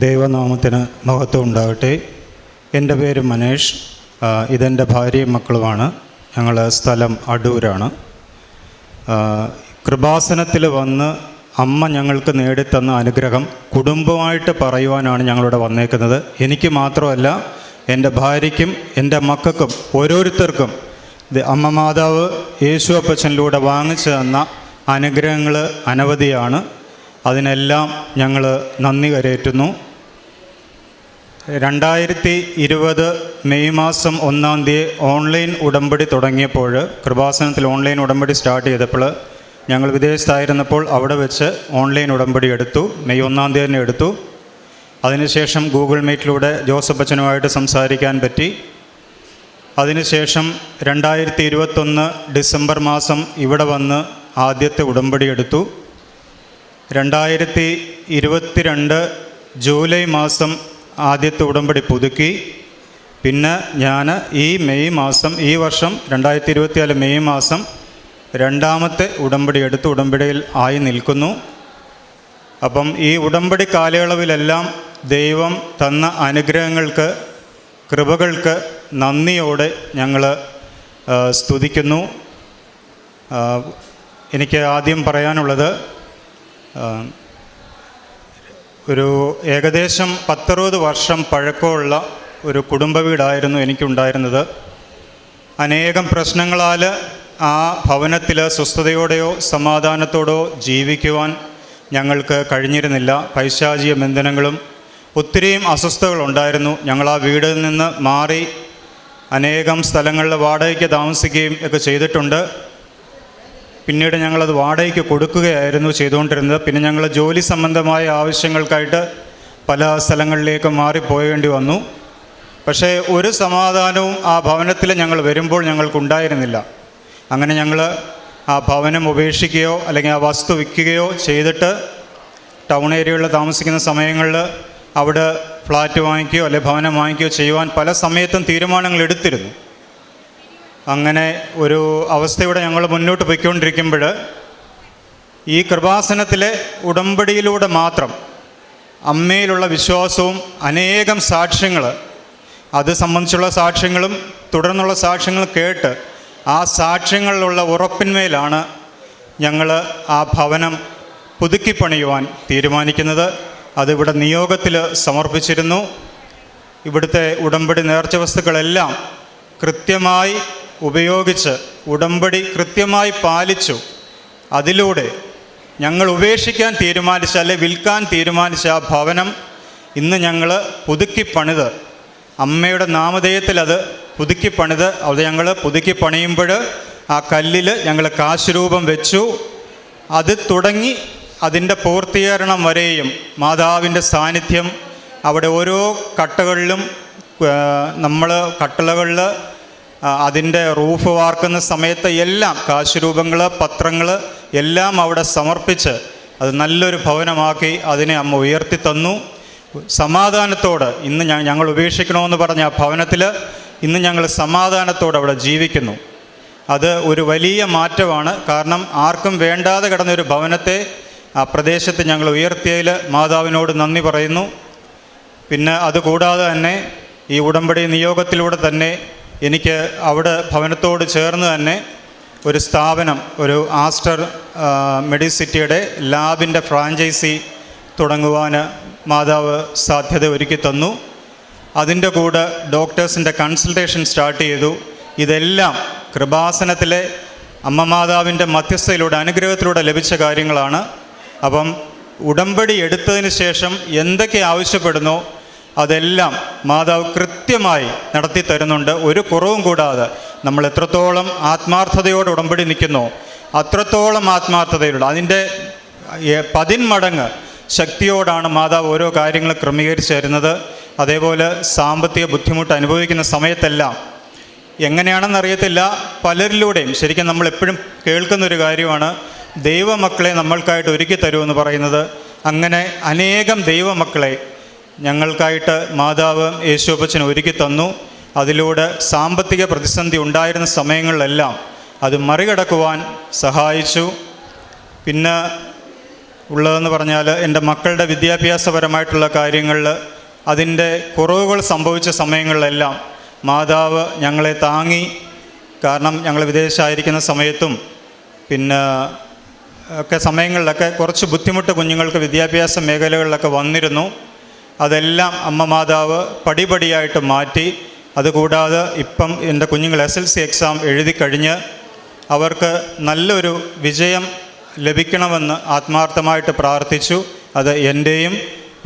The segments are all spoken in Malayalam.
ദൈവനാമത്തിന് മഹത്വം ഉണ്ടാകട്ടെ. എൻ്റെ പേര് മനേഷ്. ഇതെൻ്റെ ഭാര്യയും മക്കളുമാണ്. ഞങ്ങൾ സ്ഥലം അടൂരാണ്. കൃപാസനത്തിൽ വന്ന് അമ്മ ഞങ്ങൾക്ക് നേടിത്തന്ന അനുഗ്രഹം കുടുംബമായിട്ട് പറയുവാനാണ് ഞങ്ങളിവിടെ വന്നേക്കുന്നത്. എനിക്ക് മാത്രമല്ല, എൻ്റെ ഭാര്യയ്ക്കും എൻ്റെ മക്കൾക്കും ഓരോരുത്തർക്കും അമ്മ മാതാവ് യേശു അപ്പച്ചനിലൂടെ വാങ്ങിച്ചു തന്ന അനുഗ്രഹങ്ങൾ അനവധിയാണ്. അതിനെല്ലാം ഞങ്ങൾ നന്ദി കരേറ്റുന്നു. 2020 മെയ് മാസം 1-ാം തീയതി ഓൺലൈൻ ഉടമ്പടി തുടങ്ങിയപ്പോൾ, കൃപാസനത്തിൽ ഓൺലൈൻ ഉടമ്പടി സ്റ്റാർട്ട് ചെയ്തപ്പോൾ, ഞങ്ങൾ വിദേശത്തായിരുന്നപ്പോൾ അവിടെ വെച്ച് ഓൺലൈൻ ഉടമ്പടി എടുത്തു. മെയ് 1-ാം തീയതി തന്നെ എടുത്തു. അതിനുശേഷം ഗൂഗിൾ മീറ്റിലൂടെ ജോസഫ് അച്ഛനുമായിട്ട് സംസാരിക്കാൻ പറ്റി. അതിനുശേഷം 2021 ഡിസംബർ മാസം ഇവിടെ വന്ന് ആദ്യത്തെ ഉടമ്പടി എടുത്തു. 2022 ജൂലൈ മാസം ആദ്യത്തെ ഉടമ്പടി പുതുക്കി. പിന്നെ ഞാൻ ഈ വർഷം 2024 മെയ് മാസം രണ്ടാമത്തെ ഉടമ്പടി എടുത്ത് ഉടമ്പടിയിൽ ആയി നിൽക്കുന്നു. അപ്പം ഈ ഉടമ്പടി കാലയളവിലെല്ലാം ദൈവം തന്ന അനുഗ്രഹങ്ങൾക്ക്, കൃപകൾക്ക് നന്ദിയോടെ ഞങ്ങൾ സ്തുതിക്കുന്നു. എനിക്ക് ആദ്യം പറയാനുള്ളത്, ഒരു ഏകദേശം 10-60 വർഷം പഴക്കമുള്ള ഒരു കുടുംബ വീടായിരുന്നു എനിക്കുണ്ടായിരുന്നത്. അനേകം പ്രശ്നങ്ങളാൽ ആ ഭവനത്തിൽ സ്വസ്ഥതയോടെയോ സമാധാനത്തോടെയോ ജീവിക്കുവാൻ ഞങ്ങൾക്ക് കഴിഞ്ഞിരുന്നില്ല. പൈശാചിക ബന്ധനങ്ങളും ഒത്തിരിയും അസ്വസ്ഥതകളുണ്ടായിരുന്നു. ഞങ്ങൾ ആ വീടിൽ നിന്ന് മാറി അനേകം സ്ഥലങ്ങളിൽ വാടകയ്ക്ക് താമസിക്കുകയും ഒക്കെ ചെയ്തിട്ടുണ്ട്. പിന്നീട് ഞങ്ങളത് വാടകയ്ക്ക് കൊടുക്കുകയായിരുന്നു ചെയ്തുകൊണ്ടിരുന്നത്. പിന്നെ ഞങ്ങൾ ജോലി സംബന്ധമായ ആവശ്യങ്ങൾക്കായിട്ട് പല സ്ഥലങ്ങളിലേക്ക് മാറിപ്പോകേണ്ടി വന്നു. പക്ഷേ ഒരു സമാധാനവും ആ ഭവനത്തിൽ ഞങ്ങൾ വരുമ്പോൾ ഞങ്ങൾക്കുണ്ടായിരുന്നില്ല. അങ്ങനെ ഞങ്ങൾ ആ ഭവനം ഉപേക്ഷിക്കുകയോ അല്ലെങ്കിൽ ആ വസ്തു വിൽക്കുകയോ ചെയ്തിട്ട് ടൗൺ ഏരിയകളിൽ താമസിക്കുന്ന സമയങ്ങളിൽ അവിടെ ഫ്ലാറ്റ് വാങ്ങിക്കുകയോ അല്ലെങ്കിൽ ഭവനം വാങ്ങിക്കുകയോ ചെയ്യുവാൻ പല സമയത്തും തീരുമാനങ്ങൾ എടുത്തിരുന്നു. അങ്ങനെ ഒരു അവസ്ഥയുടെ ഞങ്ങൾ മുന്നോട്ട് പോയിക്കൊണ്ടിരിക്കുമ്പോൾ, ഈ കൃപാസനത്തിലെ ഉടമ്പടിയിലൂടെ മാത്രം അമ്മയിലുള്ള വിശ്വാസവും അനേകം സാക്ഷ്യങ്ങൾ, അത് സംബന്ധിച്ചുള്ള സാക്ഷ്യങ്ങളും തുടർന്നുള്ള സാക്ഷ്യങ്ങളും കേട്ട് ആ സാക്ഷ്യങ്ങളിലുള്ള ഉറപ്പിന്മേലാണ് ഞങ്ങൾ ആ ഭവനം പുതുക്കിപ്പണിയുവാൻ തീരുമാനിക്കുന്നത്. അതിവിടെ നിയോഗത്തിൽ സമർപ്പിച്ചിരുന്നു. ഇവിടുത്തെ ഉടമ്പടി നേർച്ച വസ്തുക്കളെല്ലാം കൃത്യമായി ഉപയോഗിച്ച് ഉടമ്പടി കൃത്യമായി പാലിച്ചു. അതിലൂടെ ഞങ്ങൾ ഉപേക്ഷിക്കാൻ തീരുമാനിച്ച, അല്ലെ വിൽക്കാൻ തീരുമാനിച്ച ആ ഭവനം ഇന്ന് ഞങ്ങൾ പുതുക്കിപ്പണിത്, അമ്മയുടെ നാമധേയത്തിൽ അത് പുതുക്കിപ്പണിത്, അത് ഞങ്ങൾ പുതുക്കിപ്പണിയുമ്പോൾ ആ കല്ലിൽ ഞങ്ങൾ കാശുരൂപം വെച്ചു. അത് തുടങ്ങി അതിൻ്റെ പൂർത്തീകരണം വരെയും മാതാവിൻ്റെ സാന്നിധ്യം അവിടെ ഓരോ കട്ടകളിലും, നമ്മൾ കട്ടളകളിൽ അതിൻ്റെ റൂഫ് വാർക്കുന്ന സമയത്ത് എല്ലാം കാശുരൂപങ്ങൾ, പത്രങ്ങൾ എല്ലാം അവിടെ സമർപ്പിച്ച് അത് നല്ലൊരു ഭവനമാക്കി അതിനെ അമ്മ ഉയർത്തി തന്നു. സമാധാനത്തോട് ഇന്ന് ഞങ്ങൾ ഉപേക്ഷിക്കണമെന്ന് പറഞ്ഞ ആ ഭവനത്തിൽ ഇന്ന് ഞങ്ങൾ സമാധാനത്തോടെ അവിടെ ജീവിക്കുന്നു. അത് ഒരു വലിയ മാറ്റമാണ്. കാരണം ആർക്കും വേണ്ടാതെ കിടന്നൊരു ഭവനത്തെ ആ പ്രദേശത്ത് ഞങ്ങൾ ഉയർത്തിയതിൽ മാതാവിനോട് നന്ദി പറയുന്നു. പിന്നെ അതുകൂടാതെ തന്നെ ഈ ഉടമ്പടി നിയോഗത്തിലൂടെ തന്നെ എനിക്ക് അവിടെ ഭവനത്തോട് ചേർന്ന് തന്നെ ഒരു സ്ഥാപനം, ഒരു ആസ്റ്റർ മെഡിസിറ്റിയുടെ ലാബിൻ്റെ ഫ്രാഞ്ചൈസി തുടങ്ങുവാൻ മാതാവ് സാധ്യത ഒരുക്കി തന്നു. അതിൻ്റെ കൂടെ ഡോക്ടേഴ്സിൻ്റെ കൺസൾട്ടേഷൻ സ്റ്റാർട്ട് ചെയ്തു. ഇതെല്ലാം കൃപാസനത്തിലെ അമ്മ മാതാവിൻ്റെ മധ്യസ്ഥയിലൂടെ, അനുഗ്രഹത്തിലൂടെ ലഭിച്ച കാര്യങ്ങളാണ്. അപ്പം ഉടമ്പടി എടുത്തതിന് ശേഷം എന്തൊക്കെ ആവശ്യപ്പെടുന്നോ അതെല്ലാം മാതാവ് കൃത്യമായി നടത്തി തരുന്നുണ്ട്. ഒരു കുറവും കൂടാതെ നമ്മൾ എത്രത്തോളം ആത്മാർത്ഥതയോടെ ഉടമ്പടി നിൽക്കുന്നോ അത്രത്തോളം ആത്മാർത്ഥതയിലുള്ള അതിൻ്റെ 10 മടങ്ങ് ശക്തിയോടാണ് മാതാവ് ഓരോ കാര്യങ്ങൾ ക്രമീകരിച്ച് തരുന്നത്. അതേപോലെ സാമ്പത്തിക ബുദ്ധിമുട്ട് അനുഭവിക്കുന്ന സമയത്തെല്ലാം എങ്ങനെയാണെന്നറിയത്തില്ല, പലരിലൂടെയും ശരിക്കും നമ്മളെപ്പോഴും കേൾക്കുന്നൊരു കാര്യമാണ്, ദൈവമക്കളെ നമ്മൾക്കായിട്ട് ഒരുക്കി തരുമെന്ന് പറയുന്നത്. അങ്ങനെ അനേകം ദൈവമക്കളെ ഞങ്ങൾക്കായിട്ട് മാതാവ് യേശു അപ്പച്ചൻ ഒരുക്കി തന്നു. അതിലൂടെ സാമ്പത്തിക പ്രതിസന്ധി ഉണ്ടായിരുന്ന സമയങ്ങളിലെല്ലാം അത് മറികടക്കുവാൻ സഹായിച്ചു. പിന്നെ ഉള്ളതെന്ന് പറഞ്ഞാൽ എൻ്റെ മക്കളുടെ വിദ്യാഭ്യാസപരമായിട്ടുള്ള കാര്യങ്ങളിൽ അതിൻ്റെ കുറവുകൾ സംഭവിച്ച സമയങ്ങളിലെല്ലാം മാതാവ് ഞങ്ങളെ താങ്ങി. കാരണം ഞങ്ങൾ വിദേശമായിരിക്കുന്ന സമയത്തും പിന്നെ ഒക്കെ സമയങ്ങളിലൊക്കെ കുറച്ച് ബുദ്ധിമുട്ട് കുഞ്ഞുങ്ങൾക്ക് വിദ്യാഭ്യാസ മേഖലകളിലൊക്കെ വന്നിരുന്നു. അതെല്ലാം അമ്മ മാതാവ് പടിപടിയായിട്ട് മാറ്റി. അതുകൂടാതെ ഇപ്പം എൻ്റെ കുഞ്ഞുങ്ങൾ SLC എക്സാം എഴുതി കഴിഞ്ഞ് അവർക്ക് നല്ലൊരു വിജയം ലഭിക്കണമെന്ന് ആത്മാർത്ഥമായിട്ട് പ്രാർത്ഥിച്ചു. അത് എൻ്റെയും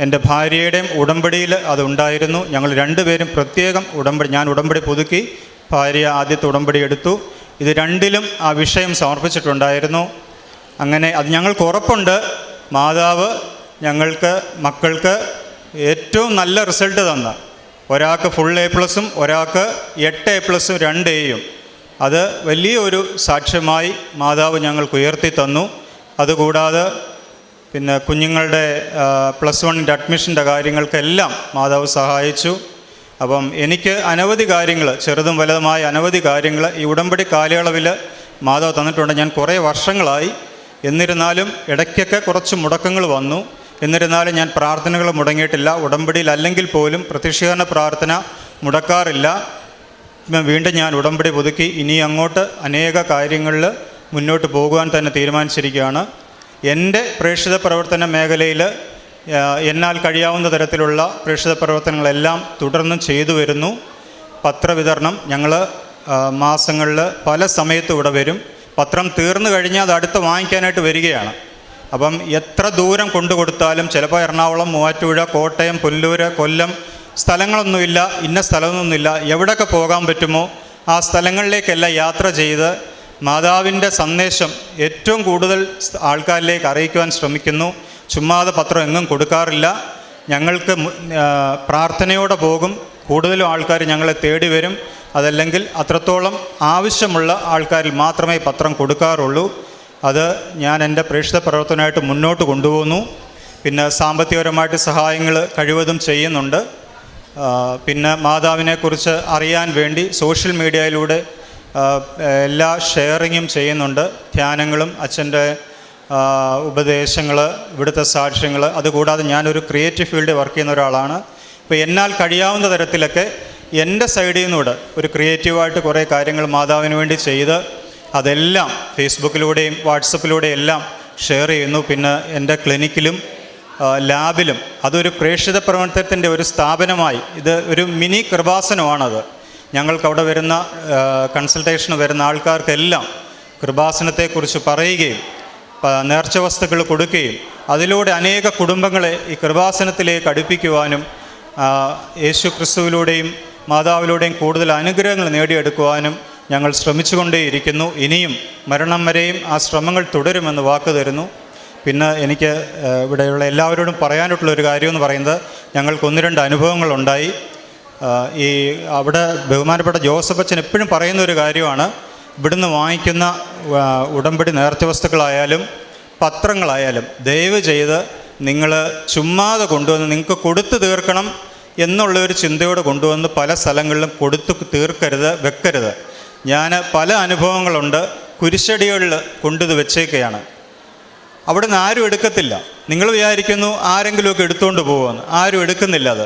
എൻ്റെ ഭാര്യയുടെയും ഉടമ്പടിയിൽ അതുണ്ടായിരുന്നു. ഞങ്ങൾ രണ്ടുപേരും പ്രത്യേകം ഞാൻ ഉടമ്പടി പുതുക്കി, ഭാര്യ ആദ്യത്തെ ഉടമ്പടി എടുത്തു. ഇത് രണ്ടിലും ആ വിഷയം സമർപ്പിച്ചിട്ടുണ്ടായിരുന്നു. അങ്ങനെ അത് ഞങ്ങൾക്ക് ഉറപ്പുണ്ട്, മാതാവ് മക്കൾക്ക് ഏറ്റവും നല്ല റിസൾട്ട് തന്ന, ഒരാൾക്ക് ഫുൾ A+, ഒരാൾക്ക് 8 A+, 2 Aയും. അത് വലിയൊരു സാക്ഷ്യമായി മാതാവ് ഞങ്ങൾക്ക് ഉയർത്തി തന്നു. അതുകൂടാതെ പിന്നെ കുഞ്ഞുങ്ങളുടെ +1 അഡ്മിഷൻ്റെ കാര്യങ്ങൾക്കെല്ലാം മാതാവ് സഹായിച്ചു. അപ്പം എനിക്ക് അനവധി കാര്യങ്ങൾ, ചെറുതും വലുതുമായ അനവധി കാര്യങ്ങൾ ഈ ഉടമ്പടി കാലയളവിൽ മാതാവ് തന്നിട്ടുണ്ട്. ഞാൻ കുറേ വർഷങ്ങളായി. എന്നിരുന്നാലും ഇടയ്ക്കൊക്കെ കുറച്ച് മുടക്കങ്ങൾ വന്നു. എന്നിരുന്നാലും ഞാൻ പ്രാർത്ഥനകൾ മുടങ്ങിയിട്ടില്ല. ഉടമ്പടിയിൽ അല്ലെങ്കിൽ പോലും പ്രത്യക്ഷീകരണ പ്രാർത്ഥന മുടക്കാറില്ല. വീണ്ടും ഞാൻ ഉടമ്പടി പുതുക്കി ഇനി അങ്ങോട്ട് അനേക കാര്യങ്ങളിൽ മുന്നോട്ട് പോകുവാൻ തന്നെ തീരുമാനിച്ചിരിക്കുകയാണ്. എൻ്റെ പ്രേക്ഷിത പ്രവർത്തന മേഖലയിൽ എന്നാൽ കഴിയാവുന്ന തരത്തിലുള്ള പ്രേക്ഷിത പ്രവർത്തനങ്ങളെല്ലാം തുടർന്നും ചെയ്തു വരുന്നു. പത്രവിതരണം ഞങ്ങൾ മാസങ്ങളിൽ പല സമയത്തും ഇവിടെ വരും. പത്രം തീർന്നു കഴിഞ്ഞാൽ അത് അടുത്ത് വാങ്ങിക്കാനായിട്ട് വരികയാണ്. അപ്പം എത്ര ദൂരം കൊണ്ടു കൊടുത്താലും, ചിലപ്പോൾ എറണാകുളം, മൂവാറ്റുപുഴ, കോട്ടയം, പുല്ലൂർ, കൊല്ലം സ്ഥലങ്ങളൊന്നുമില്ല, ഇന്ന സ്ഥലമൊന്നുമില്ല, എവിടെയൊക്കെ പോകാൻ പറ്റുമോ ആ സ്ഥലങ്ങളിലേക്കെല്ലാം യാത്ര ചെയ്ത് മാതാവിൻ്റെ സന്ദേശം ഏറ്റവും കൂടുതൽ ആൾക്കാരിലേക്ക് അറിയിക്കുവാൻ ശ്രമിക്കുന്നു. ചുമ്മാതെ പത്രം എങ്ങും കൊടുക്കാറില്ല. ഞങ്ങൾക്ക് പ്രാർത്ഥനയോടെ പോകും. കൂടുതലും ആൾക്കാർ ഞങ്ങളെ തേടി വരും. അതല്ലെങ്കിൽ അത്രത്തോളം ആവശ്യമുള്ള ആൾക്കാരിൽ മാത്രമേ പത്രം കൊടുക്കാറുള്ളൂ. അത് ഞാൻ എൻ്റെ പ്രേക്ഷിത പ്രവർത്തനമായിട്ട് മുന്നോട്ട് കൊണ്ടുപോകുന്നു. പിന്നെ സാമ്പത്തികപരമായിട്ട് സഹായങ്ങൾ കഴിവതും ചെയ്യുന്നുണ്ട്. പിന്നെ മാതാവിനെക്കുറിച്ച് അറിയാൻ വേണ്ടി സോഷ്യൽ മീഡിയയിലൂടെ എല്ലാ ഷെയറിങ്ങും ചെയ്യുന്നുണ്ട്. ധ്യാനങ്ങളും അച്ഛൻ്റെ ഉപദേശങ്ങൾ, ഇവിടുത്തെ സാക്ഷ്യങ്ങൾ. അതുകൂടാതെ ഞാനൊരു ക്രിയേറ്റീവ് ഫീൽഡിൽ വർക്ക് ചെയ്യുന്ന ഒരാളാണ്. ഇപ്പോൾ എന്നാൽ കഴിയാവുന്ന തരത്തിലൊക്കെ എൻ്റെ സൈഡിൽ നിന്നൂടെ ഒരു ക്രിയേറ്റീവായിട്ട് കുറേ കാര്യങ്ങൾ മാതാവിന് വേണ്ടി ചെയ്ത് അതെല്ലാം ഫേസ്ബുക്കിലൂടെയും വാട്സപ്പിലൂടെയും എല്ലാം ഷെയർ ചെയ്യുന്നു. പിന്നെ എൻ്റെ ക്ലിനിക്കിലും ലാബിലും അതൊരു പ്രേക്ഷിത പ്രവർത്തനത്തിൻ്റെ ഒരു സ്ഥാപനമായി, ഇത് ഒരു മിനി കൃപാസനമാണത്. ഞങ്ങൾക്കവിടെ വരുന്ന കൺസൾട്ടേഷന് വരുന്ന ആൾക്കാർക്കെല്ലാം കൃപാസനത്തെക്കുറിച്ച് പറയുകയും നേർച്ച വസ്തുക്കൾ കൊടുക്കുകയും അതിലൂടെ അനേക കുടുംബങ്ങളെ ഈ കൃപാസനത്തിലേക്ക് അടുപ്പിക്കുവാനും യേശു ക്രിസ്തുവിലൂടെയും മാതാവിലൂടെയും കൂടുതൽ അനുഗ്രഹങ്ങൾ നേടിയെടുക്കുവാനും ഞങ്ങൾ ശ്രമിച്ചുകൊണ്ടേയിരിക്കുന്നു. ഇനിയും മരണം വരെയും ആ ശ്രമങ്ങൾ തുടരുമെന്ന് വാക്ക് തരുന്നു. പിന്നെ എനിക്ക് ഇവിടെയുള്ള എല്ലാവരോടും പറയാനായിട്ടുള്ളൊരു കാര്യമെന്ന് പറയുന്നത്, ഞങ്ങൾക്ക് 1-2 അനുഭവങ്ങളുണ്ടായി. ഈ അവിടെ ബഹുമാനപ്പെട്ട ജോസഫ് അച്ഛൻ എപ്പോഴും പറയുന്നൊരു കാര്യമാണ്, ഇവിടുന്ന് വാങ്ങിക്കുന്ന ഉടമ്പടി നേർച്ച വസ്തുക്കളായാലും പത്രങ്ങളായാലും ദയവ് ചെയ്ത് നിങ്ങൾ ചുമ്മാതെ കൊണ്ടുവന്ന് നിങ്ങൾക്ക് കൊടുത്തു തീർക്കണം എന്നുള്ളൊരു ചിന്തയോടെ കൊണ്ടുവന്ന് പല സ്ഥലങ്ങളിലും കൊടുത്തു തീർക്കരുത്, വെക്കരുത്. ഞാൻ പല അനുഭവങ്ങളുണ്ട്. കുരിശടികളിൽ കൊണ്ടുവന്ന് വെച്ചേക്കുകയാണ്. അവിടെ നിന്ന് ആരും എടുക്കത്തില്ല. നിങ്ങൾ വിചാരിക്കുന്നു ആരെങ്കിലുമൊക്കെ എടുത്തുകൊണ്ട് പോകുമെന്ന്. ആരും എടുക്കുന്നില്ല. അത്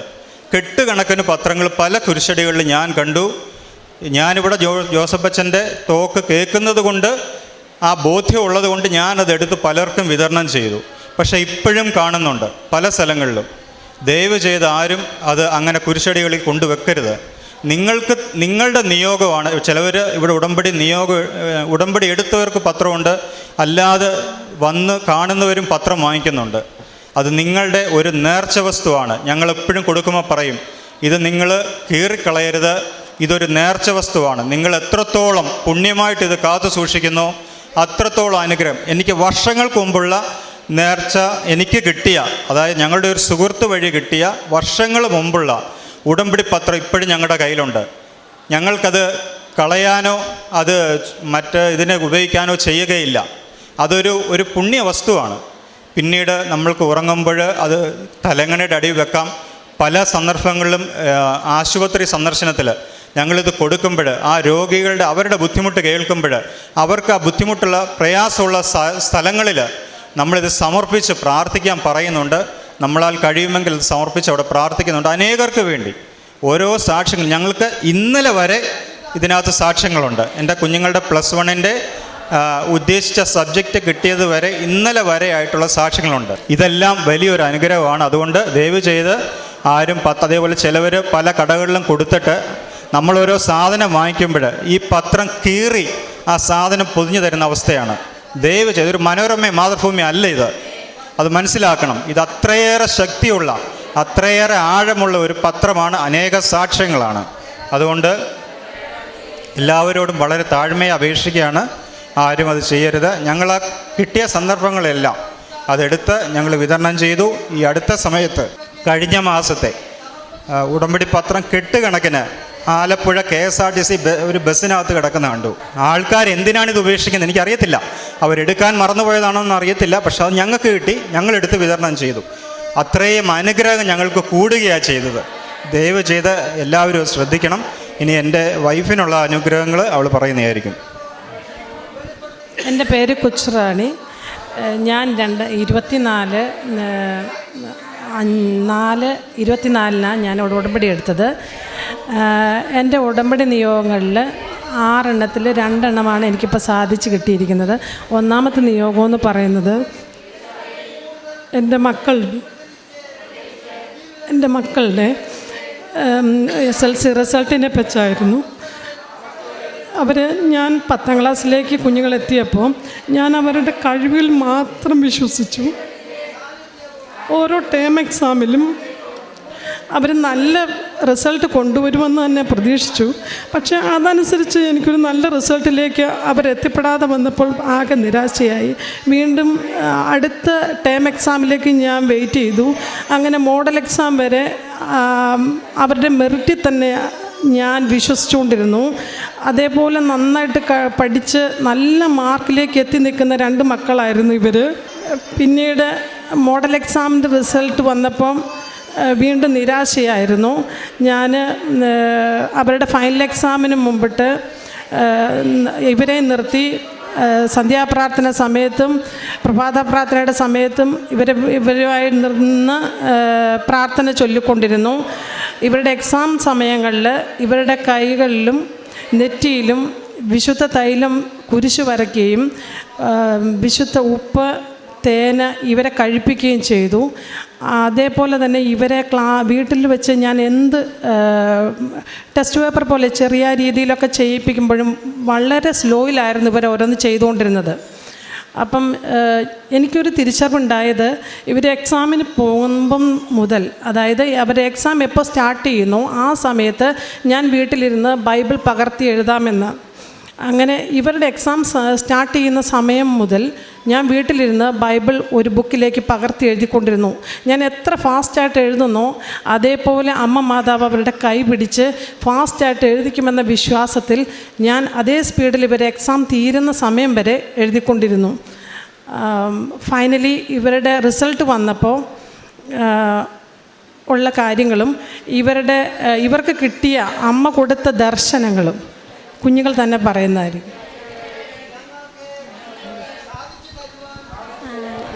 കെട്ടുകണക്കിന് പത്രങ്ങൾ പല കുരിശടികളിൽ ഞാൻ കണ്ടു. ഞാനിവിടെ ജോസഫ് അച്ഛൻ്റെ ടോക്ക് കേൾക്കുന്നത് കൊണ്ട്, ആ ബോധ്യം ഉള്ളത് കൊണ്ട് ഞാനതെടുത്ത് പലർക്കും വിതരണം ചെയ്തു. പക്ഷേ ഇപ്പോഴും കാണുന്നുണ്ട് പല സ്ഥലങ്ങളിലും. ദയവ് ചെയ്ത് ആരും അത് അങ്ങനെ കുരിശടികളിൽ കൊണ്ടുവെക്കരുത്. നിങ്ങളുടെ നിയോഗമാണ്. ചിലവർ ഇവിടെ ഉടമ്പടി എടുത്തവർക്ക് പത്രമുണ്ട്, അല്ലാതെ വന്ന് കാണുന്നവരും പത്രം വാങ്ങിക്കുന്നുണ്ട്. അത് നിങ്ങളുടെ ഒരു നേർച്ച വസ്തുവാണ്. ഞങ്ങളെപ്പോഴും കൊടുക്കുമ്പോൾ പറയും, ഇത് നിങ്ങൾ കീറിക്കളയരുത്, ഇതൊരു നേർച്ച വസ്തുവാണ്. നിങ്ങൾ എത്രത്തോളം പുണ്യമായിട്ട് ഇത് കാത്തു സൂക്ഷിക്കുന്നോ അത്രത്തോളം അനുഗ്രഹം. എനിക്ക് വർഷങ്ങൾക്ക് മുമ്പുള്ള നേർച്ച എനിക്ക് കിട്ടിയ, അതായത് ഞങ്ങളുടെ ഒരു സുഹൃത്ത് വഴി കിട്ടിയ വർഷങ്ങൾ മുമ്പുള്ള ഉടമ്പടി പത്രം ഇപ്പോഴും ഞങ്ങളുടെ കയ്യിലുണ്ട്. ഞങ്ങൾക്കത് കളയാനോ അത് ഇതിനെ ഉപയോഗിക്കാനോ ചെയ്യുകയില്ല. അതൊരു പുണ്യ വസ്തുവാണ്. പിന്നീട് നമ്മൾക്ക് ഉറങ്ങുമ്പോൾ അത് തലങ്ങണയുടെ അടിയിൽ വെക്കാം. പല സന്ദർഭങ്ങളിലും ആശുപത്രി സന്ദർശനത്തിൽ ഞങ്ങളിത് കൊടുക്കുമ്പോൾ ആ രോഗികളുടെ അവരുടെ ബുദ്ധിമുട്ട് കേൾക്കുമ്പോൾ അവർക്ക് ആ ബുദ്ധിമുട്ടുള്ള പ്രയാസമുള്ള സ്ഥലങ്ങളിൽ നമ്മളിത് സമർപ്പിച്ച് പ്രാർത്ഥിക്കാൻ പറയുന്നുണ്ട്. നമ്മളാൽ കഴിയുമെങ്കിൽ ഇത് സമർപ്പിച്ച് അവിടെ പ്രാർത്ഥിക്കുന്നുണ്ട് അനേകർക്ക് വേണ്ടി. ഓരോ സാക്ഷ്യങ്ങൾ ഞങ്ങൾക്ക് ഇന്നലെ വരെ ഇതിനകത്ത് സാക്ഷ്യങ്ങളുണ്ട്. എൻ്റെ കുഞ്ഞുങ്ങളുടെ +1 ഉദ്ദേശിച്ച സബ്ജക്റ്റ് കിട്ടിയത് വരെ ഇന്നലെ വരെ ആയിട്ടുള്ള സാക്ഷ്യങ്ങളുണ്ട്. ഇതെല്ലാം വലിയൊരു അനുഗ്രഹമാണ്. അതുകൊണ്ട് ദയവ് ചെയ്ത് ആരും അതേപോലെ ചിലവർ പല കടകളിലും കൊടുത്തിട്ട് നമ്മളോരോ സാധനം വാങ്ങിക്കുമ്പോൾ ഈ പത്രം കീറി ആ സാധനം പൊതിഞ്ഞു തരുന്ന അവസ്ഥയാണ്. ദയവ് ചെയ്ത് ഒരു മനോരമ മാതൃഭൂമി അല്ല ഇത്, അത് മനസ്സിലാക്കണം. ഇത് അത്രയേറെ ശക്തിയുള്ള അത്രയേറെ ആഴമുള്ള ഒരു പത്രമാണ്, അനേക സാക്ഷ്യങ്ങളാണ്. അതുകൊണ്ട് എല്ലാവരോടും വളരെ താഴ്മയെ അപേക്ഷിക്കുകയാണ്, ആരും അത് ചെയ്യരുത്. ഞങ്ങൾ കിട്ടിയ സന്ദർഭങ്ങളെല്ലാം അതെടുത്ത് ഞങ്ങൾ വിതരണം ചെയ്തു. ഈ അടുത്ത സമയത്ത് കഴിഞ്ഞ മാസത്തെ ഉടമ്പടി പത്രം കെട്ടുകണക്കിന് ആലപ്പുഴ KSRTC ഒരു ബസ്സിനകത്ത് കിടക്കുന്ന കണ്ടു. ആൾക്കാർ എന്തിനാണ് ഇത് ഉപേക്ഷിക്കുന്നത് എനിക്കറിയത്തില്ല, അവരെടുക്കാൻ മറന്നുപോയതാണോന്ന് അറിയത്തില്ല. പക്ഷെ അത് ഞങ്ങൾക്ക് കിട്ടി, ഞങ്ങളെടുത്ത് വിതരണം ചെയ്തു. അത്രയും അനുഗ്രഹം ഞങ്ങൾക്ക് കൂടുകയാണ് ചെയ്തത്. ദയവ് ചെയ്ത് എല്ലാവരും ശ്രദ്ധിക്കണം. ഇനി എൻ്റെ വൈഫിനുള്ള അനുഗ്രഹങ്ങൾ അവൾ പറയുന്നതായിരിക്കും. എൻ്റെ പേര് കൊച്ചുറാണി. ഞാൻ 24/4/24 ഞാൻ ഉടമ്പടി എടുത്തത്. എൻ്റെ ഉടമ്പടി നിയോഗങ്ങളിൽ 6 2 എനിക്കിപ്പോൾ സാധിച്ച് കിട്ടിയിരിക്കുന്നത്. ഒന്നാമത്തെ നിയോഗമെന്ന് പറയുന്നത് എൻ്റെ മക്കളുടെ SLC റിസൾട്ടിനെ പറ്റായിരുന്നു. ഞാൻ 10ാം ക്ലാസ്സിലേക്ക് കുഞ്ഞുങ്ങളെത്തിയപ്പോൾ ഞാൻ അവരുടെ കഴിവിൽ മാത്രം വിശ്വസിച്ചു. ഓരോ ടേം എക്സാമിലും അവർ നല്ല റിസൾട്ട് കൊണ്ടുവരുമെന്ന് തന്നെ പ്രതീക്ഷിച്ചു. പക്ഷേ അതനുസരിച്ച് എനിക്കൊരു നല്ല റിസൾട്ടിലേക്ക് അവരെത്തിപ്പെടാതെ വന്നപ്പോൾ ആകെ നിരാശയായി. വീണ്ടും അടുത്ത ടേം എക്സാമിലേക്ക് ഞാൻ വെയിറ്റ് ചെയ്തു. അങ്ങനെ മോഡൽ എക്സാം വരെ അവരുടെ മെറിറ്റിൽ തന്നെ ഞാൻ വിശ്വസിച്ചുകൊണ്ടിരുന്നു. അതേപോലെ നന്നായിട്ട് പഠിച്ച് നല്ല മാർക്കിലേക്ക് എത്തി നിൽക്കുന്ന 2 മക്കളായിരുന്നു ഇവർ. പിന്നീട് മോഡൽ എക്സാമിൻ്റെ റിസൾട്ട് വന്നപ്പം വീണ്ടും നിരാശയായിരുന്നു. ഞാൻ അവരുടെ ഫൈനൽ എക്സാമിന് മുമ്പിട്ട് ഇവരെ നിർത്തി സന്ധ്യാപ്രാർത്ഥന സമയത്തും പ്രഭാത പ്രാർത്ഥനയുടെ സമയത്തും ഇവരുമായി നിന്ന് പ്രാർത്ഥന ചൊല്ലിക്കൊണ്ടിരുന്നു. ഇവരുടെ എക്സാം സമയങ്ങളിൽ ഇവരുടെ കൈകളിലും നെറ്റിയിലും വിശുദ്ധ തൈലം കുരിശു വരയ്ക്കുകയും വിശുദ്ധ ഉപ്പ് തേന് ഇവരെ കഴിപ്പിക്കുകയും ചെയ്തു. അതേപോലെ തന്നെ ഇവരെ വീട്ടിൽ വെച്ച് ഞാൻ എന്ത് ടെസ്റ്റ് പേപ്പർ പോലെ ചെറിയ രീതിയിലൊക്കെ ചെയ്യിപ്പിക്കുമ്പോഴും വളരെ സ്ലോയിലായിരുന്നു ഇവർ ഓരോന്ന് ചെയ്തുകൊണ്ടിരുന്നത്. അപ്പം എനിക്കൊരു തിരിച്ചറിവുണ്ടായത് ഇവർ എക്സാമിന് പോകുമ്പം മുതൽ, അതായത് അവരുടെ എക്സാം എപ്പോൾ സ്റ്റാർട്ട് ചെയ്യുന്നു ആ സമയത്ത് ഞാൻ വീട്ടിലിരുന്ന് ബൈബിൾ പകർത്തി എഴുതാമെന്ന്. അങ്ങനെ ഇവരുടെ എക്സാം സ്റ്റാർട്ട് ചെയ്യുന്ന സമയം മുതൽ ഞാൻ വീട്ടിലിരുന്ന് ബൈബിൾ ഒരു ബുക്കിലേക്ക് പകർത്തി എഴുതിക്കൊണ്ടിരുന്നു. ഞാൻ എത്ര ഫാസ്റ്റായിട്ട് എഴുതുന്നോ അതേപോലെ അമ്മ മാതാവ് അവരുടെ കൈ പിടിച്ച് ഫാസ്റ്റായിട്ട് എഴുതിക്കുമെന്ന വിശ്വാസത്തിൽ ഞാൻ അതേ സ്പീഡിൽ ഇവരെ എക്സാം തീരുന്ന സമയം വരെ എഴുതിക്കൊണ്ടിരുന്നു. ഫൈനലി ഇവരുടെ റിസൾട്ട് വന്നപ്പോൾ ഉള്ള കാര്യങ്ങളും ഇവർക്ക് കിട്ടിയ അമ്മ കൊടുത്ത ദർശനങ്ങളും കുഞ്ഞുങ്ങൾ തന്നെ പറയുന്നതായിരിക്കും.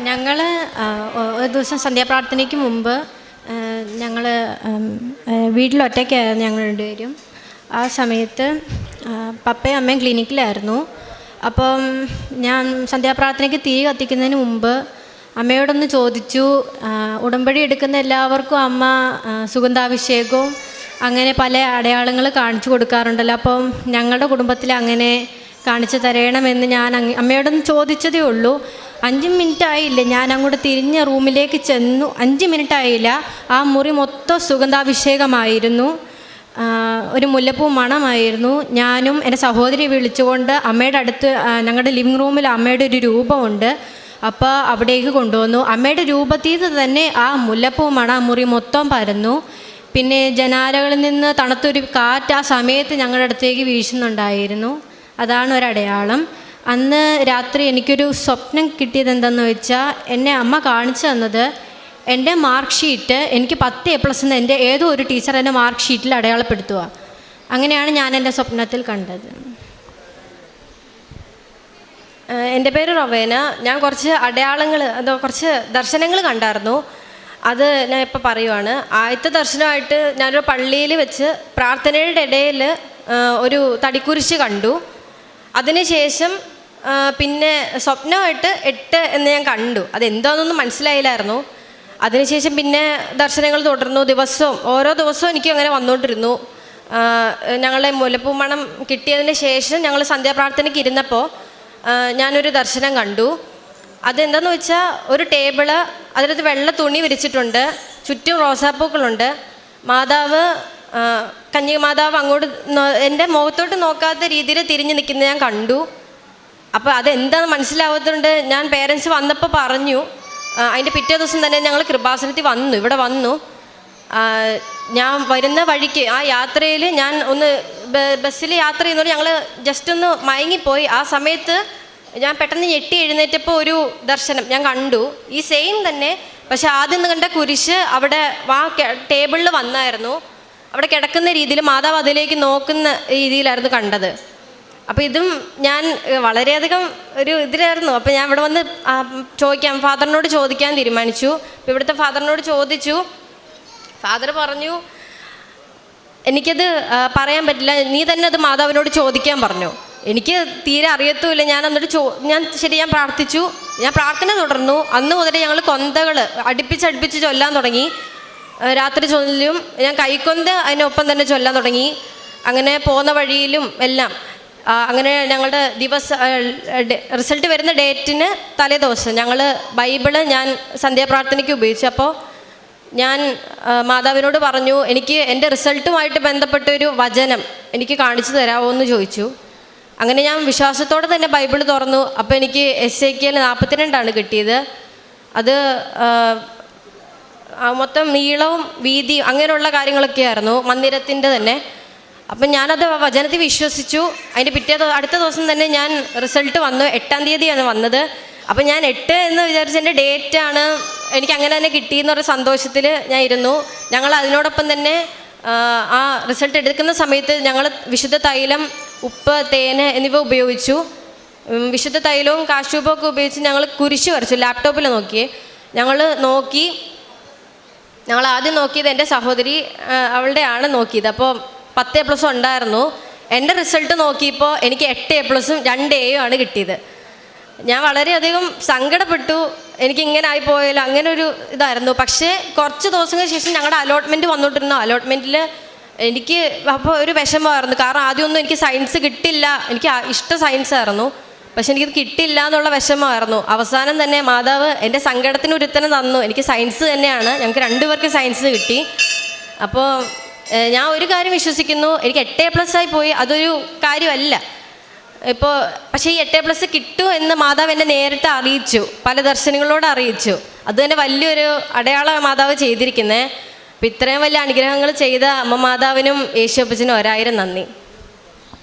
ഞങ്ങൾ ഒരു ദിവസം സന്ധ്യാപ്രാർത്ഥനയ്ക്ക് മുമ്പ് ഞങ്ങൾ വീട്ടിലൊറ്റയ്ക്കായിരുന്നു ഞങ്ങൾ രണ്ടുപേരും. ആ സമയത്ത് പപ്പയും അമ്മയും ക്ലിനിക്കിലായിരുന്നു. അപ്പം ഞാൻ സന്ധ്യാപ്രാർത്ഥനയ്ക്ക് തീ കത്തിക്കുന്നതിന് മുമ്പ് അമ്മയോടൊന്ന് ചോദിച്ചു, ഉടമ്പടി എടുക്കുന്ന എല്ലാവർക്കും അമ്മ സുഗന്ധാഭിഷേകവും അങ്ങനെ പല അടയാളങ്ങൾ കാണിച്ചു കൊടുക്കാറുണ്ടല്ലോ, അപ്പം ഞങ്ങളുടെ കുടുംബത്തിൽ അങ്ങനെ കാണിച്ചു തരണമെന്ന് ഞാൻ അമ്മയോടൊന്ന് ചോദിച്ചതേ ഉള്ളൂ. 5 മിനിറ്റ് ആയില്ല, ഞാൻ അങ്ങോട്ട് തിരിഞ്ഞ റൂമിലേക്ക് ചെന്നു. 5 മിനിറ്റ് ആയില്ല, ആ മുറി മൊത്തം സുഗന്ധാഭിഷേകമായിരുന്നു. ഒരു മുല്ലപ്പൂ മണമായിരുന്നു. ഞാനും എൻ്റെ സഹോദരി വിളിച്ചുകൊണ്ട് അമ്മയുടെ അടുത്ത് ഞങ്ങളുടെ ലിവിങ് റൂമിൽ അമ്മയുടെ ഒരു രൂപമുണ്ട്, അപ്പോൾ അവിടേക്ക് കൊണ്ടുവന്നു. അമ്മയുടെ രൂപത്തിൽ തന്നെ ആ മുല്ലപ്പൂ മണം ആ മുറി മൊത്തം പരന്നു. പിന്നെ ജനാലകളിൽ നിന്ന് തണുത്തൊരു കാറ്റ് ആ സമയത്ത് ഞങ്ങളുടെ അടുത്തേക്ക് വീശുന്നുണ്ടായിരുന്നു. അതാണ് ഒരടയാളം. അന്ന് രാത്രി എനിക്കൊരു സ്വപ്നം കിട്ടിയത് എന്താണെന്ന് വെച്ചാൽ, എന്നെ അമ്മ കാണിച്ചു തന്നത് എൻ്റെ മാർക്ക് ഷീറ്റ് എനിക്ക് 10 A+ എന്ന് എൻ്റെ ഏതോ ഒരു ടീച്ചർ എൻ്റെ മാർക്ക് ഷീറ്റിൽ അടയാളപ്പെടുത്തുക. അങ്ങനെയാണ് ഞാൻ എൻ്റെ സ്വപ്നത്തിൽ കണ്ടത്. എൻ്റെ പേര് റൊവേന. ഞാൻ കുറച്ച് അടയാളങ്ങൾ കുറച്ച് ദർശനങ്ങൾ കണ്ടായിരുന്നു. അത് ഞാൻ ഇപ്പോൾ പറയുവാണ്. ആദ്യത്തെ ദർശനമായിട്ട് ഞാനൊരു പള്ളിയിൽ വെച്ച് പ്രാർത്ഥനയുടെ ഇടയിൽ ഒരു തടിക്കുരിശ് കണ്ടു. അതിനുശേഷം പിന്നെ സ്വപ്നമായിട്ട് 8 എന്ന് ഞാൻ കണ്ടു. അതെന്താണെന്നൊന്നും മനസ്സിലായില്ലായിരുന്നു. അതിനുശേഷം പിന്നെ ദർശനങ്ങൾ തുടർന്നു. ഓരോ ദിവസവും എനിക്ക് അങ്ങനെ വന്നുകൊണ്ടിരുന്നു. ഞങ്ങളുടെ മുലപ്പൂ മണം കിട്ടിയതിന് ശേഷം ഞങ്ങൾ സന്ധ്യാപ്രാർത്ഥനയ്ക്ക് ഇരുന്നപ്പോൾ ഞാനൊരു ദർശനം കണ്ടു. അതെന്താണെന്ന് വെച്ചാൽ ഒരു ടേബിള്, അതിനകത്ത് വെള്ള തുണി വിരിച്ചിട്ടുണ്ട്, ചുറ്റും റോസാപ്പൂക്കളുണ്ട്. കന്യക മാതാവ് അങ്ങോട്ട് എൻ്റെ മുഖത്തോട്ട് നോക്കാത്ത രീതിയിൽ തിരിഞ്ഞ് നിൽക്കുന്നത് ഞാൻ കണ്ടു. അപ്പോൾ അതെന്താണെന്ന് മനസ്സിലാവാത്തതുകൊണ്ട് ഞാൻ പേരൻസ് വന്നപ്പോൾ പറഞ്ഞു. അതിൻ്റെ പിറ്റേ ദിവസം തന്നെ ഞങ്ങൾ കൃപാസനത്തിൽ ഇവിടെ വന്നു. ഞാൻ വരുന്ന വഴിക്ക് ആ യാത്രയിൽ ഞാൻ ഒന്ന് ബസ്സിൽ യാത്ര ചെയ്യുന്നതുകൊണ്ട് ഞങ്ങൾ ജസ്റ്റ് ഒന്ന് മയങ്ങിപ്പോയി. ആ സമയത്ത് ഞാൻ പെട്ടെന്ന് ഞെട്ടി എഴുന്നേറ്റപ്പോൾ ഒരു ദർശനം ഞാൻ കണ്ടു. ഈ സെയിം തന്നെ, പക്ഷെ ആദ്യം കണ്ട കുരിശ് അവിടെ ടേബിളിൽ വന്നായിരുന്നു. അവിടെ കിടക്കുന്ന രീതിയിൽ മാതാവ് അതിലേക്ക് നോക്കുന്ന രീതിയിലായിരുന്നു കണ്ടത്. അപ്പോൾ ഇതും ഞാൻ വളരെയധികം ഒരു ഇതിലായിരുന്നു. അപ്പോൾ ഞാൻ ഇവിടെ വന്ന് ഫാദറിനോട് ചോദിക്കാൻ തീരുമാനിച്ചു. അപ്പോൾ ഇവിടുത്തെ ഫാദറിനോട് ചോദിച്ചു. ഫാദർ പറഞ്ഞു, എനിക്കത് പറയാൻ പറ്റില്ല, നീ തന്നെ അത് മാതാവിനോട് ചോദിക്കാൻ പറഞ്ഞു. എനിക്ക് തീരെ അറിയത്തുമില്ല. ഞാൻ ഞാൻ പ്രാർത്ഥിച്ചു. ഞാൻ പ്രാർത്ഥന തുടർന്നു. അന്ന് മുതൽ ഞങ്ങൾ കൊന്തകൾ അടുപ്പിച്ച് ചൊല്ലാൻ തുടങ്ങി. രാത്രി ചൊല്ലും, ഞാൻ കൈക്കൊന്ത് അതിനൊപ്പം തന്നെ ചൊല്ലാൻ തുടങ്ങി. അങ്ങനെ പോകുന്ന വഴിയിലും എല്ലാം. അങ്ങനെ ഞങ്ങളുടെ റിസൾട്ട് വരുന്ന ഡേറ്റിന് തലേദിവസം ഞങ്ങൾ ബൈബിള് ഞാൻ സന്ധ്യാപ്രാർത്ഥനയ്ക്ക് ഉപയോഗിച്ചു. അപ്പോൾ ഞാൻ മാതാവിനോട് പറഞ്ഞു, എനിക്ക് എൻ്റെ റിസൾട്ടുമായിട്ട് ബന്ധപ്പെട്ടൊരു വചനം എനിക്ക് കാണിച്ചു തരാമോ എന്ന് ചോദിച്ചു. അങ്ങനെ ഞാൻ വിശ്വാസത്തോടെ തന്നെ ബൈബിൾ തുറന്നു. അപ്പോൾ എനിക്ക് എസേക്കിയേൽ 42 കിട്ടിയത്. അത് മൊത്തം നീളവും വീതിയും അങ്ങനെയുള്ള കാര്യങ്ങളൊക്കെ ആയിരുന്നു, മന്ദിരത്തിൻ്റെ തന്നെ. അപ്പം ഞാനത് വചനത്തിൽ വിശ്വസിച്ചു. അതിൻ്റെ അടുത്ത ദിവസം തന്നെ ഞാൻ റിസൾട്ട് വന്നു. 8-ാം തീയതിയാണ് വന്നത്. അപ്പം ഞാൻ 8 എന്ന് വിചാരിച്ച എൻ്റെ ഡേറ്റാണ്, എനിക്ക് അങ്ങനെ തന്നെ കിട്ടിയെന്നൊരു സന്തോഷത്തിൽ ഞാൻ ഇരുന്നു. ഞങ്ങൾ അതിനോടൊപ്പം തന്നെ ആ റിസൾട്ട് എടുക്കുന്ന സമയത്ത് ഞങ്ങൾ വിശുദ്ധ തൈലം, ഉപ്പ്, തേന് എന്നിവ ഉപയോഗിച്ചു. വിശുദ്ധ തൈലവും കാശൂപവും ഒക്കെ ഉപയോഗിച്ച് ഞങ്ങൾ കുരിശ് വരച്ചു. ലാപ്ടോപ്പിൽ ഞങ്ങൾ ആദ്യം നോക്കിയത് എൻ്റെ സഹോദരി അവളുടെയാണ് നോക്കിയത്. അപ്പോൾ 10 A+ ഉണ്ടായിരുന്നു. എൻ്റെ റിസൾട്ട് നോക്കിയപ്പോൾ എനിക്ക് 8 A+ഉം 2 Aയും ആണ് കിട്ടിയത്. ഞാൻ വളരെയധികം സങ്കടപ്പെട്ടു. എനിക്കിങ്ങനെ ആയിപ്പോയല്ലോ, അങ്ങനെ ഒരു ഇതായിരുന്നു. പക്ഷേ കുറച്ച് ദിവസങ്ങൾക്ക് ശേഷം ഞങ്ങളുടെ അലോട്ട്മെൻറ്റ് വന്നുകൊണ്ടിരുന്നു. അലോട്ട്മെൻറ്റിൽ എനിക്ക് അപ്പോൾ ഒരു വിഷമമായിരുന്നു. കാരണം ആദ്യമൊന്നും എനിക്ക് സയൻസ് കിട്ടില്ല. എനിക്ക് ഇഷ്ടം സയൻസ് ആയിരുന്നു, പക്ഷെ എനിക്കത് കിട്ടില്ല എന്നുള്ള വിഷമമായിരുന്നു. അവസാനം തന്നെ മാതാവ് എൻ്റെ സങ്കടത്തിന് ഒരു ഉത്തരം തന്നു. എനിക്ക് സയൻസ് തന്നെയാണ്. ഞങ്ങൾക്ക് 2 പേർക്ക് സയൻസ് കിട്ടി. അപ്പോൾ ഞാൻ ഒരു കാര്യം വിശ്വസിക്കുന്നു, എനിക്ക് 8 A+ ആയി പോയി അതൊരു കാര്യമല്ല. പക്ഷേ ഈ 8 A+ കിട്ടും എന്ന് മാതാവ് എന്നെ നേരിട്ട് അറിയിച്ചു, പല ദർശനങ്ങളോട് അറിയിച്ചു. അത് തന്നെ വലിയൊരു അടയാള മാതാവ് ചെയ്തിരിക്കുന്നത്. അപ്പം ഇത്രയും വലിയ അനുഗ്രഹങ്ങൾ ചെയ്ത അമ്മ മാതാവിനും യേശുപ്പച്ചനും 1000 നന്ദി.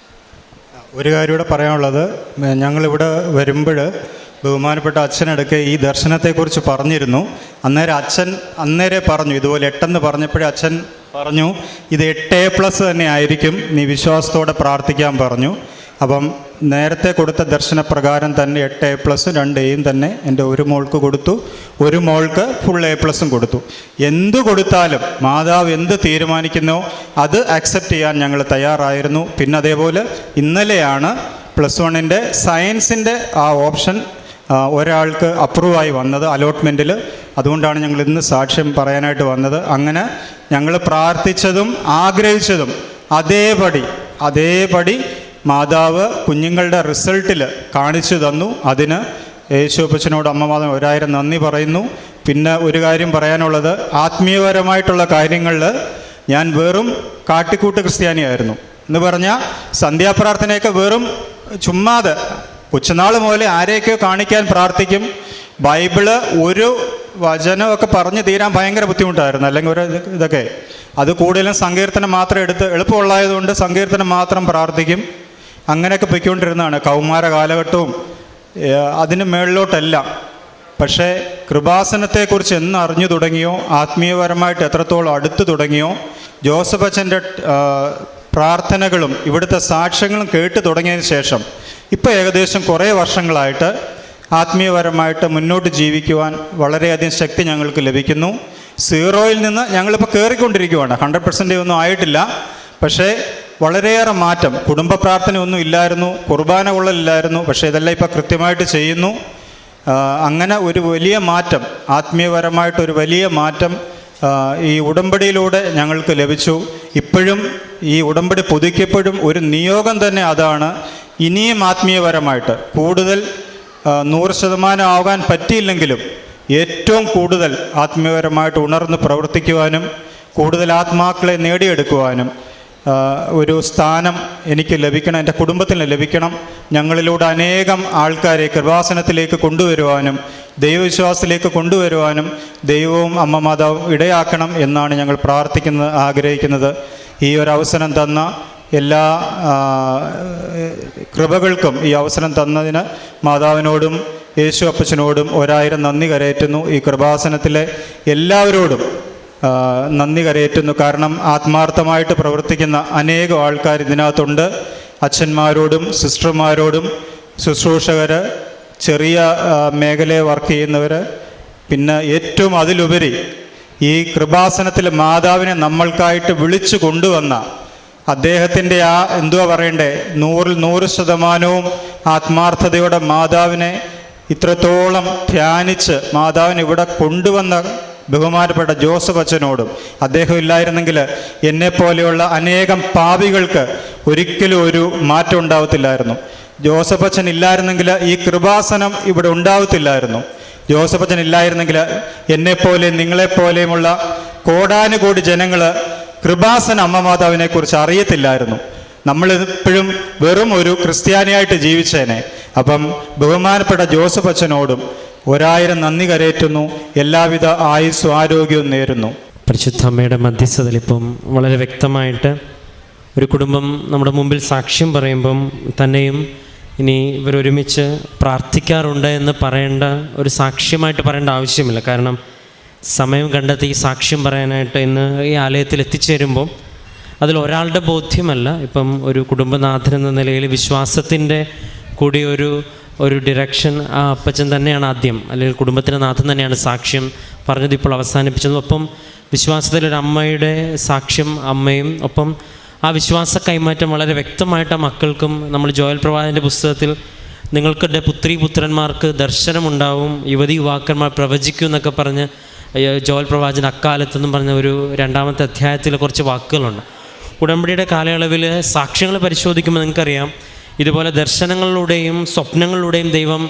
ഒരു കാര്യം കൂടെ പറയാനുള്ളത്, ഞങ്ങളിവിടെ വരുമ്പോൾ ബഹുമാനപ്പെട്ട അച്ഛനടുക്കെ ഈ ദർശനത്തെക്കുറിച്ച് പറഞ്ഞിരുന്നു. അന്നേരം പറഞ്ഞു, ഇതുപോലെ 8 പറഞ്ഞപ്പോഴേ അച്ഛൻ പറഞ്ഞു, ഇത് 8 A+ തന്നെ ആയിരിക്കും, നീ വിശ്വാസത്തോടെ പ്രാർത്ഥിക്കാൻ പറഞ്ഞു. അപ്പം നേരത്തെ കൊടുത്ത ദർശനപ്രകാരം തന്നെ 8 A+ഉം 2 Aയും തന്നെ എൻ്റെ ഒരു മോൾക്ക് കൊടുത്തു. ഒരു മോൾക്ക് ഫുൾ A+ഉം കൊടുത്തു. എന്തു കൊടുത്താലും മാതാവ് എന്ത് തീരുമാനിക്കുന്നോ അത് അക്സെപ്റ്റ് ചെയ്യാൻ ഞങ്ങൾ തയ്യാറായിരുന്നു. പിന്നെ അതേപോലെ ഇന്നലെയാണ് +1 സയൻസിൻ്റെ ആ ഓപ്ഷൻ ഒരാൾക്ക് അപ്രൂവായി വന്നത് അലോട്ട്മെൻറ്റിൽ. അതുകൊണ്ടാണ് ഞങ്ങൾ ഇന്ന് സാക്ഷ്യം പറയാനായിട്ട് വന്നത്. അങ്ങനെ ഞങ്ങൾ പ്രാർത്ഥിച്ചതും ആഗ്രഹിച്ചതും അതേപടി മാതാവ് കുഞ്ഞുങ്ങളുടെ റിസൾട്ടിൽ കാണിച്ചു തന്നു. അതിന് യേശുപ്പച്ചനോട് അമ്മ മാതാവ് 1000 നന്ദി പറയുന്നു. പിന്നെ ഒരു കാര്യം പറയാനുള്ളത്, ആത്മീയപരമായിട്ടുള്ള കാര്യങ്ങളിൽ ഞാൻ വെറും കാട്ടിക്കൂട്ട് ക്രിസ്ത്യാനിയായിരുന്നു എന്ന് പറഞ്ഞാൽ സന്ധ്യാപ്രാർത്ഥനയൊക്കെ വെറും ചുമ്മാതെ കൊച്ചുനാൾ മുതലേ ആരെയൊക്കെയോ കാണിക്കാൻ പ്രാർത്ഥിക്കും. ബൈബിള് ഒരു വചനമൊക്കെ പറഞ്ഞു തീരാൻ ഭയങ്കര ബുദ്ധിമുട്ടായിരുന്നു. അല്ലെങ്കിൽ ഒരു ഇതൊക്കെ അത് കൂടുതലും സങ്കീർത്തനം മാത്രം എടുത്ത് എളുപ്പമുള്ളതുകൊണ്ട് സങ്കീർത്തനം മാത്രം പ്രാർത്ഥിക്കും. അങ്ങനെയൊക്കെ പൊയ്ക്കൊണ്ടിരുന്നതാണ് കൗമാര കാലഘട്ടവും അതിന് മേളിലോട്ടെല്ലാം. പക്ഷേ കൃപാസനത്തെക്കുറിച്ച് എന്ന് അറിഞ്ഞു തുടങ്ങിയോ, ആത്മീയപരമായിട്ട് എത്രത്തോളം അടുത്ത് തുടങ്ങിയോ, ജോസഫ് അച്ഛൻ്റെ പ്രാർത്ഥനകളും ഇവിടുത്തെ സാക്ഷ്യങ്ങളും കേട്ട് തുടങ്ങിയതിന് ശേഷം ഇപ്പോൾ ഏകദേശം കുറേ വർഷങ്ങളായിട്ട് ആത്മീയപരമായിട്ട് മുന്നോട്ട് ജീവിക്കുവാൻ വളരെയധികം ശക്തി ഞങ്ങൾക്ക് ലഭിക്കുന്നു. 0-ൽ നിന്ന് ഞങ്ങളിപ്പോൾ കയറിക്കൊണ്ടിരിക്കുകയാണ്. 100% ഒന്നും ആയിട്ടില്ല. പക്ഷേ വളരെയേറെ മാറ്റം. കുടുംബ പ്രാർത്ഥനയൊന്നും ഇല്ലായിരുന്നു, കുർബാന കൊള്ളലില്ലായിരുന്നു. പക്ഷേ ഇതെല്ലാം ഇപ്പോൾ കൃത്യമായിട്ട് ചെയ്യുന്നു. അങ്ങനെ ഒരു വലിയ മാറ്റം, ആത്മീയപരമായിട്ടൊരു വലിയ മാറ്റം ഈ ഉടമ്പടിയിലൂടെ ഞങ്ങൾക്ക് ലഭിച്ചു. ഇപ്പോഴും ഈ ഉടമ്പടി പുതുക്കിയപ്പോഴും ഒരു നിയോഗം തന്നെ അതാണ്. ഇനിയും ആത്മീയപരമായിട്ട് കൂടുതൽ 100% ആകാൻ പറ്റിയില്ലെങ്കിലും ഏറ്റവും കൂടുതൽ ആത്മീയപരമായിട്ട് ഉണർന്ന് പ്രവർത്തിക്കുവാനും കൂടുതൽ ആത്മാക്കളെ നേടിയെടുക്കുവാനും ഒരു സ്ഥാനം എനിക്ക് ലഭിക്കണം, എൻ്റെ കുടുംബത്തിന് ലഭിക്കണം. ഞങ്ങളിലൂടെ അനേകം ആൾക്കാരെ കൃപാസനത്തിലേക്ക് കൊണ്ടുവരുവാനും ദൈവവിശ്വാസത്തിലേക്ക് കൊണ്ടുവരുവാനും ദൈവവും അമ്മ മാതാവും ഇടയാക്കണം എന്നാണ് ഞങ്ങൾ പ്രാർത്ഥിക്കുന്നത്, ആഗ്രഹിക്കുന്നത്. ഈ ഒരു അവസരം തന്ന എല്ലാ കൃപകൾക്കും ഈ അവസരം തന്നതിന് മാതാവിനോടും യേശു അപ്പച്ചനോടും 1000 നന്ദി കരയേറ്റുന്നു. ഈ കൃപാസനത്തിലെ എല്ലാവരോടും നന്ദി കരയേറ്റുന്നു. കാരണം ആത്മാർത്ഥമായിട്ട് പ്രവർത്തിക്കുന്ന അനേകം ആൾക്കാർ ഇതിനകത്തുണ്ട്. അച്ഛന്മാരോടും സിസ്റ്റർമാരോടും ശുശ്രൂഷകർ, ചെറിയ മേഖലയെ വർക്ക് ചെയ്യുന്നവർ, പിന്നെ ഏറ്റവും അതിലുപരി ഈ കൃപാസനത്തിൽ മാതാവിനെ നമ്മൾക്കായിട്ട് വിളിച്ചു കൊണ്ടുവന്ന അദ്ദേഹത്തിൻ്റെ എന്തുവാ പറയണ്ടേ, 100% ആത്മാർത്ഥതയോടെ മാതാവിനെ ഇത്രത്തോളം ധ്യാനിച്ച് മാതാവിനെ ഇവിടെ കൊണ്ടുവന്ന ബഹുമാനപ്പെട്ട ജോസഫ് അച്ഛനോടും, അദ്ദേഹം ഇല്ലായിരുന്നെങ്കിൽ എന്നെപ്പോലെയുള്ള അനേകം പാപികൾക്ക് ഒരിക്കലും ഒരു മാറ്റം ഉണ്ടാവത്തില്ലായിരുന്നു. ജോസഫ് അച്ഛൻ ഇല്ലായിരുന്നെങ്കിൽ ഈ കൃപാസനം ഇവിടെ ഉണ്ടാവത്തില്ലായിരുന്നു. ജോസഫ് അച്ഛൻ ഇല്ലായിരുന്നെങ്കിൽ എന്നെപ്പോലെയും നിങ്ങളെപ്പോലെയുമുള്ള കോടാനുകോടി ജനങ്ങൾ കൃപാസന അമ്മ മാതാവിനെക്കുറിച്ച് അറിയത്തില്ലായിരുന്നു. നമ്മളിപ്പോഴും വെറും ഒരു ക്രിസ്ത്യാനിയായിട്ട് ജീവിച്ചേനെ. അപ്പം ബഹുമാനപ്പെട്ട ജോസഫ് അച്ഛനോടും 1000 നന്ദി കരയേറ്റുന്നു. എല്ലാവിധ ആയുസ്സും ആരോഗ്യവും നേരുന്നു. പരിശുദ്ധ അമ്മയുടെ മധ്യസ്ഥതയിൽ ഇപ്പം വളരെ വ്യക്തമായിട്ട് ഒരു കുടുംബം നമ്മുടെ മുമ്പിൽ സാക്ഷ്യം പറയുമ്പം തന്നെയും ഇനി ഇവരൊരുമിച്ച് പ്രാർത്ഥിക്കാറുണ്ട് എന്ന് പറയേണ്ട ഒരു സാക്ഷ്യമായിട്ട് പറയേണ്ട ആവശ്യമില്ല. കാരണം സമയം കണ്ടെത്തി ഈ സാക്ഷ്യം പറയാനായിട്ട് ഇന്ന് ഈ ആലയത്തിൽ എത്തിച്ചേരുമ്പോൾ അതിൽ ഒരാളുടെ ബോധ്യമല്ല, ഇപ്പം ഒരു കുടുംബനാഥൻ എന്ന നിലയിൽ വിശ്വാസത്തിൻ്റെ കൂടി ഒരു ഡിറക്ഷൻ ആ അപ്പച്ചൻ തന്നെയാണ് ആദ്യം, അല്ലെങ്കിൽ കുടുംബത്തിൻ്റെ നാഥൻ തന്നെയാണ് സാക്ഷ്യം പറഞ്ഞത് ഇപ്പോൾ അവസാനിപ്പിച്ചത്. ഒപ്പം വിശ്വാസത്തിലൊരു അമ്മയുടെ സാക്ഷ്യം അമ്മയും, ഒപ്പം ആ വിശ്വാസ കൈമാറ്റം വളരെ വ്യക്തമായിട്ട് ആ മക്കൾക്കും. നമ്മൾ ജോയൽ പ്രവാചകൻ്റെ പുസ്തകത്തിൽ നിങ്ങൾക്കുടെ പുത്രി പുത്രന്മാർക്ക് ദർശനമുണ്ടാവും, യുവതി യുവാക്കന്മാർ പ്രവചിക്കും എന്നൊക്കെ പറഞ്ഞ് ജോയൽ പ്രവാചകൻ അക്കാലത്തെന്നും പറഞ്ഞ ഒരു 2ാമത്തെ അധ്യായത്തിൽ കുറച്ച് വാക്കുകളുണ്ട്. ഉടമ്പടിയുടെ കാലയളവിൽ സാക്ഷ്യങ്ങൾ പരിശോധിക്കുമ്പോൾ നിങ്ങൾക്കറിയാം, ഇതുപോലെ ദർശനങ്ങളിലൂടെയും സ്വപ്നങ്ങളിലൂടെയും ദൈവം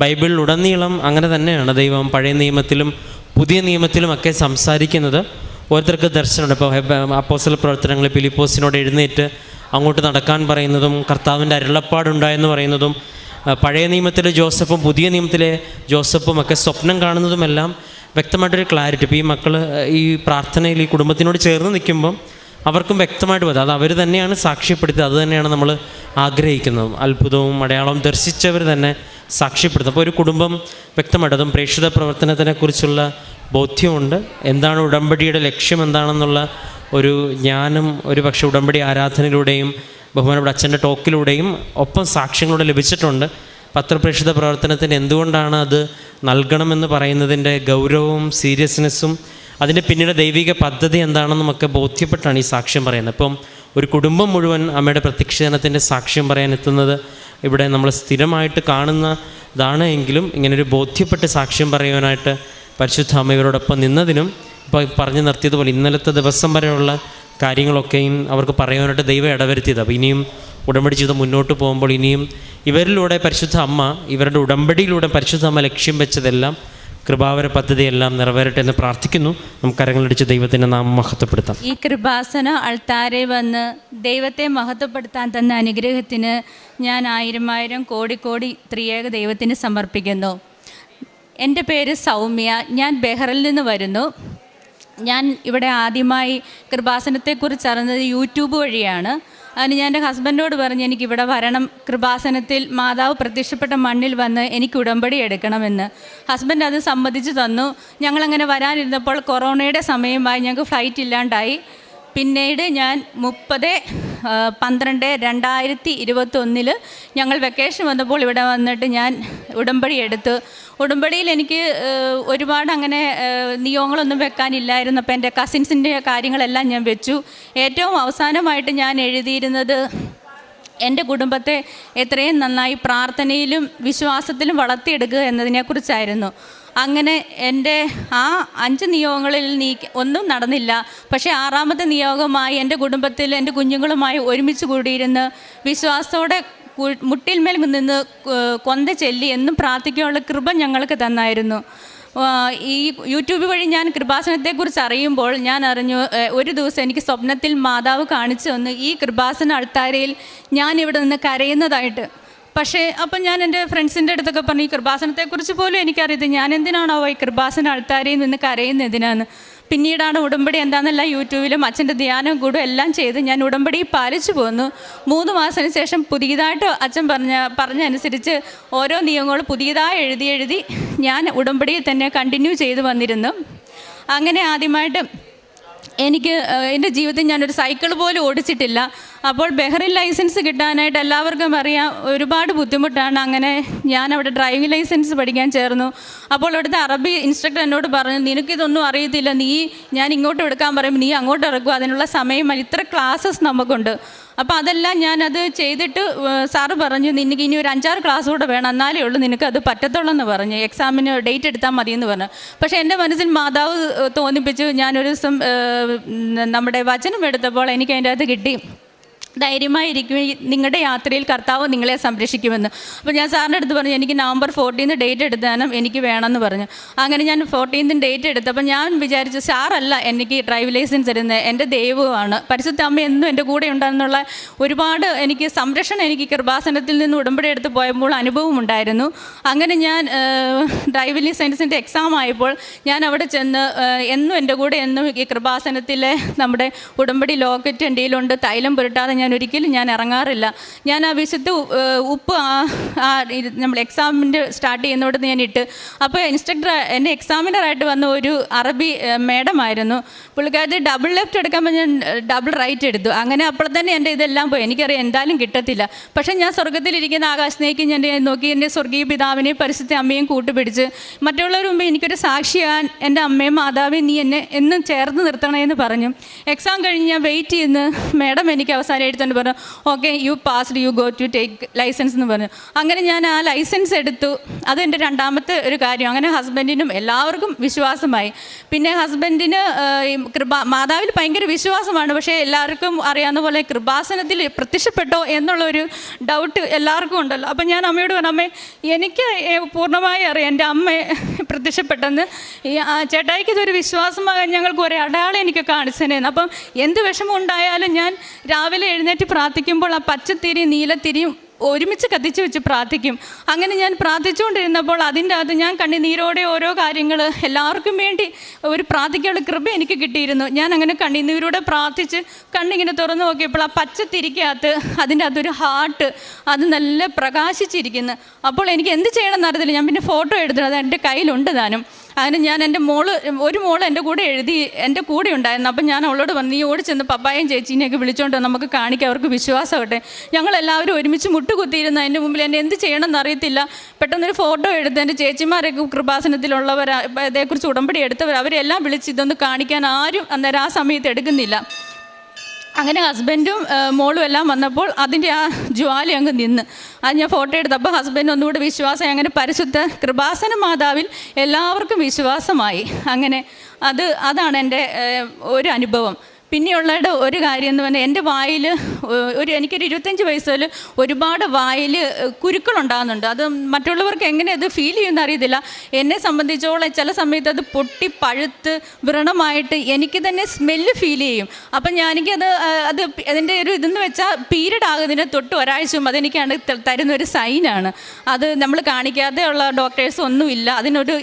ബൈബിളിലുടനീളം അങ്ങനെ തന്നെയാണ് ദൈവം പഴയ നിയമത്തിലും പുതിയ നിയമത്തിലുമൊക്കെ സംസാരിക്കുന്നത്. ഓരോരുത്തർക്ക് ദർശനമുണ്ട്. ഇപ്പോൾ അപ്പോസ്തല പ്രവർത്തനങ്ങളിൽ ഫിലിപ്പോസിനോട് എഴുന്നേറ്റ് അങ്ങോട്ട് നടക്കാൻ പറയുന്നതും കർത്താവിൻ്റെ അരുളപ്പാടുണ്ടായെന്ന് പറയുന്നതും, പഴയ നിയമത്തിലെ ജോസഫും പുതിയ നിയമത്തിലെ ജോസഫും ഒക്കെ സ്വപ്നം കാണുന്നതുമെല്ലാം വ്യക്തമായിട്ടൊരു ക്ലാരിറ്റി. ഇപ്പോൾ ഈ മക്കൾ ഈ പ്രാർത്ഥനയിൽ ഈ കുടുംബത്തിനോട് ചേർന്ന് നിൽക്കുമ്പം അവർക്കും വ്യക്തമായിട്ട് വരും. അത് അവർ തന്നെയാണ് സാക്ഷ്യപ്പെടുത്തിയത്, അത് തന്നെയാണ് നമ്മൾ ആഗ്രഹിക്കുന്നതും. അത്ഭുതവും അടയാളവും ദർശിച്ചവർ തന്നെ സാക്ഷ്യപ്പെടുത്തും. അപ്പോൾ ഒരു കുടുംബം വ്യക്തമായിട്ട് അതും പ്രേക്ഷിത പ്രവർത്തനത്തിനെക്കുറിച്ചുള്ള ബോധ്യമുണ്ട്. എന്താണ് ഉടമ്പടിയുടെ ലക്ഷ്യം എന്താണെന്നുള്ള ഒരു ജ്ഞാനം ഒരു പക്ഷേ ഉടമ്പടി ആരാധനയിലൂടെയും ബഹുമാനപ്പെട്ട അച്ഛൻ്റെ ടോക്കിലൂടെയും ഒപ്പം സാക്ഷ്യങ്ങളൂടെ ലഭിച്ചിട്ടുണ്ട്. പത്രപ്രേക്ഷിത പ്രവർത്തനത്തിന് എന്തുകൊണ്ടാണ് അത് നൽകണമെന്ന് പറയുന്നതിൻ്റെ ഗൗരവവും സീരിയസ്നെസ്സും അതിൻ്റെ പിന്നീട് ദൈവിക പദ്ധതി എന്താണെന്നുമൊക്കെ ബോധ്യപ്പെട്ടാണ് ഈ സാക്ഷ്യം പറയുന്നത്. ഇപ്പം ഒരു കുടുംബം മുഴുവൻ അമ്മയുടെ പ്രത്യക്ഷീകരണത്തിൻ്റെ സാക്ഷ്യം പറയാൻ എത്തുന്നത് ഇവിടെ നമ്മൾ സ്ഥിരമായിട്ട് കാണുന്നതാണ്. എങ്കിലും ഇങ്ങനൊരു ബോധ്യപ്പെട്ട് സാക്ഷ്യം പറയുവാനായിട്ട് പരിശുദ്ധ അമ്മയോടൊപ്പം നിന്നതിനും ഇപ്പോൾ പറഞ്ഞു നിർത്തിയതുപോലെ ഇന്നലത്തെ ദിവസം വരെയുള്ള കാര്യങ്ങളൊക്കെയും അവർക്ക് പറയാനായിട്ട് ദൈവം ഇടവരുത്തിയത്. അപ്പോൾ ഇനിയും ഉടമ്പടി ജീവിതം മുന്നോട്ട് പോകുമ്പോൾ ഇനിയും ഇവരിലൂടെ പരിശുദ്ധ അമ്മ, ഇവരുടെ ഉടമ്പടിയിലൂടെ പരിശുദ്ധ അമ്മ ലക്ഷ്യം വെച്ചതെല്ലാം കൃപാവര പദ്ധതിയെല്ലാം നിറവേറട്ടെ എന്ന് പ്രാർത്ഥിക്കുന്നു. നമുക്ക് കരങ്ങളടിച്ച് ദൈവത്തിൻ്റെ നാമം മഹത്വപ്പെടുത്താം. ഈ കൃപാസന അൾത്താരെ വന്ന് ദൈവത്തെ മഹത്വപ്പെടുത്താൻ തന്ന അനുഗ്രഹത്തിന് ഞാൻ 1000 കോടി ത്രിയേക ദൈവത്തിന് സമർപ്പിക്കുന്നു. എൻ്റെ പേര് സൗമ്യ, ഞാൻ ബെഹ്റിൽ നിന്ന് വരുന്നു. ഞാൻ ഇവിടെ ആദ്യമായി കൃപാസനത്തെക്കുറിച്ച് അറിഞ്ഞത് യൂട്യൂബ് വഴിയാണ്. അതിന് ഞാൻ എൻ്റെ ഹസ്ബൻഡോട് പറഞ്ഞ് എനിക്കിവിടെ വരണം, കൃപാസനത്തിൽ മാതാവ് പ്രത്യക്ഷപ്പെട്ട മണ്ണിൽ വന്ന് എനിക്ക് ഉടമ്പടി എടുക്കണമെന്ന്. ഹസ്ബൻഡ് അത് സമ്മതിച്ചു തന്നു. ഞങ്ങളങ്ങനെ വരാനിരുന്നപ്പോൾ കൊറോണയുടെ സമയമായി ഞങ്ങൾക്ക് ഫ്ലൈറ്റ് ഇല്ലാണ്ടായി. പിന്നീട് ഞാൻ 30 12/2021 ഞങ്ങൾ വെക്കേഷൻ വന്നപ്പോൾ ഇവിടെ വന്നിട്ട് ഞാൻ ഉടമ്പടി എടുത്തു. ഉടമ്പടിയിൽ എനിക്ക് ഒരുപാട് അങ്ങനെ നിയമങ്ങളൊന്നും വെക്കാനില്ലായിരുന്നു. അപ്പോൾ എൻ്റെ കസിൻസിൻ്റെ കാര്യങ്ങളെല്ലാം ഞാൻ വെച്ചു. ഏറ്റവും അവസാനമായിട്ട് ഞാൻ എഴുതിയിരുന്നത് എൻ്റെ കുടുംബത്തെ എത്രയും നന്നായി പ്രാർത്ഥനയിലും വിശ്വാസത്തിലും വളർത്തിയെടുക്കുക എന്നതിനെക്കുറിച്ചായിരുന്നു. അങ്ങനെ എൻ്റെ ആ 5 നിയോഗങ്ങളിൽ ഒന്നും നടന്നില്ല. പക്ഷേ 6ാമത്തെ നിയോഗമായി എൻ്റെ കുടുംബത്തിൽ എൻ്റെ കുഞ്ഞുങ്ങളുമായി ഒരുമിച്ച് കൂടിയിരുന്ന് വിശ്വാസത്തോടെ മുട്ടിന്മേൽ നിന്ന് കൊന്ത ചൊല്ലി എന്നും പ്രാർത്ഥിക്കാനുള്ള കൃപ ഞങ്ങൾക്ക് തന്നായിരുന്നു. ഈ യൂട്യൂബ് വഴി ഞാൻ കൃപാസനത്തെക്കുറിച്ച് അറിയുമ്പോൾ ഞാൻ അറിഞ്ഞു, ഒരു ദിവസം എനിക്ക് സ്വപ്നത്തിൽ മാതാവ് കാണിച്ചു തന്നു ഈ കൃപാസന അൾത്താരയിൽ ഞാൻ ഇവിടെ നിന്ന് കരയുന്നതായിട്ട്. പക്ഷേ അപ്പം ഞാൻ എൻ്റെ ഫ്രണ്ട്സിൻ്റെ അടുത്തൊക്കെ പറഞ്ഞു, ഈ കൃപാസനത്തെക്കുറിച്ച് പോലും എനിക്കറിയത്തില്ല, ഞാൻ എന്തിനാണോ ഈ കൃപാസന അൾത്താരയിൽ നിന്ന് കരയുന്നതിനാണ്. പിന്നീടാണ് ഉടമ്പടി എന്താണെന്നല്ല യൂട്യൂബിലും അച്ഛൻ്റെ ധ്യാനം കൂടും എല്ലാം ചെയ്ത് ഞാൻ ഉടമ്പടി പാലിച്ചു പോന്നു. 3 മാസത്തിന് ശേഷം പുതിയതായിട്ട് അച്ഛൻ പറഞ്ഞനുസരിച്ച് ഓരോ നിയമങ്ങളും പുതിയതായി എഴുതി ഞാൻ ഉടമ്പടിയിൽ തന്നെ കണ്ടിന്യൂ ചെയ്ത് വന്നിരുന്നു. അങ്ങനെ ആദ്യമായിട്ട് എനിക്ക് എൻ്റെ ജീവിതത്തിൽ ഞാനൊരു സൈക്കിൾ പോലും ഓടിച്ചിട്ടില്ല. അപ്പോൾ ബഹ്റിൻ ലൈസൻസ് കിട്ടാനായിട്ട് എല്ലാവർക്കും അറിയാം ഒരുപാട് ബുദ്ധിമുട്ടാണ്. അങ്ങനെ ഞാൻ അവിടെ ഡ്രൈവിംഗ് ലൈസൻസ് പഠിക്കാൻ ചേർന്നു. അപ്പോൾ അവിടുത്തെ അറബി ഇൻസ്ട്രക്ടർ എന്നോട് പറഞ്ഞു, നിനക്കിതൊന്നും അറിയത്തില്ല, ഞാൻ ഇങ്ങോട്ട് എടുക്കാൻ പറയുമ്പോൾ നീ അങ്ങോട്ട് ഇറക്കുക, അതിനുള്ള സമയം ഇത്ര ക്ലാസ്സസ് നമുക്കുണ്ട്. അപ്പോൾ അതെല്ലാം ഞാനത് ചെയ്തിട്ട് സാറ് പറഞ്ഞു, നിനക്ക് ഇനി ഒരു 5-6 ക്ലാസ് കൂടെ വേണം, എന്നാലേ ഉള്ളൂ നിനക്കത് പറ്റത്തുള്ളൂ എന്ന് പറഞ്ഞു. എക്സാമിന് ഡേറ്റ് എടുത്താൽ മതിയെന്ന് പറഞ്ഞു. പക്ഷേ എൻ്റെ മനസ്സിൽ മാതാവ് തോന്നിപ്പിച്ചു. ഞാനൊരു ദിവസം നമ്മുടെ വചനം എടുത്തപ്പോൾ എനിക്ക് അതിൻ്റെ അകത്ത് കിട്ടി, ധൈര്യമായിരിക്കും, നിങ്ങളുടെ യാത്രയിൽ കർത്താവ് നിങ്ങളെ സംരക്ഷിക്കുമെന്ന്. അപ്പോൾ ഞാൻ സാറിൻ്റെ അടുത്ത് പറഞ്ഞു, എനിക്ക് നവംബർ 14 ഡേറ്റ് എടുത്താനും എനിക്ക് വേണമെന്ന് പറഞ്ഞു. അങ്ങനെ ഞാൻ 14 ഡേറ്റ് എടുത്തപ്പോൾ ഞാൻ വിചാരിച്ചു, സാറല്ല എനിക്ക് ഡ്രൈവ് ലൈസൻസ് തരുന്നത്, എൻ്റെ ദൈവമാണ്, പരിശുദ്ധ അമ്മ എന്നും എൻ്റെ കൂടെ ഉണ്ടെന്നുള്ള ഒരുപാട് എനിക്ക് സംരക്ഷണം എനിക്ക് കൃപാസനത്തിൽ നിന്ന് ഉടമ്പടി എടുത്ത് പോയപ്പോൾ അനുഭവം ഉണ്ടായിരുന്നു. അങ്ങനെ ഞാൻ ഡ്രൈവിംഗ് ലൈസൻസിൻ്റെ എക്സാം ആയപ്പോൾ ഞാൻ അവിടെ ചെന്ന് എന്നും എൻ്റെ കൂടെ എന്നും ഈ കൃപാസനത്തിലെ നമ്മുടെ ഉടമ്പടി ലോക്കറ്റ് എൻ്റെ കയ്യിലുണ്ട്, തൈലം പുരട്ടാതെ ഒരിക്കലും ഞാൻ ഇറങ്ങാറില്ല. ഞാൻ ആ വിശുദ്ധ ഉപ്പ് നമ്മൾ എക്സാമിൻ്റെ സ്റ്റാർട്ട് ചെയ്യുന്നോടത്ത് ഞാൻ ഇട്ട്. അപ്പോൾ ഇൻസ്ട്രക്ടർ എൻ്റെ എക്സാമിനറായിട്ട് വന്ന ഒരു അറബി മേഡമായിരുന്നു. പുള്ളിക്കാരത്ത് ഡബിൾ ലെഫ്റ്റ് എടുക്കുമ്പോൾ ഞാൻ ഡബിൾ റൈറ്റ് എടുത്തു. അങ്ങനെ അപ്പോൾ തന്നെ എൻ്റെ ഇതെല്ലാം പോയി. എനിക്കറിയാം എന്തായാലും കിട്ടത്തില്ല. പക്ഷേ ഞാൻ സ്വർഗ്ഗത്തിലിരിക്കുന്ന ആകാശത്തേക്ക് ഞാൻ നോക്കി എൻ്റെ സ്വർഗീയ പിതാവിനെയും പരിശുദ്ധ അമ്മയും കൂട്ടുപിടിച്ച് മറ്റുള്ളവർ മുമ്പ് എനിക്കൊരു സാക്ഷിയാൻ എൻ്റെ അമ്മയും മാതാവിയും നീ എന്നെ എന്നും ചേർത്ത് നിർത്തണമെന്ന് പറഞ്ഞു. എക്സാം കഴിഞ്ഞ് ഞാൻ വെയിറ്റ് ചെയ്യുന്നു. മേഡം എനിക്ക് അവസാനം എഴുത്തന്നെ പറഞ്ഞു, okay you passed, you go to take licence എന്ന് പറഞ്ഞു. അങ്ങനെ ഞാൻ ആ ലൈസൻസ് എടുത്തു. അതെൻ്റെ 2ാമത്തെ ഒരു കാര്യം. അങ്ങനെ ഹസ്ബൻഡിനും എല്ലാവർക്കും വിശ്വാസമായി. പിന്നെ ഹസ്ബൻഡിന് മാതാവിൽ ഭയങ്കര വിശ്വാസമാണ്. പക്ഷേ എല്ലാവർക്കും അറിയാവുന്ന പോലെ കൃപാസനത്തിൽ പ്രത്യക്ഷപ്പെട്ടോ എന്നുള്ളൊരു ഡൗട്ട് എല്ലാവർക്കും ഉണ്ടല്ലോ. അപ്പം ഞാൻ അമ്മയോട് പറഞ്ഞു, അമ്മേ എനിക്ക് പൂർണ്ണമായി അറിയാം എൻ്റെ അമ്മ പ്രത്യക്ഷപ്പെട്ടെന്ന്. ഈ ചേട്ടായിക്ക് ഇതൊരു വിശ്വാസമാകാൻ ഞങ്ങൾക്ക് ഒരു അടയാളം എനിക്ക് കാണിച്ചതന്നെയാണ്. അപ്പം എന്ത് വിഷമം ഉണ്ടായാലും ഞാൻ രാവിലെ എഴുന്നേറ്റ് പ്രാർത്ഥിക്കുമ്പോൾ ആ പച്ചത്തിരി നീലത്തിരിയും ഒരുമിച്ച് കത്തിച്ച് വെച്ച് പ്രാർത്ഥിക്കും. അങ്ങനെ ഞാൻ പ്രാർത്ഥിച്ചുകൊണ്ടിരുന്നപ്പോൾ അതിൻ്റെ അകത്ത് ഞാൻ കണ്ണുനീരോടെ ഓരോ കാര്യങ്ങൾ എല്ലാവർക്കും വേണ്ടി ഒരു പ്രാർത്ഥിക്കാനുള്ള കൃപ എനിക്ക് കിട്ടിയിരുന്നു. ഞാൻ അങ്ങനെ കണ്ണുനീരോടെ പ്രാർത്ഥിച്ച് കണ്ണിങ്ങനെ തുറന്നു നോക്കിയപ്പോൾ ആ പച്ചത്തിരിക്കകത്ത് അതിൻ്റെ അകത്തൊരു ഹാർട്ട് അത് നല്ല പ്രകാശിച്ചിരിക്കുന്നു. അപ്പോൾ എനിക്ക് എന്ത് ചെയ്യണമെന്ന് അറിയത്തില്ല. ഞാൻ പിന്നെ ഫോട്ടോ എടുത്തത് അത് എൻ്റെ കയ്യിലുണ്ട് താനും. അങ്ങനെ ഞാൻ എൻ്റെ ഒരു മോൾ എൻ്റെ കൂടെ എൻ്റെ കൂടെ ഉണ്ടായിരുന്നു. അപ്പം ഞാൻ അവളോട് പറഞ്ഞു, നീ ഓടി ചെന്ന് പപ്പായും ചേച്ചീനെയൊക്കെ വിളിച്ചോണ്ട് നമുക്ക് കാണിക്കാം, അവർക്ക് വിശ്വാസമാകട്ടെ. ഞങ്ങളെല്ലാവരും ഒരുമിച്ച് മുട്ടുകുത്തിയിരുന്നു. അതിൻ്റെ മുമ്പിൽ എന്നെ എന്ത് ചെയ്യണമെന്ന് അറിയത്തില്ല. പെട്ടെന്നൊരു ഫോട്ടോ എടുത്ത് എൻ്റെ ചേച്ചിമാരൊക്കെ കൃപാസനത്തിലുള്ളവർ അതേക്കുറിച്ച് ഉടമ്പടി എടുത്തവർ അവരെല്ലാം വിളിച്ച് ഇതൊന്ന് കാണിക്കാൻ ആരും അന്നേരം ആ സമയത്ത് എടുക്കുന്നില്ല. അങ്ങനെ ഹസ്ബൻഡും മോളും എല്ലാം വന്നപ്പോൾ അതിൻ്റെ ആ ജ്വാല അങ്ങ് നിന്ന്. അത് ഞാൻ ഫോട്ടോ എടുത്തപ്പോൾ ഹസ്ബൻഡ് ഒന്നുകൂടെ വിശ്വാസമായി. അങ്ങനെ പരിശുദ്ധ കൃപാസന മാതാവിൽ എല്ലാവർക്കും വിശ്വാസമായി. അങ്ങനെ അതാണ് എൻ്റെ ഒരു അനുഭവം. പിന്നെയുള്ള ഒരു കാര്യം എന്ന് പറഞ്ഞാൽ എൻ്റെ വായിൽ എനിക്കൊരു 25 വയസ്സിൽ ഒരുപാട് വായിൽ കുരുക്കളുണ്ടാകുന്നുണ്ട്. അത് മറ്റുള്ളവർക്ക് എങ്ങനെ അത് ഫീൽ ചെയ്യുമെന്ന് അറിയത്തില്ല. എന്നെ സംബന്ധിച്ചോളം ചില സമയത്ത് അത് പൊട്ടി പഴുത്ത് വ്രണമായിട്ട് എനിക്ക് തന്നെ സ്മെല്ല് ഫീൽ ചെയ്യും. അപ്പം അത് അതിൻ്റെ ഒരു ഇതെന്ന് വെച്ചാൽ പീരീഡ് ആകുന്നതിന് തൊട്ട് ഒരാഴ്ച മുമ്പ് അതെനിക്കാണ് തരുന്നൊരു സൈനാണ്. അത് നമ്മൾ കാണിക്കാതെ ഉള്ള ഡോക്ടേഴ്സ് ഒന്നുമില്ല, അതിനൊരു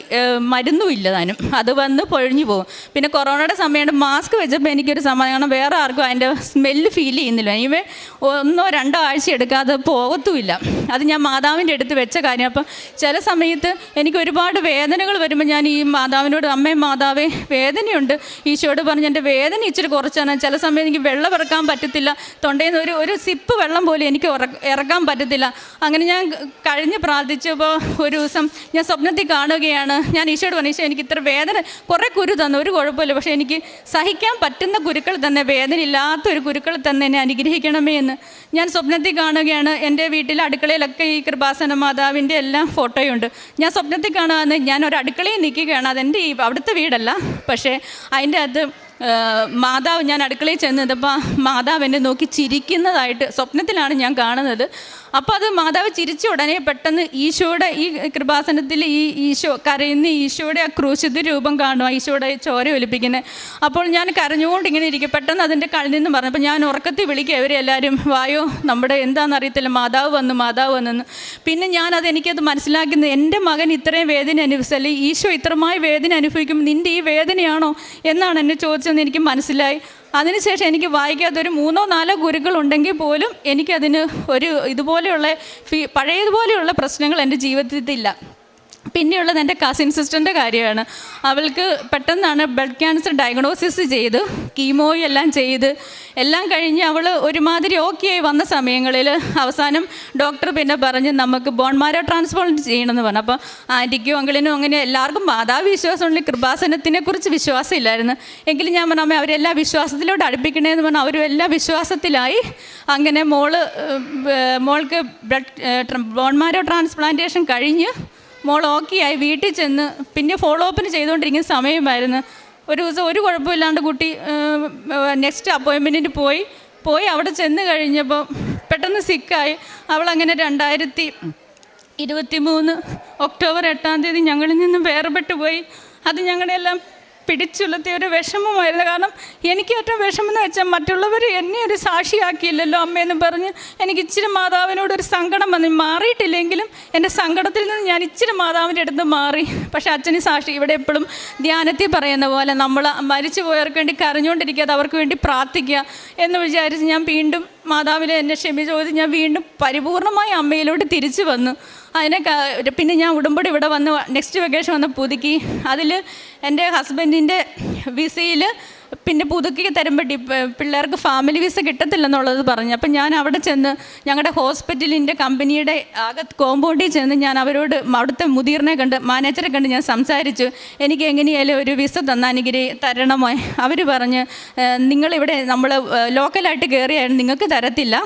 മരുന്നും ഇല്ല താനും. അത് വന്ന് പൊഴിഞ്ഞു പോകും. പിന്നെ കൊറോണയുടെ സമയത്ത് മാസ്ക് വെച്ചപ്പോൾ എനിക്കൊരു സമാധാനം വേറെ ആർക്കും അതിൻ്റെ സ്മെല്ല് ഫീൽ ചെയ്യുന്നില്ല. ഇവ 1-2 ആഴ്ച എടുക്കാതെ പോകത്തുമില്ല. അത് ഞാൻ മാതാവിൻ്റെ അടുത്ത് വെച്ച കാര്യം. അപ്പം ചില സമയത്ത് എനിക്ക് ഒരുപാട് വേദനകൾ വരുമ്പോൾ ഞാൻ ഈ മാതാവിനോട്, അമ്മയും മാതാവേ വേദനയുണ്ട്, ഈശോയോട് പറഞ്ഞ് എൻ്റെ വേദന ഇച്ചിരി കുറച്ചാണ്. ചില സമയത്ത് എനിക്ക് വെള്ളം ഇറക്കാൻ പറ്റത്തില്ല, തൊണ്ടയിൽ നിന്ന് ഒരു സിപ്പ് വെള്ളം പോലും എനിക്ക് ഇറക്കാൻ പറ്റത്തില്ല. അങ്ങനെ ഞാൻ കഴിഞ്ഞ് പ്രാർത്ഥിച്ചപ്പോൾ ഒരു ദിവസം ഞാൻ സ്വപ്നത്തിൽ കാണുകയാണ്. ഞാൻ ഈശോയോട് പറഞ്ഞു, ഈശോ എനിക്ക് ഇത്ര വേദന, കുറേ കുരു തന്നു, ഒരു കുഴപ്പമില്ല, പക്ഷേ എനിക്ക് സഹിക്കാൻ പറ്റുന്ന കുരുക്കൾ തന്നെ, വേദന ഇല്ലാത്തൊരു കുരുക്കൾ തന്നെ എന്നെ അനുഗ്രഹിക്കണമേ എന്ന് ഞാൻ സ്വപ്നത്തിൽ കാണുകയാണ്. എൻ്റെ വീട്ടിലെ അടുക്കളയിലൊക്കെ ഈ കൃപാസന മാതാവിൻ്റെ എല്ലാം ഫോട്ടോയുണ്ട്. ഞാൻ സ്വപ്നത്തിൽ കാണുകയെന്ന് ഞാൻ ഒരു അടുക്കളയിൽ നിൽക്കുകയാണ്. അതെൻ്റെ ഈ അവിടുത്തെ വീടല്ല, പക്ഷേ അതിൻ്റെ അകത്ത് മാതാവ്, ഞാൻ അടുക്കളയിൽ ചെന്നപ്പോൾ മാതാവ് എന്നെ നോക്കി ചിരിക്കുന്നതായിട്ട് സ്വപ്നത്തിലാണ് ഞാൻ കാണുന്നത്. അപ്പോൾ അത് മാതാവ് ചിരിച്ച ഉടനെ പെട്ടെന്ന് ഈശോയുടെ ഈ കൃപാസനത്തിൽ ഈ ഈശോ കരയുന്ന ഈശോയുടെ ആ ക്രൂശിത രൂപം കാണുക, ഈശോയുടെ ചോര ഒലിപ്പിക്കുന്നത്. അപ്പോൾ ഞാൻ കരഞ്ഞുകൊണ്ട് ഇങ്ങനെ ഇരിക്കും. പെട്ടെന്ന് അതിൻ്റെ കണ്ണിൽ നിന്ന് പറഞ്ഞു. അപ്പോൾ ഞാൻ ഉറക്കത്തിൽ വിളിക്കുക, ഇവരെ എല്ലാവരും വായോ, നമ്മുടെ എന്താണെന്നറിയത്തില്ല, മാതാവ് വന്നെന്ന്. പിന്നെ എനിക്കത് മനസ്സിലാക്കുന്നത്, എൻ്റെ മകൻ ഇത്രയും വേദന അനുഭവിച്ചല്ലേ, ഈശോ ഇത്രമായി വേദന അനുഭവിക്കുമ്പോൾ നിൻ്റെ ഈ വേദനയാണോ എന്നാണ് എന്നെ ചോദിച്ചതെന്ന് എനിക്ക് മനസ്സിലായി. അതിനുശേഷം എനിക്ക് വായിക്കാത്തൊരു 3-4 കുരുക്കൾ ഉണ്ടെങ്കിൽ പോലും എനിക്കതിന് ഒരു ഇതുപോലെയുള്ള പഴയതുപോലെയുള്ള പ്രശ്നങ്ങൾ എൻ്റെ ജീവിതത്തിലില്ല. പിന്നെയുള്ളത് എൻ്റെ കസിൻ സിസ്റ്ററിൻ്റെ കാര്യമാണ്. അവൾക്ക് പെട്ടെന്നാണ് ബ്ലഡ് ക്യാൻസർ ഡയഗ്നോസിസ് ചെയ്ത് കീമോയും എല്ലാം ചെയ്ത് എല്ലാം കഴിഞ്ഞ് അവൾ ഒരുമാതിരി ഓക്കെ ആയി വന്ന സമയങ്ങളിൽ അവസാനം ഡോക്ടർ പിന്നെ പറഞ്ഞ് നമുക്ക് ബോൺ മാരോ ട്രാൻസ്പ്ലാന്റ് ചെയ്യണമെന്ന് പറഞ്ഞു. അപ്പോൾ ആൻറ്റിക്കും അങ്കിളിനും അങ്ങനെ എല്ലാവർക്കും മാതാവ് വിശ്വാസമുള്ള കൃപാസനത്തിനെ കുറിച്ച് വിശ്വാസമില്ലായിരുന്നു. എങ്കിലും ഞാൻ പറഞ്ഞു, അമ്മ അവരെല്ലാ വിശ്വാസത്തിലോട്ട് അടുപ്പിക്കണേന്ന് പറഞ്ഞാൽ അവരും എല്ലാ വിശ്വാസത്തിലായി. അങ്ങനെ മോൾക്ക് ബോൺ മാരോ ട്രാൻസ്പ്ലാന്റേഷൻ കഴിഞ്ഞ് മോൾ ഓക്കെ ആയി വീട്ടിൽ ചെന്ന് പിന്നെ ഫോളോ അപ്പിന് ചെയ്തുകൊണ്ടിരിക്കുന്ന സമയമായിരുന്നു. ഒരു ദിവസം ഒരു കുഴപ്പമില്ലാണ്ട് കുട്ടി നെക്സ്റ്റ് അപ്പോയിൻമെൻറ്റിന് പോയി അവിടെ ചെന്ന് കഴിഞ്ഞപ്പോൾ പെട്ടെന്ന് സിക്കായി. അവളങ്ങനെ 2023 ഒക്ടോബർ 8 ഞങ്ങളിൽ നിന്നും വേർപെട്ട് പോയി. അത് ഞങ്ങളെല്ലാം പിടിച്ചുലർത്തിയ ഒരു വിഷമമായിരുന്നു. കാരണം എനിക്ക് ഏറ്റവും വിഷമം എന്ന് വെച്ചാൽ മറ്റുള്ളവർ എന്നെ ഒരു സാക്ഷിയാക്കിയില്ലല്ലോ അമ്മയെന്ന് പറഞ്ഞ് എനിക്ക് ഇച്ചിരി മാതാവിനോടൊരു സങ്കടം വന്നു. മാറിയിട്ടില്ലെങ്കിലും എൻ്റെ സങ്കടത്തിൽ നിന്ന് ഞാൻ ഇച്ചിരി മാതാവിൻ്റെ അടുത്ത് മാറി. പക്ഷേ അച്ഛന് സാക്ഷി ഇവിടെ എപ്പോഴും ധ്യാനത്തിൽ പറയുന്ന പോലെ നമ്മൾ മരിച്ചു പോയവർക്ക് വേണ്ടി കരഞ്ഞുകൊണ്ടിരിക്കാതെ അവർക്ക് വേണ്ടി പ്രാർത്ഥിക്കുക എന്ന് വിചാരിച്ച് ഞാൻ വീണ്ടും മാതാവിനെ എന്നെ ക്ഷമിച്ച് ഞാൻ വീണ്ടും പരിപൂർണമായി അമ്മയിലോട്ട് തിരിച്ചു വന്നു. പിന്നെ ഞാൻ ഉടമ്പടി ഇവിടെ വന്ന് നെക്സ്റ്റ് വെക്കേഷൻ വന്ന് പുതുക്കി. അതിൽ എൻ്റെ ഹസ്ബൻഡിൻ്റെ വിസയിൽ പിന്നെ പുതുക്കി തരുമ്പോൾ പിള്ളേർക്ക് ഫാമിലി വിസ കിട്ടത്തില്ലെന്നുള്ളത് പറഞ്ഞു. അപ്പം ഞാൻ അവിടെ ചെന്ന് ഞങ്ങളുടെ ഹോസ്പിറ്റലിൻ്റെ കമ്പനിയുടെ കോമ്പൗണ്ടിൽ ചെന്ന് ഞാൻ അവരോട് അവിടുത്തെ മുതിർനെ കണ്ട് മാനേജറെ കണ്ട് ഞാൻ സംസാരിച്ചു. എനിക്ക് എങ്ങനെയായാലും ഒരു വിസ തരണമോ? അവർ പറഞ്ഞ് നിങ്ങളിവിടെ നമ്മൾ ലോക്കലായിട്ട് കയറിയായിരുന്നു, നിങ്ങൾക്ക് തരത്തില്ല,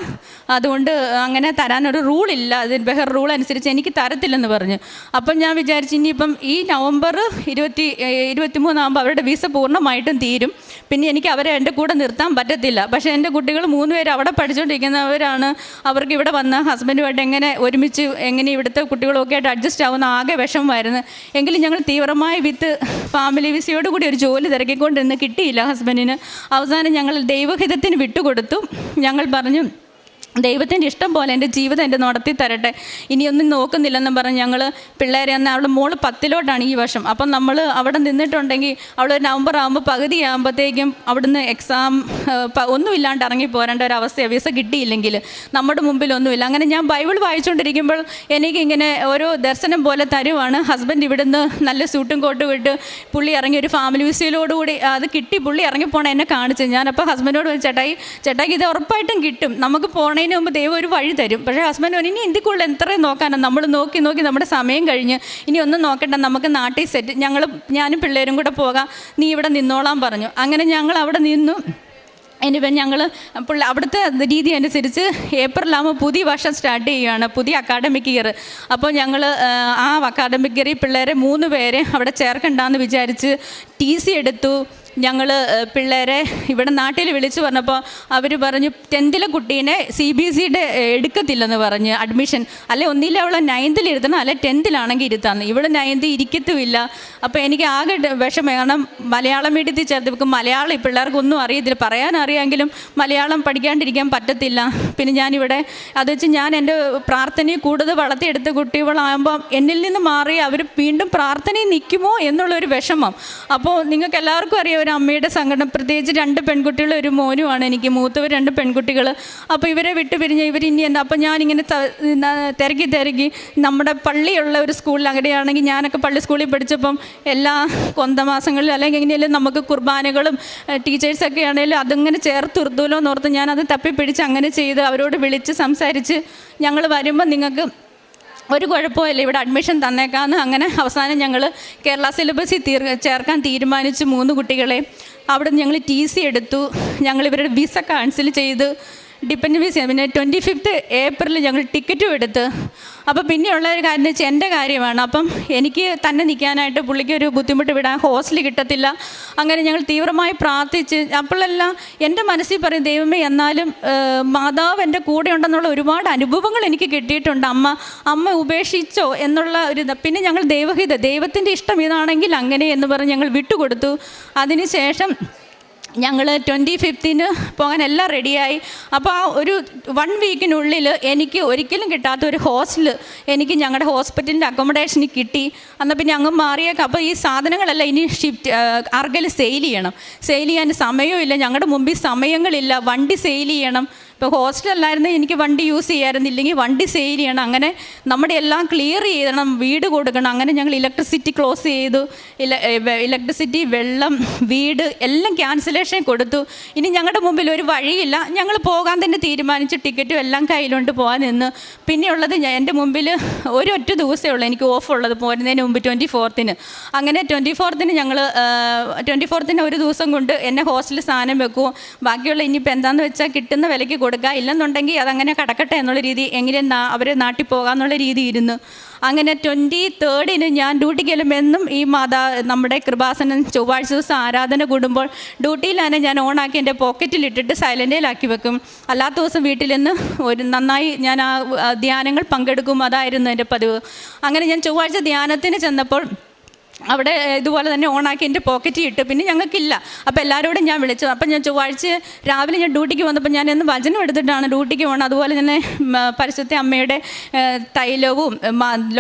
അതുകൊണ്ട് അങ്ങനെ തരാനൊരു റൂളില്ല, അതിന് ബഹർ റൂൾ അനുസരിച്ച് എനിക്ക് തരത്തില്ലെന്ന് പറഞ്ഞു. അപ്പം ഞാൻ വിചാരിച്ചു ഇനിയിപ്പം ഈ നവംബർ 23 ആകുമ്പോൾ അവരുടെ വിസ പൂർണ്ണമായിട്ടും തീരും. പിന്നെ എനിക്ക് അവരെ എൻ്റെ കൂടെ നിർത്താൻ പറ്റത്തില്ല. പക്ഷേ എൻ്റെ കുട്ടികൾ 3 പേര് അവിടെ പഠിച്ചുകൊണ്ടിരിക്കുന്നവരാണ്. അവർക്ക് ഇവിടെ വന്ന് ഹസ്ബൻഡുമായിട്ട് ഒരുമിച്ച് ഇവിടുത്തെ കുട്ടികളൊക്കെ ആയിട്ട് അഡ്ജസ്റ്റ് ആവുന്ന ആകെ വിഷമമായിരുന്നു. എങ്കിലും ഞങ്ങൾ തീവ്രമായി ഫാമിലി വിസയോടുകൂടി ഒരു ജോലി തിരക്കിക്കൊണ്ടിരുന്ന് കിട്ടിയില്ല ഹസ്ബൻഡിന്. അവസാനം ഞങ്ങൾ ദൈവഹിതത്തിന് വിട്ടുകൊടുത്തു. ഞങ്ങൾ പറഞ്ഞു ദൈവത്തിൻ്റെ ഇഷ്ടം പോലെ എൻ്റെ ജീവിതം എൻ്റെ നടത്തി തരട്ടെ, ഇനിയൊന്നും നോക്കുന്നില്ലെന്നും പറഞ്ഞ് ഞങ്ങൾ പിള്ളേരെ അവളുടെ മോള് 10ലോട്ടാണ് ഈ വർഷം. അപ്പം നമ്മൾ അവിടെ നിന്നിട്ടുണ്ടെങ്കിൽ അവൾ നവംബർ ആകുമ്പോൾ പകുതിയാകുമ്പോഴത്തേക്കും അവിടുന്ന് എക്സാം ഒന്നുമില്ലാണ്ട് ഇറങ്ങി പോരേണ്ട ഒരു അവസ്ഥയാണ്. വിസ കിട്ടിയില്ലെങ്കിൽ നമ്മുടെ മുമ്പിലൊന്നുമില്ല. അങ്ങനെ ഞാൻ ബൈബിൾ വായിച്ചുകൊണ്ടിരിക്കുമ്പോൾ എനിക്കിങ്ങനെ ഓരോ ദർശനം പോലെ തരുവാണ്. ഹസ്ബൻഡ് ഇവിടുന്ന് നല്ല സൂട്ടും കോട്ടും ഇട്ട് പുള്ളി ഇറങ്ങി ഒരു ഫാമിലി വിസയിലോടുകൂടി അത് കിട്ടി പുള്ളി ഇറങ്ങിപ്പോണ എന്നെ കാണിച്ചു. ഞാനപ്പോൾ ഹസ്ബൻഡോട് ചേട്ടായി ഇത് ഉറപ്പായിട്ടും കിട്ടും, നമുക്ക് പോകണതിന് മുമ്പ് ദൈവം ഒരു വഴി തരും. പക്ഷേ ഹസ്ബൻഡ് പറഞ്ഞു ഇനി എന്തിക്കുള്ള എത്രയും നോക്കാനാണ്, നമ്മൾ നോക്കി നമ്മുടെ സമയം കഴിഞ്ഞ് ഇനി ഒന്നും നോക്കണ്ട, നമുക്ക് നാട്ടിൽ സെറ്റ് ഞാനും പിള്ളേരും കൂടെ പോകാം, നീ ഇവിടെ നിന്നോളാൻ പറഞ്ഞു. അങ്ങനെ ഞങ്ങൾ അവിടെ നിന്നു. ഇനിയിപ്പം ഞങ്ങൾ അവിടുത്തെ രീതി അനുസരിച്ച് ഏപ്രിലാകുമ്പോൾ പുതിയ വർഷം സ്റ്റാർട്ട് ചെയ്യുകയാണ്, പുതിയ അക്കാഡമിക് ഇയർ. അപ്പോൾ ഞങ്ങൾ ആ അക്കാഡമിക് ഇയറിൽ പിള്ളേരെ 3 പേരെ അവിടെ ചേർക്കണ്ടെന്ന് വിചാരിച്ച് TC എടുത്തു. ഞങ്ങൾ പിള്ളേരെ ഇവിടെ നാട്ടിൽ വിളിച്ച് പറഞ്ഞപ്പോൾ അവർ പറഞ്ഞു 10th കുട്ടീനെ CBSEയുടെ എടുക്കത്തില്ലെന്ന് പറഞ്ഞ് അഡ്മിഷൻ, അല്ലെ ഒന്നില്ല അവളെ 9th ഇരുത്തണം, അല്ലെ 10th ഇരുത്താമെന്ന്. ഇവിടെ 9th ഇരിക്കത്തുമില്ല. അപ്പോൾ എനിക്ക് ആകെ വിഷമം. കാരണം മലയാളം മീഡിയത്തിൽ ചേർത്ത് വെക്കും, മലയാളം ഈ പിള്ളേർക്കൊന്നും അറിയത്തില്ല, പറയാനറിയാമെങ്കിലും മലയാളം പഠിക്കാണ്ടിരിക്കാൻ പറ്റത്തില്ല. പിന്നെ ഞാനിവിടെ അത് വെച്ച് ഞാൻ എൻ്റെ പ്രാർത്ഥനയിൽ കൂടുതൽ വളർത്തിയെടുത്ത കുട്ടികളാകുമ്പോൾ എന്നിൽ നിന്ന് മാറി അവർ വീണ്ടും പ്രാർത്ഥനയിൽ നിൽക്കുമോ എന്നുള്ളൊരു വിഷമം. അപ്പോൾ നിങ്ങൾക്ക് എല്ലാവർക്കും അറിയാം, ഒരു ഭയങ്കര അമ്മയുടെ സങ്കടം. പ്രത്യേകിച്ച് 2 പെൺകുട്ടികളും ഒരു മോനുമാണ് എനിക്ക്, മൂത്തവർ 2 പെൺകുട്ടികൾ. അപ്പോൾ ഇവരെ വിട്ടുപിരിഞ്ഞ് ഇവരിനി എന്താ. അപ്പോൾ ഞാനിങ്ങനെ തിരക്കി നമ്മുടെ പള്ളിയുള്ള ഒരു സ്കൂളിൽ, അങ്ങനെയാണെങ്കിൽ ഞാനൊക്കെ പള്ളി സ്കൂളിൽ പഠിച്ചപ്പം എല്ലാ കൊന്തമാസങ്ങളിലും അല്ലെങ്കിൽ എങ്ങനെയാലും നമുക്ക് കുർബാനകളും ടീച്ചേഴ്സൊക്കെ ആണെങ്കിലും അതിങ്ങനെ ചേർത്തുർത്തുമല്ലോ എന്നോർത്ത് ഞാനത് തപ്പിപ്പിടിച്ച് അങ്ങനെ ചെയ്ത് അവരോട് വിളിച്ച് സംസാരിച്ച് ഞങ്ങൾ വരുമ്പോൾ നിങ്ങൾക്ക് ഒരു കുഴപ്പമില്ല, ഇവിടെ അഡ്മിഷൻ തന്നേക്കാമെന്ന്. അങ്ങനെ അവസാനം ഞങ്ങൾ കേരള സിലബസിൽ ചേർക്കാൻ തീരുമാനിച്ചു 3 കുട്ടികളെ. അവിടെ ഞങ്ങൾ TC എടുത്തു, ഞങ്ങൾ ഇവരുടെ വിസ ക്യാൻസൽ ചെയ്ത്, ഡിപ്പെൻഡൻ്റ് വിസ. പിന്നെ 25 ഏപ്രിൽ ഞങ്ങൾ ടിക്കറ്റും എടുത്ത്. അപ്പോൾ പിന്നെയുള്ള ഒരു കാര്യം എന്ന് വെച്ചാൽ എൻ്റെ കാര്യമാണ്. അപ്പം എനിക്ക് തന്നെ നിൽക്കാനായിട്ട് പുള്ളിക്ക് ഒരു ബുദ്ധിമുട്ട്, വിടാൻ ഹോസ്റ്റൽ കിട്ടത്തില്ല. അങ്ങനെ ഞങ്ങൾ തീവ്രമായി പ്രാർത്ഥിച്ച് അപ്പോഴെല്ലാം എൻ്റെ മനസ്സിൽ പറയും, ദൈവമേ എന്നാലും മാതാവ് എൻ്റെ കൂടെ ഉണ്ടെന്നുള്ള ഒരുപാട് അനുഭവങ്ങൾ എനിക്ക് കിട്ടിയിട്ടുണ്ട്. അമ്മ ഉപേക്ഷിച്ചോ എന്നുള്ള ഒരു പിന്നെ ഞങ്ങൾ ദൈവത്തിൻ്റെ ഇഷ്ടം ഇതാണെങ്കിൽ അങ്ങനെ എന്ന് പറഞ്ഞ് ഞങ്ങൾ വിട്ടുകൊടുത്തു. അതിനുശേഷം ഞങ്ങൾ 25 പോകാൻ എല്ലാം റെഡിയായി. അപ്പോൾ ആ ഒരു 1 വീക്കിനുള്ളിൽ എനിക്ക് ഒരിക്കലും കിട്ടാത്ത ഒരു ഹോസ്റ്റൽ എനിക്ക് ഞങ്ങളുടെ ഹോസ്പിറ്റലിൻ്റെ അക്കോമഡേഷനിൽ കിട്ടി. എന്നാൽ പിന്നെ അങ്ങ് മാറിയേക്കാം. അപ്പോൾ ഈ സാധനങ്ങളെല്ലാം ഇനി അർഗൽ സെയിൽ ചെയ്യാൻ സമയമില്ല, ഞങ്ങളുടെ മുമ്പിൽ സമയങ്ങളില്ല, വണ്ടി സെയിൽ ചെയ്യണം. ഇപ്പോൾ ഹോസ്റ്റലല്ലായിരുന്നു എനിക്ക് വണ്ടി യൂസ് ചെയ്യാമായിരുന്നില്ലെങ്കിൽ വണ്ടി സെയിൽ ചെയ്യണം. അങ്ങനെ നമ്മുടെ എല്ലാം ക്ലിയർ ചെയ്യണം, വീട് കൊടുക്കണം. അങ്ങനെ ഞങ്ങൾ ഇലക്ട്രിസിറ്റി ക്ലോസ് ചെയ്തു, ഇലക്ട്രിസിറ്റി, വെള്ളം, വീട് എല്ലാം ക്യാൻസലേഷൻ കൊടുത്തു. ഇനി ഞങ്ങളുടെ മുമ്പിൽ ഒരു വഴിയില്ല, ഞങ്ങൾ പോകാൻ തന്നെ തീരുമാനിച്ച് ടിക്കറ്റും എല്ലാം കയ്യിലുകൊണ്ട് പോകാൻ നിന്ന്. പിന്നെയുള്ളത് എൻ്റെ മുമ്പിൽ ഒരൊറ്റ ദിവസമേ ഉള്ളൂ എനിക്ക് ഓഫ് ഉള്ളത്, പോരുന്നതിന് മുമ്പ് 24-ന്. അങ്ങനെ 24-ന് ഞങ്ങൾ 24-ന് ഒരു ദിവസം കൊണ്ട് എന്നെ ഹോസ്റ്റലിൽ സാധനം വെക്കുമോ, ബാക്കിയുള്ള ഇനിയിപ്പോൾ എന്താണെന്ന് വെച്ചാൽ കിട്ടുന്ന വിലയ്ക്ക് കൊടുക്കുക, ഇല്ലെന്നുണ്ടെങ്കിൽ അതങ്ങനെ കിടക്കട്ടെ എന്നുള്ള രീതി, എങ്ങനെ അവർ നാട്ടിൽ പോകാമെന്നുള്ള രീതി ഇരുന്നു. അങ്ങനെ 23-ന് ഞാൻ ഡ്യൂട്ടിക്ക് ചെല്ലുമെന്നും ഈ നമ്മുടെ കൃപാസനം ചൊവ്വാഴ്ച ദിവസം ആരാധന കൂടുമ്പോൾ ഡ്യൂട്ടിയിലാണ് ഞാൻ ഓണാക്കി എൻ്റെ പോക്കറ്റിലിട്ടിട്ട് സൈലൻറ്റിലാക്കി വെക്കും. അല്ലാത്ത ദിവസം വീട്ടിൽ നിന്ന് നന്നായി ഞാൻ ആ ധ്യാനങ്ങൾ പങ്കെടുക്കും, അതായിരുന്നു എൻ്റെ പതിവ്. അങ്ങനെ ഞാൻ ചൊവ്വാഴ്ച ധ്യാനത്തിന് ചെന്നപ്പോൾ അവിടെ ഇതുപോലെ തന്നെ ഓണാക്കി എൻ്റെ പോക്കറ്റിൽ ഇട്ട്. പിന്നെ ഞങ്ങൾക്കില്ല. അപ്പോൾ എല്ലാവരോടും ഞാൻ വിളിച്ചു. അപ്പം ഞാൻ ചൊവ്വാഴ്ച രാവിലെ ഞാൻ ഡ്യൂട്ടിക്ക് വന്നപ്പോൾ ഞാൻ എന്ന് വചനം എടുത്തിട്ടാണ് ഡ്യൂട്ടിക്ക് പോകണം. അതുപോലെ തന്നെ പരിശുദ്ധ അമ്മയുടെ തൈലവും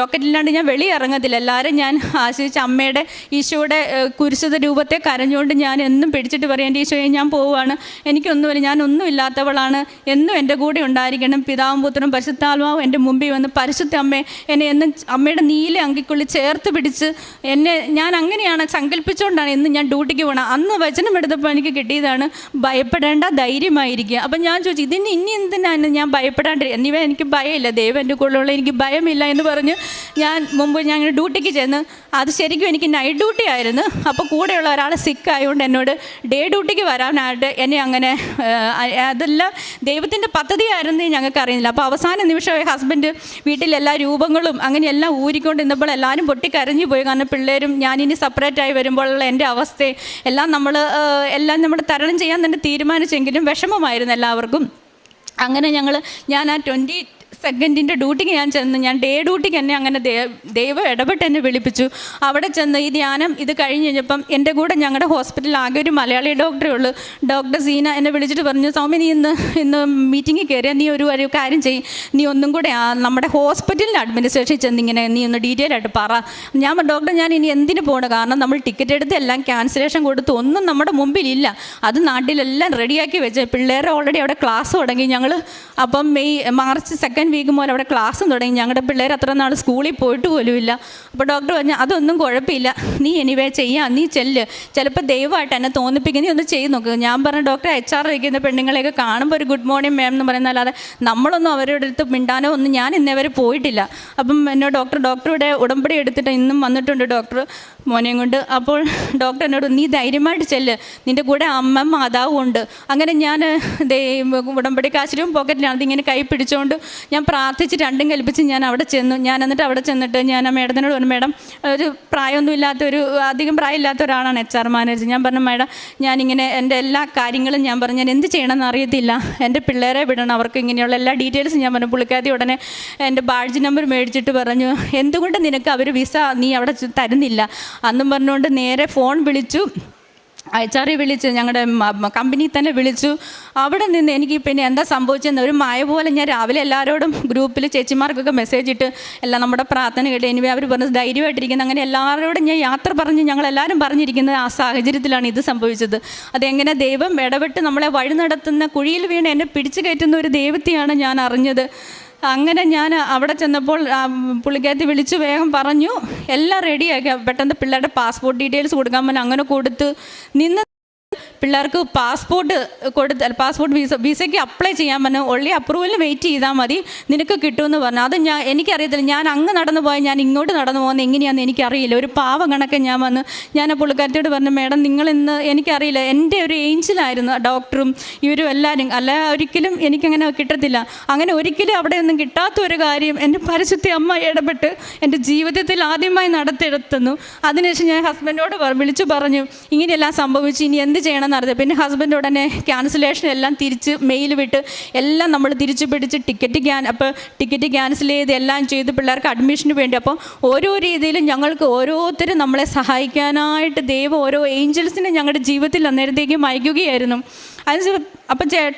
ലോക്കറ്റില്ലാണ്ട് ഞാൻ വെളിയിറങ്ങത്തില്ല. എല്ലാവരും ഞാൻ ആശ്രയിച്ച് അമ്മയുടെ ഈശോയുടെ കുരിശിത രൂപത്തെ കരഞ്ഞുകൊണ്ട് ഞാൻ എന്നും പിടിച്ചിട്ട് പറയും, എൻ്റെ ഈശോയെ ഞാൻ പോവുകയാണ്, എനിക്കൊന്നുമില്ല, ഞാനൊന്നും ഇല്ലാത്തവളാണ്, എന്നും എൻ്റെ കൂടെ ഉണ്ടായിരിക്കണം. പിതാവും പുത്രനും പരിശുദ്ധാത്മാവും എൻ്റെ മുമ്പിൽ വന്ന് പരിശുദ്ധ അമ്മയെ എന്നെ എന്നും അമ്മയുടെ നീല അങ്കിക്കുള്ളിൽ ചേർത്ത് പിടിച്ച് എന്നെ ഞാൻ അങ്ങനെയാണ് സങ്കല്പിച്ചുകൊണ്ടാണ് ഇന്ന് ഞാൻ ഡ്യൂട്ടിക്ക് പോകണം. അന്ന് വചനം എടുത്തപ്പോൾ എനിക്ക് കിട്ടിയതാണ്, ഭയപ്പെടേണ്ട, ധൈര്യമായിരിക്കുക. അപ്പം ഞാൻ ചോദിച്ചു, ഇതിന് ഇനി എന്തിനാണ് ഞാൻ ഭയപ്പെടാണ്ടിരിക്കുക, എന്നിവ എനിക്ക് ഭയമില്ല, ദൈവം എൻ്റെ കൂടെയുള്ള എനിക്ക് ഭയമില്ല എന്ന് പറഞ്ഞ് ഞാൻ ഡ്യൂട്ടിക്ക് ചെന്ന്. അത് ശരിക്കും എനിക്ക് നൈറ്റ് ഡ്യൂട്ടി ആയിരുന്നു. അപ്പോൾ കൂടെയുള്ള ഒരാൾ സിക്ക് ആയതുകൊണ്ട് എന്നോട് ഡേ ഡ്യൂട്ടിക്ക് വരാനായിട്ട് എന്നെ അങ്ങനെ, അതെല്ലാം ദൈവത്തിൻ്റെ പദ്ധതിയായിരുന്നു ഞങ്ങൾക്ക് അറിയുന്നില്ല. അപ്പോൾ അവസാന നിമിഷമായി ഹസ്ബൻഡ് വീട്ടിലെല്ലാ രൂപങ്ങളും അങ്ങനെയെല്ലാം ഊരിക്കൊണ്ട് നിന്നപ്പോൾ എല്ലാവരും പൊട്ടിക്കരഞ്ഞു പോയി. കാരണം പിള്ളേരും ഞാനിനി സെപ്പറേറ്റായി വരുമ്പോഴുള്ള എൻ്റെ അവസ്ഥ എല്ലാം നമ്മൾ തരണം ചെയ്യാൻ തന്നെ തീരുമാനിച്ചെങ്കിലും വിഷമമായിരുന്നു എല്ലാവർക്കും. അങ്ങനെ ഞാൻ ആ 22nd ഡ്യൂട്ടിക്ക് ഞാൻ ചെന്ന്, ഞാൻ ഡേ ഡ്യൂട്ടിക്ക് എന്നെ അങ്ങനെ ദൈവം ഇടപെട്ട് എന്നെ വിളിപ്പിച്ചു. അവിടെ ചെന്ന് ഈ ധ്യാനം ഇത് കഴിഞ്ഞ് കഴിഞ്ഞപ്പം എൻ്റെ കൂടെ ഞങ്ങളുടെ ഹോസ്പിറ്റലിൽ ആകെ ഒരു മലയാളി ഡോക്ടറേ ഉള്ളൂ. ഡോക്ടർ സീന എന്നെ വിളിച്ചിട്ട് പറഞ്ഞു, സൗമ്യ നീ ഇന്ന് മീറ്റിങ്ങിൽ കയറിയാൽ നീ ഒരു കാര്യം ചെയ്യും, നീ ഒന്നും കൂടെ നമ്മുടെ ഹോസ്പിറ്റലിൻ്റെ അഡ്മിനിസ്ട്രേഷനിൽ ചെന്നിങ്ങനെ നീ ഒന്ന് ഡീറ്റെയിൽ ആയിട്ട് പറ. ഞാൻ ഡോക്ടർ ഞാൻ ഇനി എന്തിനു പോകണം, കാരണം നമ്മൾ ടിക്കറ്റ് എടുത്ത് എല്ലാം ക്യാൻസലേഷൻ കൊടുത്ത് ഒന്നും നമ്മുടെ മുമ്പിലില്ല, അത് നാട്ടിലെല്ലാം റെഡിയാക്കി വെച്ച് പിള്ളേരെ ഓൾറെഡി അവിടെ ക്ലാസ് തുടങ്ങി. ഞങ്ങൾ അപ്പം മാർച്ച് 2nd വീക്ക് മുതൽ അവിടെ ക്ലാസ്സും തുടങ്ങി. ഞങ്ങളുടെ പിള്ളേർ അത്ര നാൾ സ്കൂളിൽ പോയിട്ട് പോലുമില്ല. അപ്പോൾ ഡോക്ടർ പറഞ്ഞു, അതൊന്നും കുഴപ്പമില്ല, നീ എനിവേ ചെയ്യാം, നീ ചെല്ല്, ചിലപ്പോൾ ദൈവമായിട്ട് എന്നെ തോന്നിപ്പിക്കുന്ന നീ ഒന്ന് ചെയ്ത് നോക്കുക. ഞാൻ പറഞ്ഞു, ഡോക്ടർ HR ഇരിക്കുന്ന പെണ്ണുങ്ങളെയൊക്കെ കാണുമ്പോൾ ഒരു ഗുഡ് മോർണിംഗ് മാം എന്ന് പറയുന്നതല്ലാതെ നമ്മളൊന്നും അവരുടെ അടുത്ത് മിണ്ടാനോ ഒന്നും ഞാൻ ഇന്നേവരെ പോയിട്ടില്ല. അപ്പം എന്നോട് ഡോക്ടറുടെ ഉടമ്പടി എടുത്തിട്ട് ഇന്നും വന്നിട്ടുണ്ട് ഡോക്ടർ മോനെയും കൊണ്ട്. അപ്പോൾ ഡോക്ടർ എന്നോട്, നീ ധൈര്യമായിട്ട് ചെല്ല്, നിൻ്റെ കൂടെ അമ്മ മാതാവും ഉണ്ട്. അങ്ങനെ ഞാൻ ഉടമ്പടി കാശിലും പോക്കറ്റിലാണ് അതിങ്ങനെ കൈ പിടിച്ചുകൊണ്ട് ഞാൻ പ്രാർത്ഥിച്ച് രണ്ടും കൽപ്പിച്ച് ഞാൻ അവിടെ ചെന്നു. എന്നിട്ട് അവിടെ ചെന്നിട്ട് ഞാൻ ആ മേഡത്തിനോട് പറഞ്ഞു, മേഡം ഒരു പ്രായമൊന്നും അധികം പ്രായമില്ലാത്ത ഒരാളാണ് HR മാനേജർ. ഞാൻ പറഞ്ഞു, മേഡം ഞാനിങ്ങനെ എൻ്റെ എല്ലാ കാര്യങ്ങളും ഞാൻ പറഞ്ഞു, ഞാൻ എന്ത് ചെയ്യണമെന്ന് അറിയത്തില്ല, എൻ്റെ പിള്ളേരെ വിടണം, അവർക്ക് ഇങ്ങനെയുള്ള എല്ലാ ഡീറ്റെയിൽസും ഞാൻ പറഞ്ഞു. പുള്ളിക്കാരി ഉടനെ എൻ്റെ ബാഡ്ജ് നമ്പർ മേടിച്ചിട്ട് പറഞ്ഞു, എന്തുകൊണ്ട് നിനക്ക് അവർ വിസ നീ അവിടെ തരുന്നില്ല അന്നും പറഞ്ഞുകൊണ്ട് നേരെ ഫോൺ വിളിച്ചു. HR വിളിച്ച് ഞങ്ങളുടെ കമ്പനി തന്നെ വിളിച്ചു. അവിടെ നിന്ന് എനിക്ക് പിന്നെ എന്താ സംഭവിച്ചെന്ന് ഒരു മായ പോലെ ഞാൻ രാവിലെ എല്ലാവരോടും ഗ്രൂപ്പിൽ ചേച്ചിമാർക്കൊക്കെ മെസ്സേജ് ഇട്ട് എല്ലാം നമ്മുടെ പ്രാർത്ഥന കേട്ട് ഇനി അവർ പറഞ്ഞ് ധൈര്യമായിട്ടിരിക്കുന്നത്. അങ്ങനെ എല്ലാവരോടും ഞാൻ യാത്ര പറഞ്ഞ് ഞങ്ങളെല്ലാവരും പറഞ്ഞിരിക്കുന്നത് ആ സാഹചര്യത്തിലാണ് ഇത് സംഭവിച്ചത്. അതെങ്ങനെ ദൈവം ഇടപെട്ട് നമ്മളെ വഴി നടത്തുന്ന, കുഴിയിൽ വീണ് എന്നെ പിടിച്ചു കയറ്റുന്ന ഒരു ദൈവത്തെയാണ് ഞാൻ അറിഞ്ഞത്. അങ്ങനെ ഞാൻ അവിടെ ചെന്നപ്പോൾ പുള്ളിക്കാരത്തി വിളിച്ച് വേഗം പറഞ്ഞു എല്ലാം റെഡിയാക്കി. പെട്ടെന്ന് പിള്ളേരുടെ പാസ്പോർട്ട് ഡീറ്റെയിൽസ് കൊടുക്കാൻ പറ്റും. അങ്ങനെ കൊടുത്ത് നിന്ന് പിള്ളേർക്ക് പാസ്പോർട്ട് വിസയ്ക്ക് അപ്ലൈ ചെയ്യാൻ പറഞ്ഞു. ഒള്ളി അപ്രൂവലിന് വെയിറ്റ് ചെയ്താൽ മതി, നിനക്ക് കിട്ടുമെന്ന് പറഞ്ഞു. അത് എനിക്കറിയത്തില്ല. ഞാൻ അങ്ങ് നടന്നു പോയാൽ ഞാൻ ഇങ്ങോട്ട് നടന്നു പോകുന്നത് എങ്ങനെയാണെന്ന് എനിക്കറിയില്ല. ഒരു പാവം കണക്കെ ഞാൻ വന്ന് ഞാൻ ആ പുള്ളിക്കാരത്തിയോട് പറഞ്ഞു, മേഡം നിങ്ങളിന്ന് എനിക്കറിയില്ല, എൻ്റെ ഒരു ഏഞ്ചലായിരുന്നു ഡോക്ടറും ഇവരും എല്ലാവരും, അല്ല ഒരിക്കലും എനിക്കങ്ങനെ കിട്ടത്തില്ല. അങ്ങനെ ഒരിക്കലും അവിടെ ഒന്നും കിട്ടാത്ത ഒരു കാര്യം എൻ്റെ പരിശുദ്ധ അമ്മ ഇടപെട്ട് എൻ്റെ ജീവിതത്തിൽ ആദ്യമായി നടത്തിയെടുത്തുന്നു. അതിനുശേഷം ഞാൻ ഹസ്ബൻഡോട് വിളിച്ചു പറഞ്ഞു ഇങ്ങനെയെല്ലാം സംഭവിച്ചു, ഇനി എന്ത് ചെയ്യണമെന്ന് അറിയാം. പിന്നെ ഹസ്ബൻഡ് ഉടനെ ക്യാൻസലേഷൻ എല്ലാം തിരിച്ച് മെയിൽ വിട്ട് എല്ലാം നമ്മൾ തിരിച്ചു പിടിച്ച് ടിക്കറ്റ് ക്യാൻസൽ ചെയ്ത് എല്ലാം ചെയ്ത് പിള്ളേർക്ക് അഡ്മിഷന് വേണ്ടി. അപ്പോൾ ഓരോ രീതിയിലും ഞങ്ങൾക്ക് ഓരോരുത്തരും നമ്മളെ സഹായിക്കാനായിട്ട് ദൈവം ഓരോ ഏഞ്ചൽസിനെ ഞങ്ങളുടെ ജീവിതത്തിൽ അന്നേരത്തേക്കും അയക്കുകയായിരുന്നു. അപ്പം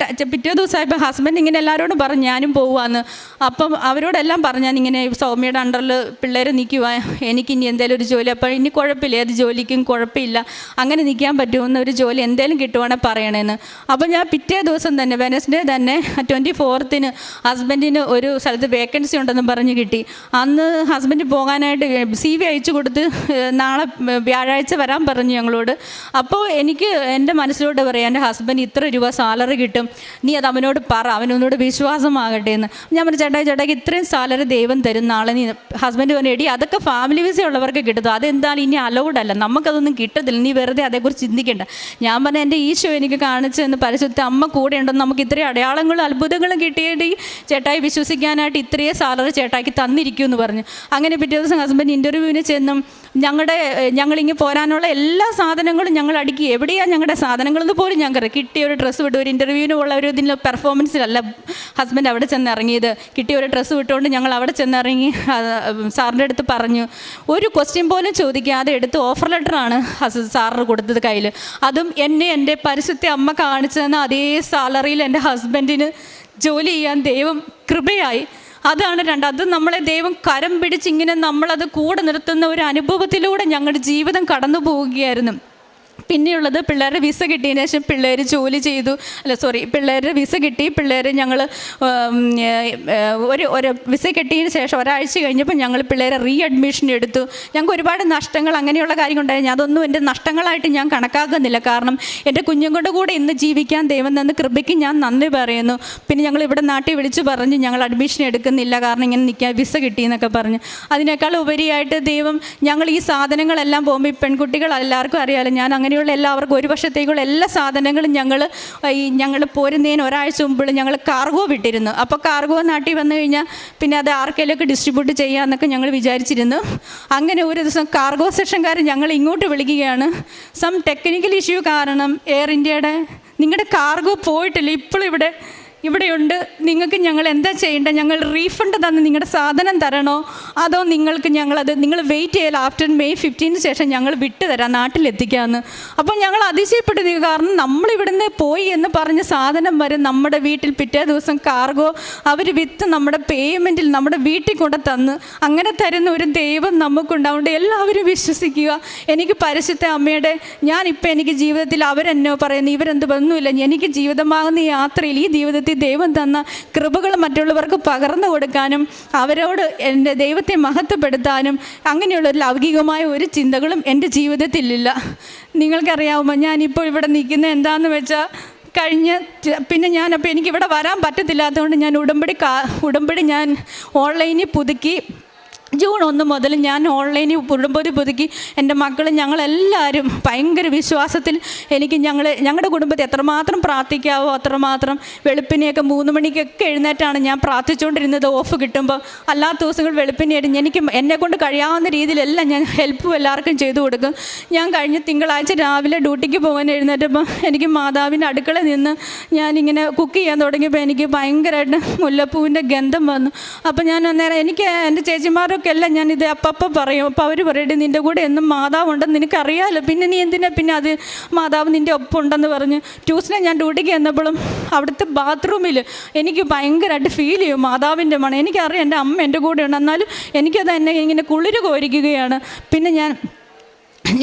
പിറ്റേ ദിവസമായപ്പോൾ ഹസ്ബൻഡ് ഇങ്ങനെ എല്ലാവരോടും പറഞ്ഞു ഞാനും പോവുകയെന്ന്. അപ്പം അവരോടെല്ലാം പറഞ്ഞാൽ ഇങ്ങനെ സൗമ്യയുടെ അണ്ടറിൽ പിള്ളേർ നിൽക്കുക, എനിക്കിനി എന്തെങ്കിലും ഒരു ജോലി, അപ്പോൾ ഇനി കുഴപ്പമില്ല, ഏത് ജോലിക്കും കുഴപ്പമില്ല, അങ്ങനെ നിൽക്കാൻ പറ്റുമെന്ന് ഒരു ജോലി എന്തെങ്കിലും കിട്ടുവാണെങ്കിൽ പറയണേന്ന്. അപ്പോൾ ഞാൻ പിറ്റേ ദിവസം തന്നെ വെനസ്ഡേ തന്നെ 24th ഹസ്ബൻഡിന് ഒരു സ്ഥലത്ത് വേക്കൻസി ഉണ്ടെന്ന് പറഞ്ഞ് കിട്ടി. അന്ന് ഹസ്ബൻഡ് പോകാനായിട്ട് CV അയച്ചു കൊടുത്ത് നാളെ വ്യാഴാഴ്ച വരാൻ പറഞ്ഞു ഞങ്ങളോട്. അപ്പോൾ എനിക്ക് എൻ്റെ മനസ്സിലോട്ട് പറയാം എൻ്റെ ഹസ്ബൻഡ് ഇത്ര രൂപ സാലറി കിട്ടും, നീ അത് അവനോട് പറ, അവനൊന്നുകൂടെ വിശ്വാസമാകട്ടെ എന്ന്. ഞാൻ പറഞ്ഞു ചേട്ടായിക്ക് ഇത്രയും സാലറി ദൈവം തരും നാളെ നീ. ഹസ്ബൻഡ് പറഞ്ഞു എടി അതൊക്കെ ഫാമിലി വിസ ഉള്ളവർക്ക് കിട്ടും, അതെന്തായാലും ഇനി അലൗഡ് അല്ല, നമുക്കതൊന്നും കിട്ടത്തില്ല, നീ വെറുതെ അതേക്കുറിച്ച് ചിന്തിക്കേണ്ട. ഞാൻ പറഞ്ഞു എൻ്റെ ഈശോ എനിക്ക് കാണിച്ചെന്ന്, പരിശുദ്ധ അമ്മ കൂടെ ഉണ്ടെന്ന്, നമുക്ക് ഇത്രയും അടയാളങ്ങളും അത്ഭുതങ്ങളും കിട്ടിയിട്ട് ചേട്ടായി വിശ്വസിക്കാനായിട്ട് ഇത്രയും സാലറി ചേട്ടായിക്ക് തന്നിരിക്കുമെന്ന് പറഞ്ഞു. അങ്ങനെ പിറ്റേ ദിവസം ഹസ്ബൻഡ് ഇൻ്റർവ്യൂവിന് ചെന്നും ഞങ്ങളിങ്ങനെ പോരാനുള്ള എല്ലാ സാധനങ്ങളും ഞങ്ങൾ അടുക്കി. എവിടെയാണ് ഞങ്ങളുടെ സാധനങ്ങളെന്ന് പോലും ഞങ്ങൾക്ക് കിട്ടിയ ഒരു ഡ്രസ്സ് വിട്ടു. ഒരു ഇൻ്റർവ്യൂവിനുള്ള ഒരു ഇതിൻ്റെ പെർഫോമൻസിലല്ല ഹസ്ബൻഡ് അവിടെ ചെന്ന് ഇറങ്ങിയത്. കിട്ടിയ ഒരു ഡ്രസ്സ് വിട്ടുകൊണ്ട് ഞങ്ങൾ അവിടെ ചെന്നിറങ്ങി സാറിൻ്റെ അടുത്ത് പറഞ്ഞു. ഒരു ക്വസ്റ്റ്യൻ പോലും ചോദിക്കാതെ എടുത്ത് ഓഫർ ലെറ്ററാണ് സാറിന് കൊടുത്തത് കയ്യിൽ. അതും എൻ്റെ പരിശുദ്ധ അമ്മ കാണിച്ചു തന്ന അതേ സാലറിയിൽ എൻ്റെ ഹസ്ബൻഡിന് ജോലി ചെയ്യാൻ ദൈവം കൃപയായി. അതാണ് അത് നമ്മളെ ദൈവം കരം പിടിച്ച് ഇങ്ങനെ നമ്മളത് കൂടെ നിർത്തുന്ന ഒരു അനുഭവത്തിലൂടെ ഞങ്ങളുടെ ജീവിതം കടന്നു പോവുകയായിരുന്നു. പിന്നെയുള്ളത് പിള്ളേരുടെ വിസ കിട്ടിയതിന് ശേഷം പിള്ളേർ ജോലി ചെയ്തു, പിള്ളേരുടെ വിസ കിട്ടി. പിള്ളേർ ഞങ്ങൾ ഒരു വിസ കിട്ടിയതിന് ശേഷം ഒരാഴ്ച കഴിഞ്ഞപ്പോൾ ഞങ്ങൾ പിള്ളേരെ അഡ്മിഷൻ എടുത്തു. ഞങ്ങൾക്ക് ഒരുപാട് നഷ്ടങ്ങൾ അങ്ങനെയുള്ള കാര്യങ്ങളുണ്ടായിരുന്നു. അതൊന്നും എൻ്റെ നഷ്ടങ്ങളായിട്ട് ഞാൻ കണക്കാക്കുന്നില്ല. കാരണം എൻ്റെ കുഞ്ഞുങ്ങളുടെ കൂടെ ഇന്ന് ജീവിക്കാൻ ദൈവം തന്ന കൃപയ്ക്ക് ഞാൻ നന്ദി പറയുന്നു. പിന്നെ ഞങ്ങൾ ഇവിടെ നാട്ടിൽ വിളിച്ച് പറഞ്ഞ് ഞങ്ങൾ അഡ്മിഷൻ എടുക്കുന്നില്ല, കാരണം ഇങ്ങനെ നിൽക്കാൻ വിസ കിട്ടിയെന്നൊക്കെ പറഞ്ഞ്. അതിനേക്കാൾ ഉപരിയായിട്ട് ദൈവം ഞങ്ങൾ ഈ സാധനങ്ങളെല്ലാം പോകുമ്പോൾ ഈ പെൺകുട്ടികൾ എല്ലാവർക്കും അറിയാമല്ലോ, ഞാൻ അങ്ങനെയുള്ള എല്ലാവർക്കും ഒരു വർഷത്തേക്കുള്ള എല്ലാ സാധനങ്ങളും ഞങ്ങൾ പോരുന്നതിന് ഒരാഴ്ച മുമ്പ് ഞങ്ങൾ കാർഗോ വിട്ടിരുന്നു. അപ്പോൾ കാർഗോ നാട്ടിൽ വന്നു കഴിഞ്ഞാൽ പിന്നെ അത് ആർക്കെങ്കിലുമൊക്കെ ഡിസ്ട്രിബ്യൂട്ട് ചെയ്യാമെന്നൊക്കെ ഞങ്ങൾ വിചാരിച്ചിരുന്നു. അങ്ങനെ ഒരു ദിവസം കാർഗോ സെക്ഷൻകാർ ഞങ്ങൾ ഇങ്ങോട്ട് വിളിക്കുകയാണ്. സം ടെക്നിക്കൽ ഇഷ്യൂ കാരണം എയർ ഇന്ത്യയുടെ നിങ്ങളുടെ കാർഗോ പോയിട്ടില്ല, ഇപ്പോഴും ഇവിടെയുണ്ട്, നിങ്ങൾക്ക് ഞങ്ങൾ എന്താ ചെയ്യേണ്ടത്, ഞങ്ങൾ റീഫണ്ട് തന്ന് നിങ്ങളുടെ സാധനം തരണോ അതോ നിങ്ങൾ വെയിറ്റ് ചെയ്യാൻ ആഫ്റ്റർ May 15 ശേഷം ഞങ്ങൾ വിട്ടു തരാം, നാട്ടിലെത്തിക്കാമെന്ന്. അപ്പോൾ ഞങ്ങൾ അതിശയപ്പെട്ടു നിൽക്കുക. കാരണം നമ്മളിവിടുന്ന് പോയി എന്ന് പറഞ്ഞ സാധനം വരെ നമ്മുടെ വീട്ടിൽ പിറ്റേ ദിവസം കാർഗോ അവർ വിത്ത് നമ്മുടെ പേയ്മെൻറ്റിൽ നമ്മുടെ വീട്ടിൽ കൊണ്ട് തന്ന് അങ്ങനെ തരുന്ന ഒരു ദൈവം നമുക്കുണ്ടാവുകൊണ്ട് എല്ലാവരും വിശ്വസിക്കുക. എനിക്ക് പരിശുദ്ധ അമ്മയുടെ ഞാനിപ്പോൾ എനിക്ക് ജീവിതത്തിൽ അവരെന്നോ പറയുന്നു ഇവരെന്ത് ഒന്നുമില്ല, എനിക്ക് ജീവിതമാകുന്ന ഈ യാത്രയിൽ ഈ ജീവിതത്തിൽ ദൈവം തന്ന കൃപകൾ മറ്റുള്ളവർക്ക് പകർന്നു കൊടുക്കാനും അവരോട് എൻ്റെ ദൈവത്തെ മഹത്വപ്പെടുത്താനും അങ്ങനെയുള്ളൊരു ലൗകികമായ ഒരു ചിന്തകളും എൻ്റെ ജീവിതത്തിലില്ല. നിങ്ങൾക്കറിയാവുമ്പോൾ ഞാനിപ്പോൾ ഇവിടെ നിൽക്കുന്നത് എന്താണെന്ന് വെച്ചാൽ പിന്നെ ഞാനപ്പോൾ എനിക്കിവിടെ വരാൻ പറ്റത്തില്ലാത്തതുകൊണ്ട് ഞാൻ ഉടമ്പടി ഞാൻ ഓൺലൈനിൽ പുതുക്കി. June 1 മുതൽ ഞാൻ ഓൺലൈനിൽ ഉടമ്പടി പുതുക്കി. എൻ്റെ മക്കളും ഞങ്ങളെല്ലാവരും ഭയങ്കര വിശ്വാസത്തിൽ ഞങ്ങളുടെ കുടുംബത്തിൽ എത്രമാത്രം പ്രാർത്ഥിക്കാവോ അത്രമാത്രം വെളുപ്പിനെയൊക്കെ 3 മണിക്കൊക്കെ എഴുന്നേറ്റാണ് ഞാൻ പ്രാർത്ഥിച്ചുകൊണ്ടിരുന്നത്. ഓഫ് കിട്ടുമ്പോൾ അല്ലാത്ത ദിവസങ്ങൾ വെളുപ്പിനെ എന്നെക്കൊണ്ട് കഴിയാവുന്ന രീതിയിലെല്ലാം ഞാൻ ഹെൽപ്പും എല്ലാവർക്കും ചെയ്തു കൊടുക്കും. ഞാൻ കഴിഞ്ഞ തിങ്കളാഴ്ച രാവിലെ ഡ്യൂട്ടിക്ക് പോകാൻ എഴുന്നേറ്റപ്പോൾ എനിക്ക് മാതാവിൻ്റെ അടുക്കളയിൽ നിന്ന് ഞാനിങ്ങനെ കുക്ക് ചെയ്യാൻ തുടങ്ങിയപ്പോൾ എനിക്ക് ഭയങ്കരമായിട്ട് മുല്ലപ്പൂവിൻ്റെ ഗന്ധം വന്നു. അപ്പോൾ ഞാൻ അന്നേരം എനിക്ക് എൻ്റെ ചേച്ചിമാരൊക്കെ ആൾക്കാർക്കെല്ലാം ഞാനിത് അപ്പം പറയും. അപ്പോൾ അവർ പറയട്ടെ, നിൻ്റെ കൂടെ എന്നും മാതാവുണ്ടെന്ന് നിനക്കറിയാമല്ലോ, പിന്നെ നീ എന്തിനാ പിന്നെ അത് മാതാവ് നിൻ്റെ ഒപ്പം ഉണ്ടെന്ന് പറഞ്ഞ്. ട്യൂഷനെ ഞാൻ ഡ്യൂട്ടിക്ക് ചെന്നപ്പോഴും അവിടുത്തെ ബാത്റൂമിൽ എനിക്ക് ഭയങ്കരമായിട്ട് ഫീൽ ചെയ്യും മാതാവിൻ്റെ മണം. എനിക്കറിയാം എൻ്റെ അമ്മ എൻ്റെ കൂടെ ഉണ്ട്, എന്നാലും എനിക്കത് എന്നെ ഇങ്ങനെ കുളിര് കോരിക്കുകയാണ്. പിന്നെ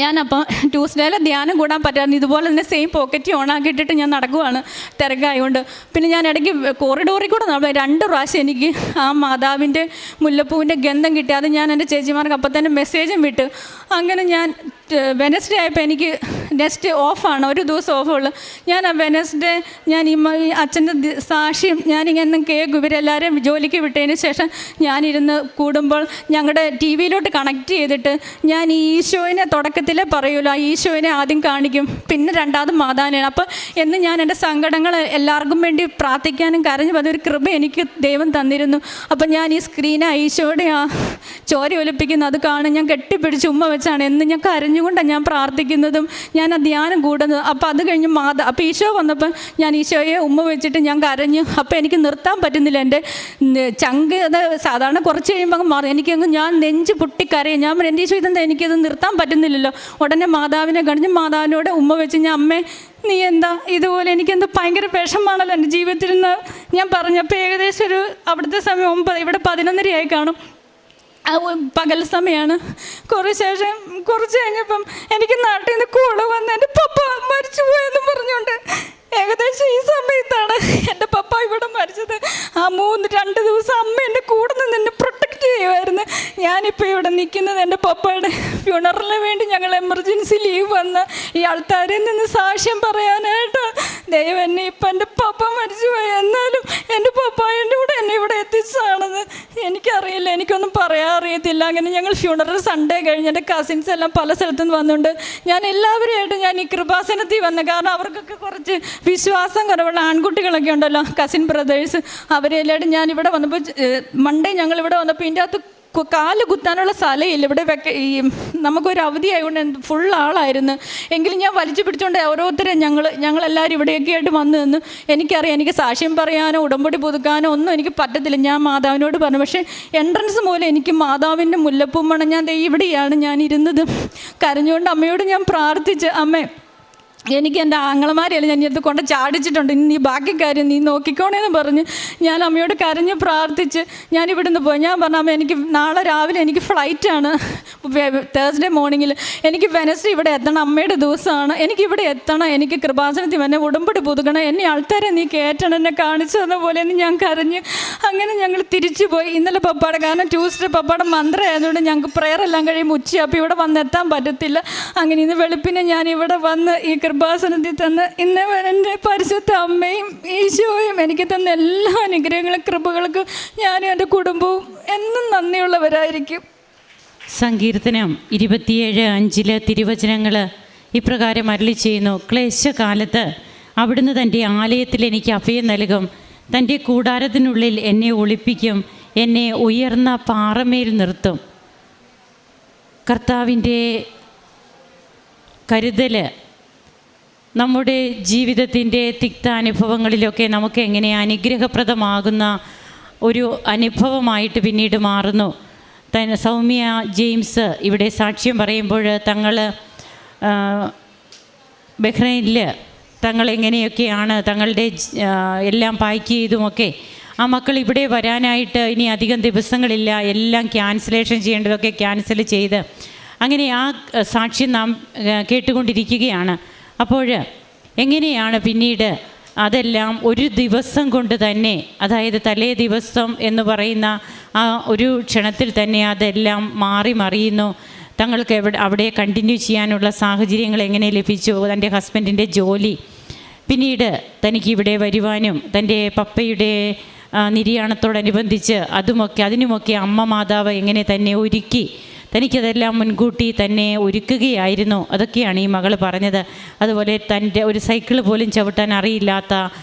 ഞാനപ്പോൾ ട്യൂസ്ഡേയിലെ ധ്യാനം കൂടാൻ പറ്റാറുണ്ട്. ഇതുപോലെ തന്നെ സെയിം പോക്കറ്റ് ഓണാക്കിയിട്ടിട്ട് ഞാൻ നടക്കുവാണ് തിരക്കായതുകൊണ്ട്. പിന്നെ ഞാൻ ഇടയ്ക്ക് കോറിഡോറിൽ കൂടെ 2 പ്രാവശ്യം എനിക്ക് ആ മാതാവിൻ്റെ മുല്ലപ്പൂവിൻ്റെ ഗന്ധം കിട്ടി. അത് ഞാൻ എൻ്റെ ചേച്ചിമാർക്ക് അപ്പം തന്നെ മെസ്സേജും വിട്ടു. അങ്ങനെ ഞാൻ വെനസ്ഡേ ആയപ്പോൾ എനിക്ക് നെക്സ്റ്റ് ഓഫാണ്, ഒരു ദിവസം ഓഫുള്ളൂ. ഞാൻ ആ വെനസ്ഡേ ഞാൻ ഈ അച്ഛൻ്റെ സാക്ഷ്യം ഞാനിങ്ങനെ കേൾക്കും. ഇവരെല്ലാവരും ജോലിക്ക് വിട്ടതിന് ശേഷം ഞാനിരുന്ന് കൂടുമ്പോൾ ഞങ്ങളുടെ ടി വിയിലോട്ട് കണക്ട് ചെയ്തിട്ട് ഞാൻ ഈ ഈശോയിനെ തുടക്കത്തിലേ പറയുമല്ലോ, ആ ഈശോയിനെ ആദ്യം കാണിക്കും, പിന്നെ രണ്ടാമത് മാതാവിനെയാണ്. അപ്പോൾ എന്ന് ഞാൻ എൻ്റെ സങ്കടങ്ങൾ എല്ലാവർക്കും വേണ്ടി പ്രാർത്ഥിക്കാനും കരഞ്ഞു അതൊരു കൃപ എനിക്ക് ദൈവം തന്നിരുന്നു. അപ്പം ഞാൻ ഈ സ്ക്രീനെ ഈശോയുടെ ആ ചോര ഒലിപ്പിക്കുന്നത് അത് കാണും. ഞാൻ കെട്ടിപ്പിടിച്ച് ഉമ്മ വെച്ചാണ് എന്ന് ഞാൻ കരഞ്ഞുകൊണ്ടാണ് ഞാൻ പ്രാർത്ഥിക്കുന്നതും ഞാൻ ആ ധ്യാനം കൂടുന്നത്. അപ്പോൾ അത് കഴിഞ്ഞ് അപ്പോൾ ഈശോ വന്നപ്പോൾ ഞാൻ ഈശോയെ ഉമ്മ വെച്ചിട്ട് ഞാൻ കരഞ്ഞു. അപ്പോൾ എനിക്ക് നിർത്താൻ പറ്റുന്നില്ല, എൻ്റെ ചങ്ക് അത് സാധാരണ കുറച്ച് കഴിയുമ്പോൾ മാറും. എനിക്കങ്ങ് ഞാൻ നെഞ്ച് പൊട്ടിക്കരയും. ഞാൻ എൻ്റെ ഈശോ ഇതെന്താ എനിക്കത് നിർത്താൻ പറ്റുന്നില്ലല്ലോ. ഉടനെ മാതാവിനെ കണിഞ്ഞ് മാതാവിനോട് ഉമ്മ വെച്ച് ഞാൻ അമ്മേ നീ എന്താ ഇതുപോലെ എനിക്കെന്താ ഭയങ്കര വിഷമാണല്ലോ എൻ്റെ ജീവിതത്തിൽ നിന്ന് ഞാൻ പറഞ്ഞപ്പോൾ ഏകദേശം ഒരു അവിടുത്തെ സമയം 9, ഇവിടെ 11:30 കാണും. പകൽ സമയമാണ്. കുറച്ച് കഴിഞ്ഞപ്പം എനിക്ക് നാട്ടിൽ നിന്ന് കോള് വന്ന് എൻ്റെ പപ്പ മരിച്ചു പോയെന്ന് പറഞ്ഞുകൊണ്ട് ഏകദേശം ഈ സമയത്താണ് എൻ്റെ പപ്പ ഇവിടെ മരിച്ചത്. ആ 2 ദിവസം അമ്മ എൻ്റെ കൂടെ നിന്ന് എന്നെ പ്രൊട്ടക്റ്റ് ചെയ്യുമായിരുന്നു. ഞാനിപ്പോൾ ഇവിടെ നിൽക്കുന്നത് എൻ്റെ പപ്പയുടെ ഫ്യൂണറലിന് വേണ്ടി ഞങ്ങൾ എമർജൻസി ലീവ് വന്ന് ഈ ആൾക്കാരിൽ നിന്ന് സാക്ഷ്യം പറയാനായിട്ട്. ദൈവം എന്നെ ഇപ്പം എൻ്റെ പപ്പ മരിച്ചു പോയി, എന്നാലും എൻ്റെ പപ്പായൻ്റെ കൂടെ എന്നെ ഇവിടെ എത്തിച്ചതാണെന്ന് എനിക്കറിയില്ല, എനിക്കൊന്നും പറയാൻ അറിയത്തില്ല. അങ്ങനെ ഞങ്ങൾ ഫ്യൂണറൽ സൺഡേ കഴിഞ്ഞ് എൻ്റെ കസിൻസ് എല്ലാം പല സ്ഥലത്തു നിന്ന് വന്നുകൊണ്ട് ഞാൻ എല്ലാവരുമായിട്ടും ഞാൻ ഈ കൃപാസനത്തിൽ വന്നു. കാരണം അവർക്കൊക്കെ കുറച്ച് വിശ്വാസം കുറവുള്ള ആൺകുട്ടികളൊക്കെ ഉണ്ടല്ലോ, കസിൻ ബ്രദേഴ്സ്, അവരെല്ലാവരും ഞാനിവിടെ വന്നപ്പോൾ മൺഡേ ഞങ്ങളിവിടെ വന്നപ്പോൾ ഇതിൻ്റെ അകത്ത് കാല് കുത്താനുള്ള സ്ഥലമില്ല. ഇവിടെ ഈ നമുക്കൊരു അവധി ആയതുകൊണ്ട് ഫുൾ ആളായിരുന്നു. എങ്കിലും ഞാൻ വലിച്ചു പിടിച്ചുകൊണ്ട് ഓരോരുത്തരെ ഞങ്ങളെല്ലാവരും ഇവിടെയൊക്കെ ആയിട്ട് വന്നു നിന്ന്. എനിക്കറിയാം എനിക്ക് സാക്ഷ്യം പറയാനോ ഉടമ്പടി പുതുക്കാനോ ഒന്നും എനിക്ക് പറ്റത്തില്ല. ഞാൻ മാതാവിനോട് പറഞ്ഞു. പക്ഷേ എൻട്രൻസ് മൂലം എനിക്ക് മാതാവിൻ്റെ മുല്ലപ്പൂ മണം ഞാൻ ഇവിടെയാണ് ഞാൻ ഇരുന്നത്. കരഞ്ഞുകൊണ്ട് അമ്മയോട് ഞാൻ പ്രാർത്ഥിച്ച്, അമ്മേ എനിക്ക് എൻ്റെ ആങ്ങളമാരെയല്ല ഞാൻ ഇത് കൊണ്ട് ചാടിച്ചിട്ടുണ്ട്, ഇനി ബാക്കി കാര്യം നീ നോക്കിക്കോണേന്ന് പറഞ്ഞ് ഞാൻ അമ്മയോട് കരഞ്ഞ് പ്രാർത്ഥിച്ച് ഞാൻ ഇവിടുന്ന് പോയി. ഞാൻ പറഞ്ഞു അമ്മ എനിക്ക് നാളെ രാവിലെ എനിക്ക് ഫ്ലൈറ്റാണ്, തേഴ്സ്ഡേ മോർണിംഗിൽ എനിക്ക് വെനസ്ഡേ ഇവിടെ എത്തണം, അമ്മയുടെ ദിവസമാണ്, എനിക്കിവിടെ എത്തണം, എനിക്ക് കൃപാസനത്തിൽ എന്നെ ഉടമ്പടി പുതുക്കണം, എന്നെ ആൾക്കാരെ നീ കയറ്റണം, എന്നെ കാണിച്ചു തന്ന പോലെയെന്ന് ഞാൻ കരഞ്ഞ്. അങ്ങനെ ഞങ്ങൾ തിരിച്ചു പോയി. ഇന്നലെ പപ്പാടെ, കാരണം ട്യൂസ്ഡേ പപ്പാടെ മന്ത്രം ആയതുകൊണ്ട് ഞങ്ങൾക്ക് പ്രെയർ എല്ലാം കഴിയുമ്പോൾ ഉച്ചയാപ്പോൾ ഇവിടെ വന്നെത്താൻ പറ്റത്തില്ല. അങ്ങനെ ഇന്ന് വെളുപ്പിനെ ഞാൻ ഇവിടെ വന്ന് ഈ കൃപാസനത്തിൽ തന്ന് ഇന്ന് എൻ്റെ പരിശുദ്ധ അമ്മയും ഈശോയും എനിക്ക് തന്ന എല്ലാ അനുഗ്രഹങ്ങളും കൃപകൾക്കും ഞാനും എൻ്റെ കുടുംബവും എന്നും നന്ദിയുള്ളവരായിരിക്കും. സങ്കീർത്തനം 27:5 തിരുവചനങ്ങൾ ഇപ്രകാരം അരുളി ചെയ്യുന്നു: ക്ലേശകാലത്ത് അവിടുന്ന് തൻ്റെ ആലയത്തിൽ എനിക്ക് അഭയം നൽകും, തൻ്റെ കൂടാരത്തിനുള്ളിൽ എന്നെ ഒളിപ്പിക്കും, എന്നെ ഉയർന്ന പാറമേൽ നിർത്തും. കർത്താവിൻ്റെ കരുതൽ നമ്മുടെ ജീവിതത്തിൻ്റെ തിക്താനുഭവങ്ങളിലൊക്കെ നമുക്ക് എങ്ങനെ അനുഗ്രഹപ്രദമാകുന്ന ഒരു അനുഭവമായിട്ട് പിന്നീട് മാറുന്നു. സൗമ്യ ജെയിംസ് ഇവിടെ സാക്ഷ്യം പറയുമ്പോൾ തങ്ങൾ ബഹ്റൈനിൽ തങ്ങളെങ്ങനെയൊക്കെയാണ് തങ്ങളുടെ എല്ലാം പാക്ക് ചെയ്തുമൊക്കെ ആ മക്കൾ ഇവിടെ വരാനായിട്ട് ഇനി അധികം ദിവസങ്ങളില്ല, എല്ലാം ക്യാൻസലേഷൻ ചെയ്യേണ്ടതൊക്കെ ക്യാൻസൽ ചെയ്ത് അങ്ങനെ ആ സാക്ഷ്യം നാം കേട്ടുകൊണ്ടിരിക്കുകയാണ്. അപ്പോൾ എങ്ങനെയാണ് പിന്നീട് അതെല്ലാം ഒരു ദിവസം കൊണ്ട് തന്നെ, അതായത് തലേ ദിവസം എന്ന് പറയുന്ന ആ ഒരു ക്ഷണത്തിൽ തന്നെ അതെല്ലാം മാറി മറിയുന്നു. തങ്ങൾക്ക് അവിടെ കണ്ടിന്യൂ ചെയ്യാനുള്ള സാഹചര്യങ്ങൾ എങ്ങനെ ലഭിച്ചു, തൻ്റെ ഹസ്ബൻഡിൻ്റെ ജോലി, പിന്നീട് തനിക്കിവിടെ വരുവാനും തൻ്റെ പപ്പയുടെ നിര്യാണത്തോടനുബന്ധിച്ച് അതിനുമൊക്കെ അമ്മ മാതാവ് എങ്ങനെ തന്നെ ഒരുക്കി, തനിക്കതെല്ലാം മുൻകൂട്ടി തന്നെ ഒരുക്കുകയായിരുന്നു. അതൊക്കെയാണ് ഈ മകൾ പറഞ്ഞത്. അതുപോലെ തൻ്റെ ഒരു സൈക്കിൾ പോലും ചവിട്ടാൻ അറിയില്ലാത്ത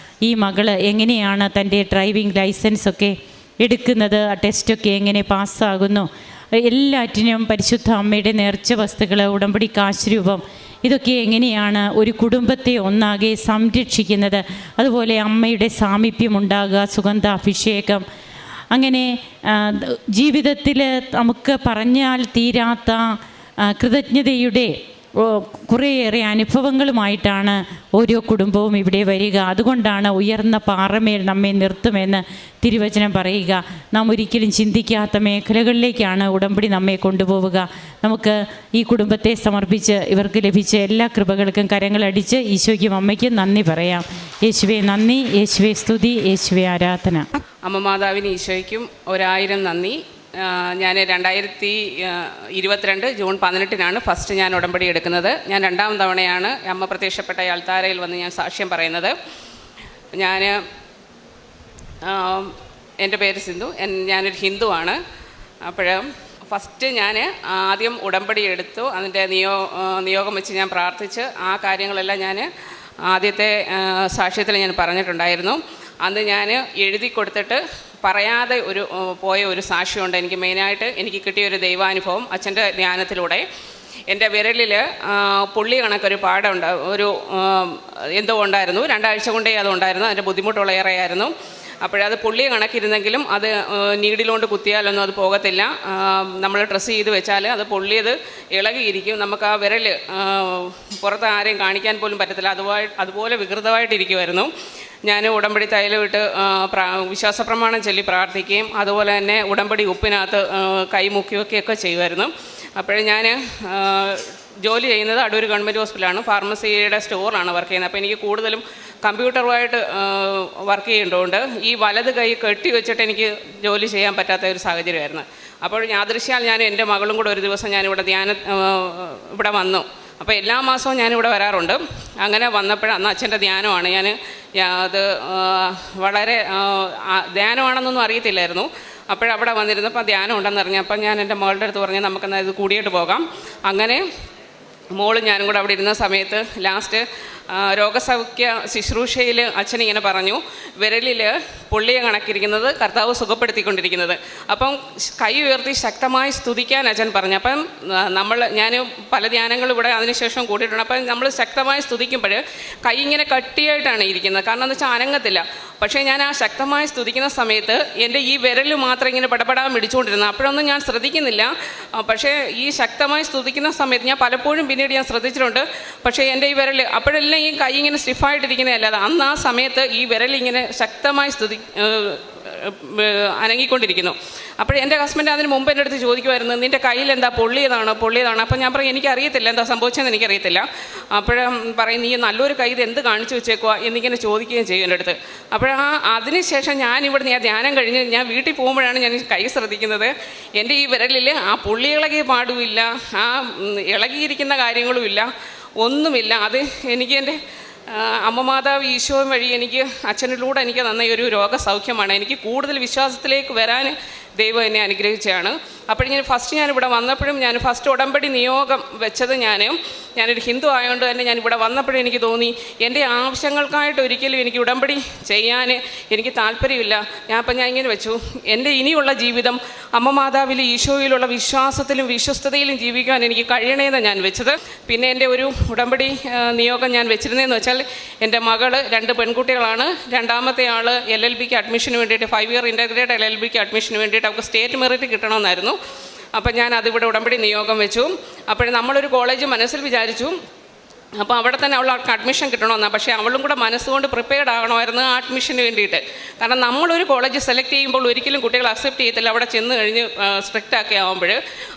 ഈ മകൾ എങ്ങനെയാണ് തൻ്റെ ഡ്രൈവിംഗ് ലൈസൻസൊക്കെ എടുക്കുന്നത്, ആ ടെസ്റ്റൊക്കെ എങ്ങനെ പാസ്സാകുന്നു, എല്ലാറ്റിനും പരിശുദ്ധ അമ്മയുടെ നേർച്ച വസ്തുക്കൾ, ഉടമ്പടി കാശ് രൂപം, ഇതൊക്കെ എങ്ങനെയാണ് ഒരു കുടുംബത്തെ ഒന്നാകെ സംരക്ഷിക്കുന്നത്. അതുപോലെ അമ്മയുടെ സാമീപ്യം ഉണ്ടാകുക, സുഗന്ധാഭിഷേകം, അങ്ങനെ ജീവിതത്തിൽ നമുക്ക് പറഞ്ഞാൽ തീരാത്ത കൃതജ്ഞതയുടെ കുറേയേറെ അനുഭവങ്ങളുമായിട്ടാണ് ഓരോ കുടുംബവും ഇവിടെ വരിക. അതുകൊണ്ടാണ് ഉയർന്ന പാറമേൽ നമ്മെ നിർത്തുമെന്ന് തിരുവചനം പറയുക. നാം ഒരിക്കലും ചിന്തിക്കാത്ത മേഖലകളിലേക്കാണ് ഉടമ്പടി നമ്മെ കൊണ്ടുപോവുക. നമുക്ക് ഈ കുടുംബത്തെ സമർപ്പിച്ച് ഇവർക്ക് ലഭിച്ച എല്ലാ കൃപകൾക്കും കരങ്ങളടിച്ച് ഈശോയ്ക്കും അമ്മയ്ക്കും നന്ദി പറയാം. യേശുവേ നന്ദി, യേശുവേ സ്തുതി, യേശുവേ ആരാധന. അമ്മ മാതാവിന് ഈശോയ്ക്കും 1000 നന്ദി. ഞാൻ 2022 ജൂൺ 18 ഫസ്റ്റ് ഞാൻ ഉടമ്പടി എടുക്കുന്നത്. ഞാൻ 2ാം തവണയാണ് അമ്മ പ്രത്യക്ഷപ്പെട്ട അൾത്താരയിൽ വന്ന് ഞാൻ സാക്ഷ്യം പറയുന്നത്. എൻ്റെ പേര് സിന്ധു, ഞാനൊരു ഹിന്ദുവാണ്. അപ്പോൾ ഫസ്റ്റ് ഞാൻ ആദ്യം ഉടമ്പടി എടുത്തു. അതിൻ്റെ നിയോഗം വെച്ച് ഞാൻ പ്രാർത്ഥിച്ച് ആ കാര്യങ്ങളെല്ലാം ഞാൻ ആദ്യത്തെ സാക്ഷ്യത്തിൽ ഞാൻ പറഞ്ഞിട്ടുണ്ടായിരുന്നു. അന്ന് ഞാൻ എഴുതി കൊടുത്തിട്ട് പറയാതെ പോയ ഒരു സാക്ഷ്യമുണ്ട്. എനിക്ക് മെയിനായിട്ട് എനിക്ക് കിട്ടിയൊരു ദൈവാനുഭവം അച്ഛൻ്റെ ധ്യാനത്തിലൂടെ. എൻ്റെ വിരലിൽ പുള്ളി കണക്കൊരു പാടുണ്ട്, എന്തോ ഉണ്ടായിരുന്നു. 2 ആഴ്ച കൊണ്ടേ അതുണ്ടായിരുന്നു. അതിൻ്റെ ബുദ്ധിമുട്ടുള്ള ഏറെയായിരുന്നു. അപ്പോഴത് പുള്ളി കണക്കിരുന്നെങ്കിലും അത് നീഡിലുകൊണ്ട് കുത്തിയാലൊന്നും അത് പോകത്തില്ല. നമ്മൾ ഡ്രസ്സ് ചെയ്ത് വെച്ചാൽ അത് പൊള്ളിയത് ഇളകിയിരിക്കും. നമുക്ക് ആ വിരൽ പുറത്ത് ആരെയും കാണിക്കാൻ പോലും പറ്റത്തില്ല. അതുപോലെ വികൃതമായിട്ടിരിക്കുമായിരുന്നു. ഞാൻ ഉടമ്പടി തൈലമിട്ട് വിശ്വാസപ്രമാണം ചൊല്ലി പ്രാർത്ഥിക്കുകയും അതുപോലെ തന്നെ ഉടമ്പടി ഉപ്പിനകത്ത് കൈമുക്കിയൊക്കെ ചെയ്യുമായിരുന്നു. അപ്പോഴേ ഞാൻ ജോലി ചെയ്യുന്നത് അടൂർ ഗവൺമെൻറ് ഹോസ്പിറ്റലാണ്. ഫാർമസിയുടെ സ്റ്റോറാണ് വർക്ക് ചെയ്യുന്നത്. അപ്പോൾ എനിക്ക് കൂടുതലും കമ്പ്യൂട്ടറുമായിട്ട് വർക്ക് ചെയ്യേണ്ടതുകൊണ്ട് ഈ വലത് കൈ കെട്ടി വെച്ചിട്ട് എനിക്ക് ജോലി ചെയ്യാൻ പറ്റാത്ത ഒരു സാഹചര്യമായിരുന്നു. അപ്പോൾ യാദൃശ്യാൽ ഞാൻ എൻ്റെ മകളും കൂടെ ഒരു ദിവസം ഞാനിവിടെ ഇവിടെ വന്നു. അപ്പോൾ എല്ലാ മാസവും ഞാനിവിടെ വരാറുണ്ട്. അങ്ങനെ വന്നപ്പോൾ അന്ന് അച്ഛൻ്റെ ധ്യാനമാണ്. അത് വളരെ ധ്യാനമാണെന്നൊന്നും അറിയത്തില്ലായിരുന്നു. അപ്പോഴവിടെ വന്നിരുന്നപ്പോൾ ധ്യാനം ഉണ്ടെന്ന് അറിഞ്ഞപ്പോൾ ഞാൻ എൻ്റെ മകളുടെ അടുത്ത് പറഞ്ഞ് നമുക്കെന്നാൽ ഇത് കൂടിയിട്ട് പോകാം. അങ്ങനെ മോളും ഞാനും കൂടെ അവിടെ ഇരുന്ന സമയത്ത് ലാസ്റ്റ് രോഗസൗഖ്യ ശുശ്രൂഷയിൽ അച്ഛനിങ്ങനെ പറഞ്ഞു, വിരലിൽ പൊള്ളിയ കണക്കിരിക്കുന്നത് കർത്താവ് സുഖപ്പെടുത്തിക്കൊണ്ടിരിക്കുന്നത്. അപ്പം കൈ ഉയർത്തി ശക്തമായി സ്തുതിക്കാൻ അച്ഛൻ പറഞ്ഞു. അപ്പം ഞാൻ പല ധ്യാനങ്ങളും ഇവിടെ അതിനുശേഷം കൂടിയിട്ടുണ്ട്. അപ്പം നമ്മൾ ശക്തമായി സ്തുതിക്കുമ്പോൾ കൈ ഇങ്ങനെ കട്ടിയായിട്ടാണ് ഇരിക്കുന്നത്. കാരണം എന്ന് വെച്ചാൽ അനങ്ങത്തില്ല. പക്ഷേ ഞാൻ ആ ശക്തമായി സ്തുതിക്കുന്ന സമയത്ത് എൻ്റെ ഈ വിരൽ മാത്രം ഇങ്ങനെ പടപടാൻ പിടിച്ചുകൊണ്ടിരുന്നു. അപ്പോഴൊന്നും ഞാൻ ശ്രദ്ധിക്കുന്നില്ല. പക്ഷേ ഈ ശക്തമായി സ്തുതിക്കുന്ന സമയത്ത് ഞാൻ പലപ്പോഴും പിന്നീട് ഞാൻ ശ്രദ്ധിച്ചിട്ടുണ്ട്. പക്ഷേ എൻ്റെ ഈ വിരൽ അപ്പോഴെല്ലാം ഈ കൈ ഇങ്ങനെ സ്റ്റിഫായിട്ടിരിക്കുന്നതല്ലാതെ അന്ന് ആ സമയത്ത് ഈ വിരലിങ്ങനെ ശക്തമായി അനങ്ങിക്കൊണ്ടിരിക്കുന്നു. അപ്പോൾ എൻ്റെ ഹസ്ബൻഡ് അതിന് മുമ്പ് എൻ്റെ അടുത്ത് ചോദിക്കുമായിരുന്നു, നിൻ്റെ കയ്യിൽ എന്താ പൊള്ളിയതാണോ? അപ്പോൾ ഞാൻ പറയും എനിക്കറിയത്തില്ല, എന്താ സംഭവിച്ചതെന്ന് എനിക്കറിയത്തില്ല. അപ്പോഴും പറയും നീ നല്ലൊരു കൈ എന്ത് കാണിച്ചു വെച്ചേക്കുക എന്നിങ്ങനെ ചോദിക്കുകയും ചെയ്യും എൻ്റെ അടുത്ത്. അതിനുശേഷം ഞാനിവിടുന്ന് ആ ധ്യാനം കഴിഞ്ഞ് ഞാൻ വീട്ടിൽ പോകുമ്പോഴാണ് ഞാൻ കൈ ശ്രദ്ധിക്കുന്നത്. എൻ്റെ ഈ വിരലിൽ ആ പൊള്ളിയിളകിയ പാടുമില്ല, ആ ഇളകിയിരിക്കുന്ന കാര്യങ്ങളുമില്ല, ഒന്നുമില്ല. അത് എനിക്ക് എൻ്റെ അമ്മ മാതാവ് ഈശോ വഴി എനിക്ക് അച്ഛനിലൂടെ എനിക്ക് തന്ന ഒരു രോഗസൗഖ്യമാണ്. എനിക്ക് കൂടുതൽ വിശ്വാസത്തിലേക്ക് വരാൻ ദൈവം എന്നെ അനുഗ്രഹിച്ചതാണ്. അപ്പോൾ ഞാനിവിടെ വന്നപ്പോഴും ഞാൻ ഫസ്റ്റ് ഉടമ്പടി നിയോഗം വെച്ചത് ഞാനൊരു ഹിന്ദു ആയതുകൊണ്ട് തന്നെ ഞാനിവിടെ വന്നപ്പോഴും എനിക്ക് തോന്നി എൻ്റെ ആവശ്യങ്ങൾക്കായിട്ട് ഒരിക്കലും എനിക്ക് ഉടമ്പടി ചെയ്യാൻ എനിക്ക് താല്പര്യമില്ല. ഞാൻ ഇങ്ങനെ വെച്ചു, എൻ്റെ ഇനിയുള്ള ജീവിതം അമ്മ മാതാവിൽ ഈശോയിലുള്ള വിശ്വാസത്തിലും വിശ്വസ്തതയിലും ജീവിക്കാൻ എനിക്ക് കഴിയണേന്ന് ഞാൻ വെച്ചത്. പിന്നെ എൻ്റെ ഒരു ഉടമ്പടി നിയോഗം ഞാൻ വെച്ചിരുന്നതെന്ന് വെച്ചാൽ എൻ്റെ മകള് 2 പെൺകുട്ടികളാണ്. രണ്ടാമത്തെ ആൾ LLBക്ക് അഡ്മിഷന് വേണ്ടിയിട്ട് 5 ഇയർ ഇൻ്റഗ്രേറ്റഡ് LLBക്ക് അഡ്മിഷന് വേണ്ടിയിട്ട് അവർക്ക് സ്റ്റേറ്റ് മെറിറ്റ് കിട്ടണമെന്നായിരുന്നു. അപ്പം ഞാൻ അതിവിടെ ഉടമ്പടി നിയോഗം വെച്ചു. അപ്പോൾ നമ്മളൊരു കോളേജ് മനസ്സിൽ വിചാരിച്ചു. അപ്പോൾ അവിടെ തന്നെ അവൾക്ക് അഡ്മിഷൻ കിട്ടണമെന്നാണ്. പക്ഷേ അവളും കൂടെ മനസ്സുകൊണ്ട് പ്രിപ്പയർഡ് ആകണമായിരുന്നു ആ അഡ്മിഷന് വേണ്ടിയിട്ട്. കാരണം നമ്മളൊരു കോളേജ് സെലക്ട് ചെയ്യുമ്പോൾ ഒരിക്കലും കുട്ടികൾ അക്സെപ്റ്റ് ചെയ്യത്തില്ല, അവിടെ ചെന്ന് കഴിഞ്ഞ് സ്ട്രിക്റ്റ് ആവുമ്പോൾ.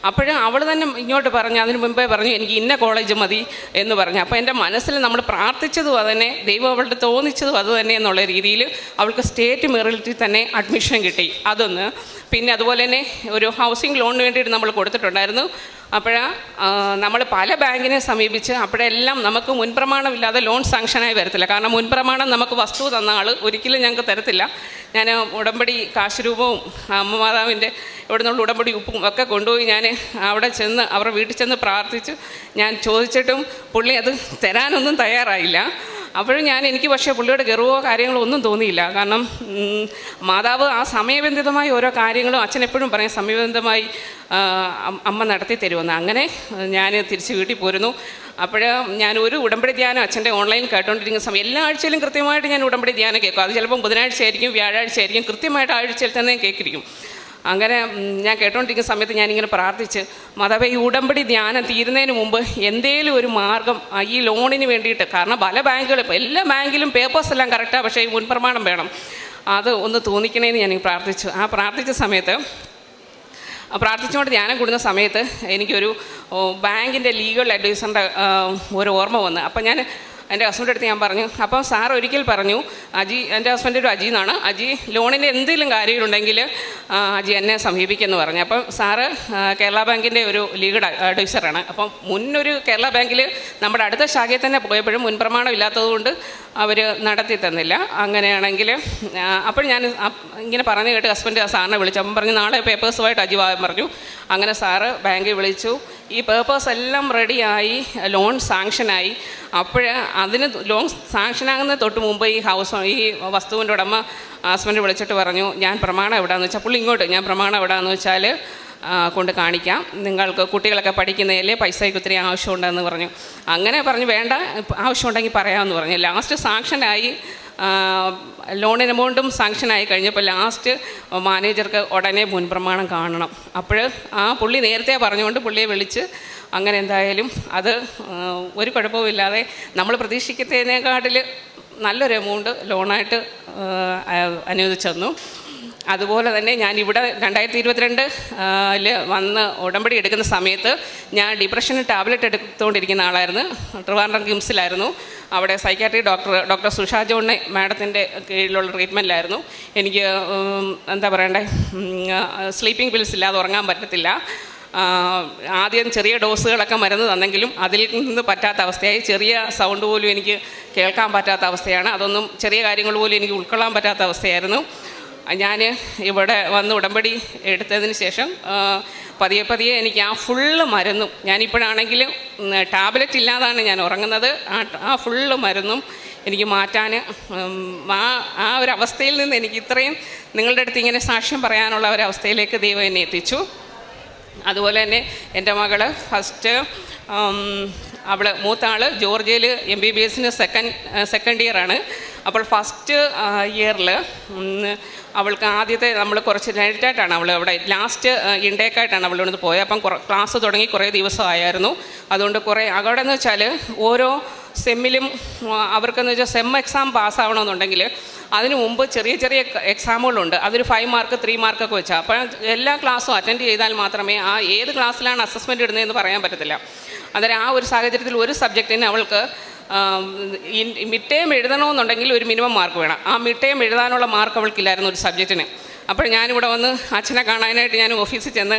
അപ്പോഴും അവൾ തന്നെ ഇങ്ങോട്ട് പറഞ്ഞു, അതിന് മുമ്പേ പറഞ്ഞു എനിക്ക് ഇന്ന കോളേജ് മതി എന്ന് പറഞ്ഞു. അപ്പോൾ എൻ്റെ മനസ്സിൽ നമ്മൾ പ്രാർത്ഥിച്ചതും അതുതന്നെ, ദൈവം അവളുടെ തോന്നിച്ചതും അതുതന്നെ എന്നുള്ള രീതിയിൽ അവൾക്ക് സ്റ്റേറ്റ് മെറിറ്റിൽ തന്നെ അഡ്മിഷൻ കിട്ടി. അതൊന്ന്. പിന്നെ അതുപോലെ തന്നെ ഒരു ഹൗസിംഗ് ലോണിന് വേണ്ടിയിട്ട് നമ്മൾ കൊടുത്തിട്ടുണ്ടായിരുന്നു. നമ്മൾ പല ബാങ്കിനെ സമീപിച്ച് അപ്പോഴെല്ലാം നമുക്ക് മുൻപ്രമാണമില്ലാതെ ലോൺ സാങ്ഷനായി വരത്തില്ല. കാരണം മുൻപ്രമാണം നമുക്ക് വസ്തു തന്ന ആൾ ഒരിക്കലും ഞങ്ങൾക്ക് തരത്തില്ല. ഞാൻ ഉടമ്പടി കാശ് രൂപവും അമ്മ മാതാവിൻ്റെ ഇവിടെ നിന്നുള്ള ഉടമ്പടി ഉപ്പും ഒക്കെ കൊണ്ടുപോയി ഞാൻ അവിടെ ചെന്ന് അവരുടെ വീട്ടിൽ ചെന്ന് പ്രാർത്ഥിച്ചു. ഞാൻ ചോദിച്ചിട്ടും പുള്ളി അത് തരാനൊന്നും തയ്യാറായില്ല. അപ്പോഴും എനിക്ക് പക്ഷേ പുള്ളിയുടെ ഗർവമോ കാര്യങ്ങളോ ഒന്നും തോന്നിയില്ല. കാരണം മാതാവ് ആ സമയബന്ധിതമായി ഓരോ കാര്യങ്ങളും അച്ഛൻ എപ്പോഴും പറയും സമയബന്ധിതമായി അമ്മ നടത്തി തരുമെന്ന്. അങ്ങനെ ഞാൻ തിരിച്ച് വീട്ടിൽ പോരുന്നു. അപ്പോൾ ഞാൻ ഒരു ഉടമ്പടി ധ്യാനം അച്ഛൻ്റെ ഓൺലൈൻ കേട്ടുകൊണ്ടിരിക്കുന്ന സമയം എല്ലാ ആഴ്ചയിലും കൃത്യമായിട്ട് ഞാൻ ഉടമ്പടി ധ്യാനം കേൾക്കും. അത് ചിലപ്പം ബുധനാഴ്ച ആയിരിക്കും, വ്യാഴാഴ്ച ആയിരിക്കും, കൃത്യമായിട്ട് ആഴ്ചയിൽ തന്നെ കേൾക്കിരിക്കും. അങ്ങനെ ഞാൻ കേട്ടോണ്ടിരിക്കുന്ന സമയത്ത് ഞാനിങ്ങനെ പ്രാർത്ഥിച്ച്, മാതാവേ ഈ ഉടമ്പടി ധ്യാനം തീരുന്നതിന് മുമ്പ് എന്തേലും ഒരു മാർഗ്ഗം ഈ ലോണിന് വേണ്ടിയിട്ട്, കാരണം പല ബാങ്കുകളും ഇപ്പോൾ എല്ലാ ബാങ്കിലും പേപ്പേഴ്സ് എല്ലാം കറക്റ്റാണ്, പക്ഷേ ഈ മുൻപ്രമാണം വേണം, അത് ഒന്ന് തോന്നിക്കണേന്ന് ഞാൻ പ്രാർത്ഥിച്ചു. ആ പ്രാർത്ഥിച്ച സമയത്ത് പ്രാർത്ഥിച്ചുകൊണ്ട് ധ്യാനം കൂടുന്ന സമയത്ത് എനിക്കൊരു ബാങ്കിൻ്റെ ലീഗൽ അഡ്വൈസറിൻ്റെ ഒരു ഓർമ്മ വന്ന്. അപ്പം ഞാൻ എൻ്റെ ഹസ്ബൻഡ് അടുത്ത് ഞാൻ പറഞ്ഞു. അപ്പം സാർ ഒരിക്കൽ പറഞ്ഞു, അജി, എൻ്റെ ഹസ്ബൻഡ് ഒരു അജി എന്നാണ്, അജി ലോണിൻ്റെ എന്തെങ്കിലും കാര്യങ്ങളുണ്ടെങ്കിൽ അജി എന്നെ സമീപിക്കുമെന്ന് പറഞ്ഞു. അപ്പം സാറ് കേരള ബാങ്കിൻ്റെ ഒരു ലീഗൽ അഡ്വൈസറാണ്. അപ്പം മുന്നൊരു കേരള ബാങ്കിൽ നമ്മുടെ അടുത്ത ശാഖയിൽ തന്നെ പോയപ്പോഴും മുൻപ്രമാണം ഇല്ലാത്തതുകൊണ്ട് അവർ നടത്തി തന്നില്ല. അങ്ങനെയാണെങ്കിൽ അപ്പോൾ ഞാൻ ഇങ്ങനെ പറഞ്ഞു കേട്ട് ഹസ്ബൻഡ് സാറിനെ വിളിച്ചു. അപ്പം പറഞ്ഞു നാളെ പേപ്പേഴ്സുമായിട്ട് അജി വാൻ പറഞ്ഞു. അങ്ങനെ സാറ് ബാങ്കിൽ വിളിച്ചു. ഈ പേപ്പേഴ്സ് എല്ലാം റെഡിയായി, ലോൺ സാങ്ഷനായി. അപ്പോൾ അതിന് ലോൺ സാങ്ഷനാകുന്ന തൊട്ട് മുമ്പ് ഈ വസ്തുവിൻ്റെ ഉടമ ഹസ്ബൻഡ് വിളിച്ചിട്ട് പറഞ്ഞു, ഞാൻ പ്രമാണം എവിടെയാണെന്ന് വെച്ചാൽ, പുള്ളി ഇങ്ങോട്ട്, ഞാൻ പ്രമാണം എവിടെയാണെന്ന് വെച്ചാൽ കൊണ്ട് കാണിക്കാം, നിങ്ങൾക്ക് കുട്ടികളൊക്കെ പഠിക്കുന്നതിലേ പൈസയ്ക്ക് ഒത്തിരി ആവശ്യമുണ്ടെന്ന് പറഞ്ഞു. അങ്ങനെ പറഞ്ഞു, വേണ്ട, ആവശ്യമുണ്ടെങ്കിൽ പറയാമെന്ന് പറഞ്ഞു. ലാസ്റ്റ് സാങ്ഷനായി, ലോൺ എമൗണ്ടും സാങ്ഷനായി കഴിഞ്ഞപ്പോൾ ലാസ്റ്റ് മാനേജർക്ക് ഉടനെ മുൻപ്രമാണം കാണണം. അപ്പോൾ ആ പുള്ളി നേരത്തെ പറഞ്ഞുകൊണ്ട് പുള്ളിയെ വിളിച്ച് അങ്ങനെ എന്തായാലും അത് ഒരു കുഴപ്പമില്ലാതെ നമ്മൾ പ്രതീക്ഷിക്കുന്നതിനേക്കാട്ടിൽ നല്ലൊരു എമൗണ്ട് ലോണായിട്ട് അനുവദിച്ചു തന്നു. അതുപോലെ തന്നെ ഞാനിവിടെ 2022 വന്ന് ഉടമ്പടി എടുക്കുന്ന സമയത്ത് ഞാൻ ഡിപ്രഷന് ടാബ്ലറ്റ് എടുത്തുകൊണ്ടിരിക്കുന്ന ആളായിരുന്നു. ട്രിവാൻഡ്രം കിംസിലായിരുന്നു. അവിടെ സൈക്കാട്രി ഡോക്ടർ സുഷാ ജോൺ മാഡത്തിൻ്റെ കീഴിലുള്ള ട്രീറ്റ്മെൻറ്റിലായിരുന്നു. എനിക്ക് എന്താ പറയണ്ടേ, സ്ലീപ്പിംഗ് പിൽസ് ഇല്ലാതെ ഉറങ്ങാൻ പറ്റത്തില്ല. ആദ്യം ചെറിയ ഡോസുകളൊക്കെ മരുന്ന് തന്നെങ്കിലും അതിൽ നിന്ന് പറ്റാത്ത അവസ്ഥയായി. ചെറിയ സൗണ്ട് പോലും എനിക്ക് കേൾക്കാൻ പറ്റാത്ത അവസ്ഥയാണ്. അതൊന്നും ചെറിയ കാര്യങ്ങൾ പോലും എനിക്ക് ഉൾക്കൊള്ളാൻ പറ്റാത്ത അവസ്ഥയായിരുന്നു. ഞാൻ ഇവിടെ വന്ന് ഉടമ്പടി എടുത്തതിന് ശേഷം പതിയെ എനിക്ക് ആ ഫുള്ള് മരുന്നും, ഞാനിപ്പോഴാണെങ്കിലും ടാബ്ലറ്റ് ഇല്ലാതാണ് ഞാൻ ഉറങ്ങുന്നത്, ആ ഫുള്ള് മരുന്നും എനിക്ക് മാറ്റാൻ ആ ഒരു അവസ്ഥയിൽ നിന്ന് എനിക്ക് ഇത്രയും നിങ്ങളുടെ അടുത്ത് ഇങ്ങനെ സാക്ഷ്യം പറയാനുള്ള ഒരവസ്ഥയിലേക്ക് ദൈവം എന്നെ എത്തിച്ചു. അതുപോലെ തന്നെ എൻ്റെ മകൾ ഫസ്റ്റ്, അവൾ മൂത്താൾ ജോർജിയയിൽ MBBS സെക്കൻഡ് ഇയറാണ്. അപ്പോൾ ഫസ്റ്റ് ഇയറിൽ അവൾക്ക് ആദ്യത്തെ നമ്മൾ കുറച്ച് ലേറ്റായിട്ടാണ് അവൾ അവിടെ ലാസ്റ്റ് ഇൻടേക്കായിട്ടാണ് അവൾ ഇവിടുന്ന് പോയത്. അപ്പം ക്ലാസ് തുടങ്ങി കുറേ ദിവസമായിരുന്നു. അതുകൊണ്ട് കുറേ അവിടെ എന്ന് വെച്ചാൽ ഓരോ സെമ്മിലും അവർക്കെന്ന് വെച്ചാൽ സെം എക്സാം പാസ്സാവണമെന്നുണ്ടെങ്കിൽ അതിന് മുമ്പ് ചെറിയ എക്സാമുകളുണ്ട്. അതൊരു 5 മാർക്ക് 3 മാർക്കൊക്കെ വെച്ചാൽ. അപ്പോൾ എല്ലാ ക്ലാസ്സും അറ്റൻഡ് ചെയ്താൽ മാത്രമേ ആ ഏത് ക്ലാസ്സിലാണ് അസസ്മെൻറ്റ് ഇടുന്നതെന്ന് പറയാൻ പറ്റത്തില്ല. അന്നേരം ആ ഒരു സാഹചര്യത്തിൽ ഒരു സബ്ജക്റ്റിന് അവൾക്ക് മിഡ് ടേം എഴുതണമെന്നുണ്ടെങ്കിൽ ഒരു മിനിമം മാർക്ക് വേണം. ആ മിഡ് ടേം എഴുതാനുള്ള മാർക്ക് അവൾക്കില്ലായിരുന്നു ഒരു സബ്ജക്റ്റിന്. അപ്പോൾ ഞാനിവിടെ വന്ന് അച്ഛനെ കാണാനായിട്ട് ഞാൻ ഓഫീസിൽ ചെന്ന്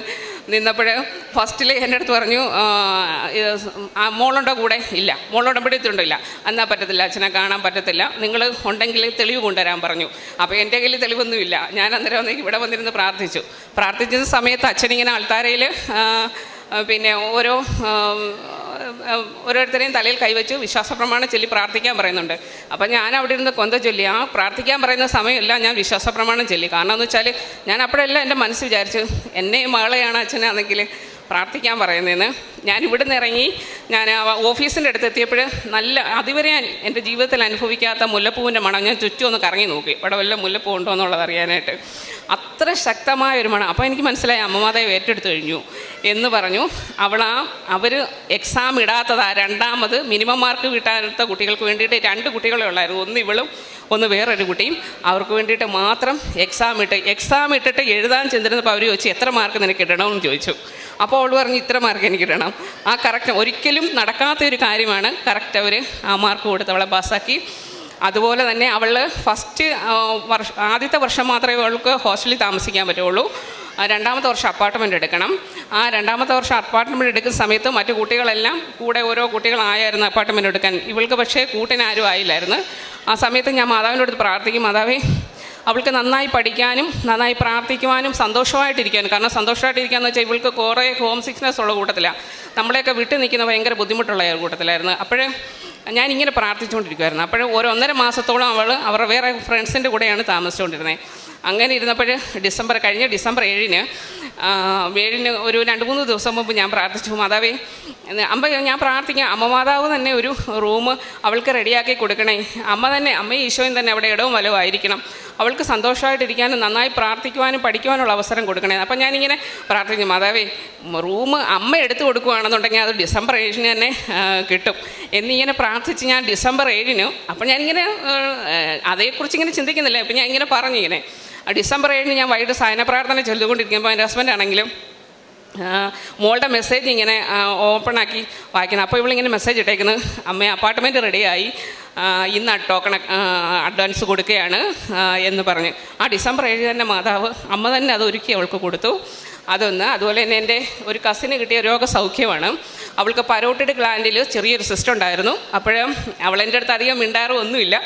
നിന്നപ്പോൾ ഫസ്റ്റിൽ എൻ്റെ അടുത്ത് പറഞ്ഞു, മോളുണ്ടോ കൂടെ? ഇല്ല. മോളുടമ്പടിയിട്ടുണ്ടോ? ഇല്ല. എന്നാൽ പറ്റത്തില്ല, അച്ഛനെ കാണാൻ പറ്റത്തില്ല, നിങ്ങൾ ഉണ്ടെങ്കിൽ തെളിവ് കൊണ്ടുവരാൻ പറഞ്ഞു. അപ്പോൾ എൻ്റെ കയ്യിൽ തെളിവൊന്നുമില്ല. ഞാൻ അന്നേരം ഇവിടെ വന്നിരുന്ന് പ്രാർത്ഥിച്ച സമയത്ത് അച്ഛനിങ്ങനെ അൾത്താരയിൽ പിന്നെ ഓരോരുത്തരെയും തലയിൽ കൈവച്ചു വിശ്വാസപ്രമാണം ചൊല്ലി പ്രാർത്ഥിക്കാൻ പറയുന്നുണ്ട്. അപ്പം ഞാൻ അവിടെ ഇരുന്ന് കൊന്ത ചൊല്ലി ആ പ്രാർത്ഥിക്കാൻ പറയുന്ന സമയമല്ല ഞാൻ വിശ്വാസപ്രമാണം ചൊല്ലി. കാരണം എന്ന് വെച്ചാൽ ഞാൻ അപ്പോഴെല്ലാം എൻ്റെ മനസ്സ് വിചാരിച്ചു, എന്നെയും മകളെയാണ് അച്ഛനാണെങ്കിൽ പ്രാർത്ഥിക്കാൻ പറയുന്നതെന്ന്. ഞാൻ ഇവിടുന്ന് ഇറങ്ങി ഞാൻ ഓഫീസിൻ്റെ അടുത്ത് എത്തിയപ്പോൾ നല്ല അതുവരെ എൻ്റെ ജീവിതത്തിൽ അനുഭവിക്കാത്ത മുല്ലപ്പൂവിൻ്റെ മണം ഞാൻ ചുറ്റും ഒന്ന് കറങ്ങി നോക്കി, ഇവിടെ വല്ല മുല്ലപ്പൂ ഉണ്ടോ എന്നുള്ളത് അറിയാനായിട്ട്. അത്ര ശക്തമായൊരു മണം. അപ്പോൾ എനിക്ക് മനസ്സിലായി അമ്മമാതാവ് ഏറ്റെടുത്തു കഴിഞ്ഞു എന്ന് പറഞ്ഞു. അവർ എക്സാം ഇടാത്തതാ രണ്ടാമത് മിനിമം മാർക്ക് കിട്ടാത്ത കുട്ടികൾക്ക് വേണ്ടിയിട്ട് 2 കുട്ടികളെ ഉള്ളായിരുന്നു. ഒന്ന് ഇവളും ഒന്ന് വേറൊരു കുട്ടിയും. അവർക്ക് വേണ്ടിയിട്ട് മാത്രം എക്സാം ഇട്ടിട്ട് എഴുതാൻ ചെന്നിരുന്നപ്പോൾ അവർ ചോദിച്ചു, എത്ര മാർക്ക് നിനക്ക് ഇടണമെന്ന് ചോദിച്ചു. അപ്പോൾ അവൾ പറഞ്ഞു, ഇത്ര മാർക്ക് എനിക്ക് ഇടണം. ആ കറക്റ്റ് ഒരിക്കലും നടക്കാത്തൊരു കാര്യമാണ്. കറക്റ്റ് അവർ ആ മാർക്ക് കൊടുത്ത് അവളെ പാസ്സാക്കി. അതുപോലെ തന്നെ അവൾ ആദ്യത്തെ വർഷം മാത്രമേ അവൾക്ക് ഹോസ്റ്റലിൽ താമസിക്കാൻ പറ്റുള്ളൂ. 2ാമത്തെ വർഷം അപ്പാർട്ട്മെൻറ്റ് എടുക്കണം. ആ 2ാമത്തെ വർഷം അപ്പാർട്ട്മെൻറ്റ് എടുക്കുന്ന സമയത്ത് മറ്റു കുട്ടികളെല്ലാം കൂടെ ഓരോ കുട്ടികളായിരുന്നു അപ്പാർട്ട്മെൻറ്റ് എടുക്കാൻ. ഇവൾക്ക് പക്ഷേ കൂട്ടിനാരും ആയില്ലായിരുന്നു. ആ സമയത്ത് ഞാൻ മാതാവിൻ്റെ അടുത്ത് പ്രാർത്ഥിക്കും, മാതാവേ അവൾക്ക് നന്നായി പഠിക്കാനും നന്നായി പ്രാർത്ഥിക്കുവാനും സന്തോഷമായിട്ടിരിക്കാനും. കാരണം സന്തോഷമായിട്ടിരിക്കുകയെന്ന് വെച്ചാൽ ഇവൾക്ക് കുറേ ഹോം സിക്നെസ് ഉള്ള കൂട്ടത്തിലാണ്. നമ്മളെയൊക്കെ വിട്ട് നിൽക്കുന്ന ഭയങ്കര ബുദ്ധിമുട്ടുള്ള കൂട്ടത്തിലായിരുന്നു. അപ്പോഴേ ഞാനിങ്ങനെ പ്രാർത്ഥിച്ചുകൊണ്ടിരിക്കുമായിരുന്നു. അപ്പോൾ ഒരു 1.5 മാസത്തോളം അവരുടെ വേറെ ഫ്രണ്ട്സിൻ്റെ കൂടെയാണ് താമസിച്ചുകൊണ്ടിരുന്നത്. അങ്ങനെ ഇരുന്നപ്പോൾ കഴിഞ്ഞ ഡിസംബർ 7-ന് ഒരു 2-3 ദിവസം മുമ്പ് ഞാൻ പ്രാർത്ഥിച്ചു, മാതാവേ ഞാൻ പ്രാർത്ഥിക്കാം, അമ്മ മാതാവ് തന്നെ ഒരു റൂം അവൾക്ക് റെഡിയാക്കി കൊടുക്കണേ, അമ്മയും ഈശോയും തന്നെ അവിടെ ഇടവും വലവും ആയിരിക്കണം, അവൾക്ക് സന്തോഷമായിട്ടിരിക്കാനും നന്നായി പ്രാർത്ഥിക്കുവാനും പഠിക്കുവാനുള്ള അവസരം കൊടുക്കണേ. അപ്പം ഞാനിങ്ങനെ പ്രാർത്ഥിക്കും, മാതാവേ റൂം അമ്മ എടുത്തു കൊടുക്കുകയാണെന്നുണ്ടെങ്കിൽ അത് ഡിസംബർ 7-ന് തന്നെ കിട്ടും എന്നിങ്ങനെ പ്രാർത്ഥിച്ച് ഞാൻ ഡിസംബർ 7-ന്, അപ്പം ഞാനിങ്ങനെ അതേക്കുറിച്ച് ഇങ്ങനെ ചിന്തിക്കുന്നില്ല. അപ്പം ഞാൻ ഇങ്ങനെ പറഞ്ഞിങ്ങനെ ഡിസംബർ 7-ന് ഞാൻ വൈകിട്ട് സായന പ്രാർത്ഥന ചൊല്ലിക്കൊണ്ടിരിക്കുമ്പോൾ എൻ്റെ ഹസ്ബൻഡാണെങ്കിലും മോളുടെ മെസ്സേജ് ഇങ്ങനെ ഓപ്പണാക്കി വായിക്കണം. അപ്പോൾ ഇവളിങ്ങനെ മെസ്സേജ് ഇട്ടേക്കുന്നത്, അമ്മ അപ്പാർട്ട്മെൻറ്റ് റെഡിയായി, ഇന്ന് ടോക്കൺ അഡ്വാൻസ് കൊടുക്കുകയാണ് എന്ന് പറഞ്ഞ്. ആ ഡിസംബർ 7 തന്നെ മാതാവ് അമ്മ തന്നെ അത് ഒരുക്കി അവൾക്ക് കൊടുത്തു. അതൊന്ന്. അതുപോലെ തന്നെ എൻ്റെ ഒരു കസിന് കിട്ടിയ രോഗസൗഖ്യമാണ്. അവൾക്ക് പരോട്ടിഡ് ഗ്ലാൻഡിൽ ചെറിയൊരു സിസ്റ്റം ഉണ്ടായിരുന്നു. അപ്പോഴും അവളെൻ്റെ അടുത്ത് അധികം മിണ്ടാറും ഒന്നുമില്ല.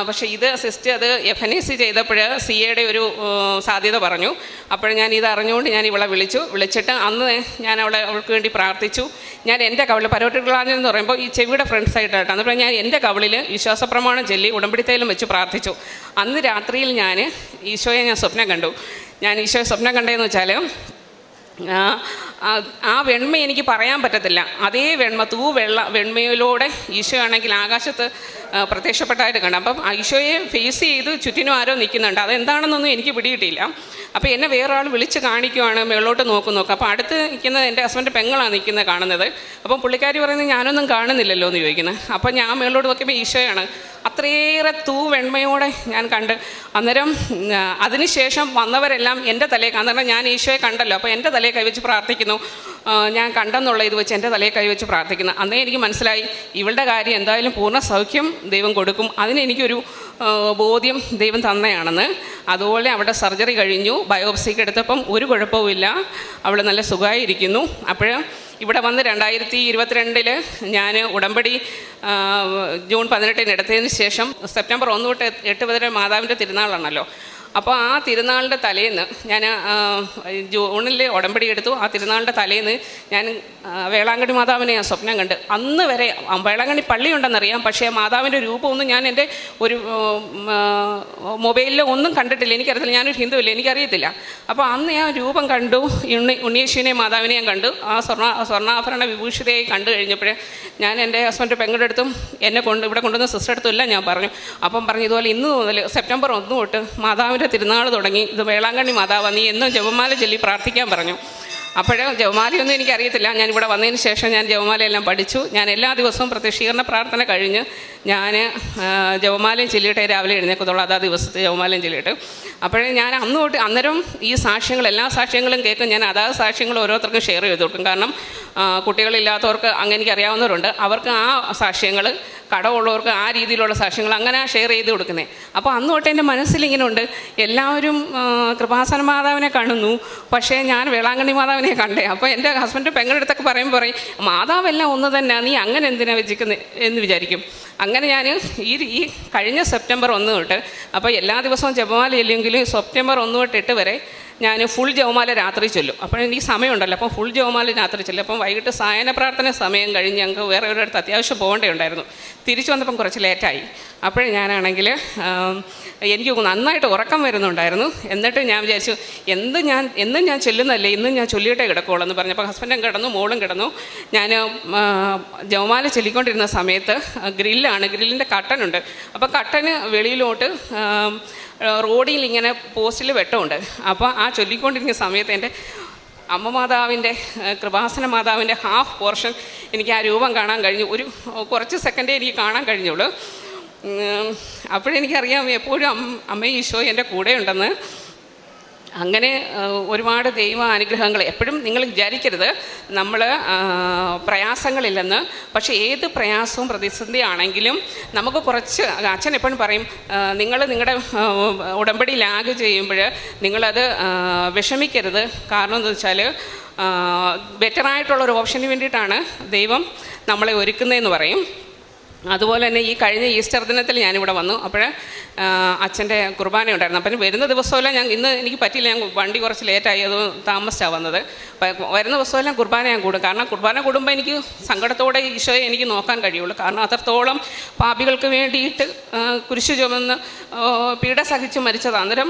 പക്ഷേ ഇത് സിസ്റ്റർ അത് FNAC ചെയ്തപ്പോൾ CAയുടെ ഒരു സാധ്യത പറഞ്ഞു. അപ്പോൾ ഞാൻ ഇത് അറിഞ്ഞുകൊണ്ട് ഞാൻ ഇവളെ വിളിച്ചിട്ട് അന്ന് ഞാൻ അവൾക്ക് വേണ്ടി പ്രാർത്ഥിച്ചു. ഞാൻ എൻ്റെ കവിളിൽ പരോട്ടിഡ് ഗ്ലാൻഡ് എന്ന് പറയുമ്പോൾ ഈ ചെവിയുടെ ഫ്രണ്ട് സൈഡായിട്ടാണ്. അപ്പോൾ ഞാൻ എൻ്റെ കവിളിൽ വിശ്വാസപ്രമാണം ചൊല്ലി ഉടമ്പടിത്തേലും വെച്ച് പ്രാർത്ഥിച്ചു. അന്ന് രാത്രിയിൽ ഞാൻ ഈശോയെ സ്വപ്നം കണ്ടു. ഞാൻ ഈശോയെ സ്വപ്നം കണ്ടതെന്ന് വെച്ചാൽ ആ വെണ്മ എനിക്ക് പറയാൻ പറ്റത്തില്ല. അതേ വെണ്മ വെണ്മയിലൂടെ ഈശോ ആണെങ്കിൽ ആകാശത്ത് പ്രത്യക്ഷപ്പെട്ടായിട്ട് കണ്ടു. അപ്പം ഈശോയെ ഫേസ് ചെയ്ത് ചുറ്റിനും ആരോ നിൽക്കുന്നുണ്ട്. അതെന്താണെന്നൊന്നും എനിക്ക് പിടികിട്ടിയില്ല. അപ്പോൾ എന്നെ വേറെ ആൾ വിളിച്ച് കാണിക്കുവാണ്, മേളോട്ട് നോക്കും. അപ്പോൾ അടുത്ത് നിൽക്കുന്നത് എൻ്റെ ഹസ്ബൻഡ് പെങ്ങളാണ് നിൽക്കുന്നത് കാണുന്നത്. അപ്പം പുള്ളിക്കാരി പറയുന്നത് ഞാനൊന്നും കാണുന്നില്ലല്ലോ എന്ന് ചോദിക്കുന്നത്. അപ്പോൾ ഞാൻ മേളോട്ട് നോക്കിയപ്പോൾ ഈശോയാണ്. അത്രയേറെ വെണ്മയോടെ ഞാൻ കണ്ട്. അന്നേരം അതിനുശേഷം വന്നവരെല്ലാം എൻ്റെ തലയിൽ, അന്നേരം ഞാൻ ഈശോയെ കണ്ടല്ലോ, അപ്പോൾ എൻ്റെ തലയിൽ കൈവച്ച് പ്രാർത്ഥിക്കുന്നു. ഞാൻ കണ്ടെന്നുള്ള ഇത് വെച്ച് എൻ്റെ തലയിൽ കൈവച്ച് പ്രാർത്ഥിക്കുന്നു. അന്നേ എനിക്ക് മനസ്സിലായി ഇവളുടെ കാര്യം എന്തായാലും പൂർണ്ണ സൗഖ്യം ദൈവം കൊടുക്കും. അതിനെനിക്കൊരു ബോധ്യം ദൈവം തന്നെയാണെന്ന്. അതുപോലെ അവിടെ സർജറി കഴിഞ്ഞു. ബയോപ്സിക്ക് എടുത്തപ്പം ഒരു കുഴപ്പവുമില്ല, അവൾ നല്ല സുഖമായിരിക്കുന്നു. അപ്പോൾ ഇവിടെ വന്ന് 2022 ഞാൻ ഉടമ്പടി ജൂൺ 18 എടുത്തതിന് ശേഷം സെപ്റ്റംബർ 1 തൊട്ട് 8 വരെ മാതാവിൻ്റെ തിരുനാളാണല്ലോ. അപ്പോൾ ആ തിരുനാളിൻ്റെ തലേന്ന് ഞാൻ ജൂണിൽ ഉടമ്പടി എടുത്തു. ആ തിരുനാളിൻ്റെ തലേന്ന് ഞാൻ വേളാങ്കണ്ണി മാതാവിനെ ഞാൻ സ്വപ്നം കണ്ട്. അന്ന് വരെ വേളാങ്കണ്ണി പള്ളിയുണ്ടെന്നറിയാം, പക്ഷേ മാതാവിൻ്റെ രൂപമൊന്നും ഞാൻ എൻ്റെ ഒരു മൊബൈലിൽ ഒന്നും കണ്ടിട്ടില്ല. എനിക്കറിയത്തില്ല, ഞാനൊരു ഹിന്ദുവില്ല, എനിക്കറിയത്തില്ല. അപ്പോൾ അന്ന് ഞാൻ രൂപം കണ്ടു, ഉണ്ണിയേശുവിനെയും മാതാവിനെയും കണ്ടു. ആ സ്വർണ്ണാഭരണ വിഭൂഷിതയായി കണ്ടു കഴിഞ്ഞപ്പോൾ ഞാൻ എൻ്റെ ഹസ്ബൻഡ് പെങ്ങളുടെ അടുത്തും ഇവിടെ കൊണ്ടുവന്ന സിസ്റ്റർ അടുത്തും എല്ലാം ഞാൻ പറഞ്ഞു. അപ്പം പറഞ്ഞു, ഇതുപോലെ ഇന്ന് മുതൽ സെപ്റ്റംബർ 1 തൊട്ട് മാതാവിൻ്റെ തിരുനാൾ തുടങ്ങി, ഇത് വേളാങ്കണ്ണി മാതാവ്, നീ എന്നും ജപമാല ചൊല്ലി പ്രാർത്ഥിക്കാൻ പറഞ്ഞു. അപ്പോൾ ജപമാലയൊന്നും എനിക്കറിയത്തില്ല. ഞാനിവിടെ വന്നതിന് ശേഷം ഞാൻ ജപമാലയെല്ലാം പഠിച്ചു. ഞാൻ എല്ലാ ദിവസവും പ്രത്യക്ഷീകരണ പ്രാർത്ഥന കഴിഞ്ഞ് ഞാൻ ജപമാലയും ചൊല്ലിയിട്ടേ രാവിലെ എഴുന്നേക്കത്തുള്ളൂ. അതാ ദിവസത്തെ ജപമാലയും ചൊല്ലിയിട്ട്. അപ്പോഴേ ഞാൻ അന്നേരം ഈ എല്ലാ സാക്ഷ്യങ്ങളും കേൾക്കും. ഞാൻ അതാത് സാക്ഷ്യങ്ങൾ ഓരോരുത്തർക്കും ഷെയർ ചെയ്ത് കൊടുക്കും. കാരണം കുട്ടികളില്ലാത്തവർക്ക് അങ്ങനെ എനിക്കറിയാവുന്നവരുണ്ട്, അവർക്ക് ആ സാക്ഷ്യങ്ങൾ, കടമുള്ളവർക്ക് ആ രീതിയിലുള്ള സാക്ഷ്യങ്ങൾ അങ്ങനെ ഷെയർ ചെയ്ത് കൊടുക്കുന്നത്. അപ്പോൾ അന്ന് തൊട്ട് എൻ്റെ മനസ്സിലിങ്ങനെ ഉണ്ട്, എല്ലാവരും കൃപാസന മാതാവിനെ കാണുന്നു, പക്ഷേ ഞാൻ വേളാങ്കണ്ണി മാതാവിനെ കണ്ടേ. അപ്പോൾ എൻ്റെ ഹസ്ബൻഡ് പെങ്ങളുടെ അടുത്തൊക്കെ പറയും മാതാവെല്ലാം ഒന്ന് തന്നെ, നീ അങ്ങനെ എന്തിനാ വെച്ചിരിക്കുന്നത് എന്ന് വിചാരിക്കും. അങ്ങനെ ഞാൻ ഈ കഴിഞ്ഞ സെപ്റ്റംബർ 1 തൊട്ട്, അപ്പോൾ എല്ലാ ദിവസവും ജപമാല ഇല്ലെങ്കിലും സെപ്റ്റംബർ 1 തൊട്ട് 8 വരെ ഞാൻ ഫുൾ ജപമാല രാത്രി ചൊല്ലും. അപ്പോൾ എനിക്ക് സമയമുണ്ടല്ലോ, അപ്പോൾ ഫുൾ ജപമാല രാത്രി ചൊല്ലും. അപ്പം വൈകിട്ട് സായന പ്രാർത്ഥന സമയം കഴിഞ്ഞ് ഞങ്ങൾക്ക് വേറെ ഒരിടത്ത് അത്യാവശ്യം പോകേണ്ടതുണ്ടായിരുന്നു. തിരിച്ചു വന്നപ്പം കുറച്ച് ലേറ്റായി. അപ്പോഴേ ഞാനാണെങ്കിൽ എനിക്ക് നന്നായിട്ട് ഉറക്കം വരുന്നുണ്ടായിരുന്നു. എന്നിട്ട് ഞാൻ വിചാരിച്ചു എന്നും ഞാൻ ചൊല്ലുന്നതല്ലേ, ഇന്നും ഞാൻ ചൊല്ലിയിട്ടേ കിടക്കുള്ളൂ എന്ന് പറഞ്ഞപ്പോൾ ഹസ്ബൻഡും കിടന്നു, മോളും കിടന്നു. ഞാൻ ജപമാല ചൊല്ലിക്കൊണ്ടിരുന്ന സമയത്ത് ഗ്രില്ലിൻ്റെ കട്ടനുണ്ട്. അപ്പോൾ കട്ടന് വെളിയിലോട്ട് റോഡിൽ ഇങ്ങനെ പോസ്റ്റിൽ വെട്ടമുണ്ട്. അപ്പോൾ ആ ചൊല്ലിക്കൊണ്ടിരിക്കുന്ന സമയത്ത് എൻ്റെ അമ്മ മാതാവിൻ്റെ, കൃപാസന മാതാവിൻ്റെ ഹാഫ് പോർഷൻ എനിക്ക് ആ രൂപം കാണാൻ കഴിഞ്ഞു. കുറച്ച് സെക്കൻഡേ എനിക്ക് കാണാൻ കഴിഞ്ഞുള്ളൂ. അപ്പോഴെനിക്കറിയാം എപ്പോഴും അമ്മയും ഈശോ എൻ്റെ കൂടെ ഉണ്ടെന്ന്. അങ്ങനെ ഒരുപാട് ദൈവ അനുഗ്രഹങ്ങൾ. എപ്പോഴും നിങ്ങൾ വിചാരിക്കരുത് നമ്മൾ പ്രയാസങ്ങളില്ലെന്ന്. പക്ഷേ ഏത് പ്രയാസവും പ്രതിസന്ധി ആണെങ്കിലും നമുക്ക് കുറച്ച്, അച്ഛൻ എപ്പോഴും പറയും, നിങ്ങളുടെ ഉടമ്പടി ലാഗ് ചെയ്യുമ്പോൾ നിങ്ങളത് വിഷമിക്കരുത്. കാരണം എന്താണെന്ന് വെച്ചാൽ ബെറ്ററായിട്ടുള്ളൊരു ഓപ്ഷന് വേണ്ടിയിട്ടാണ് ദൈവം നമ്മളെ ഒരുക്കുന്നതെന്ന് പറയും. അതുപോലെ തന്നെ ഈ കഴിഞ്ഞ ഈസ്റ്റർ ദിനത്തിൽ ഞാനിവിടെ വന്നു. അപ്പോൾ അച്ഛൻ്റെ കുർബാന ഉണ്ടായിരുന്നു. അപ്പം വരുന്ന ദിവസമെല്ലാം ഇന്ന് എനിക്ക് പറ്റിയില്ല, ഞാൻ വണ്ടി കുറച്ച് ലേറ്റായി, അത് താമസിച്ചാണ് വന്നത്. വരുന്ന ദിവസമെല്ലാം കുർബാന ഞാൻ കൂടും. കാരണം കുർബാന കൂടുമ്പോൾ എനിക്ക് സങ്കടത്തോടെ ഈശോയെ എനിക്ക് നോക്കാൻ കഴിയുള്ളൂ. കാരണം അത്രത്തോളം പാപികൾക്ക് വേണ്ടിയിട്ട് കുരിശു ചുമന്ന് പീഡ സഹിച്ച് മരിച്ചതാണ്. അന്നേരം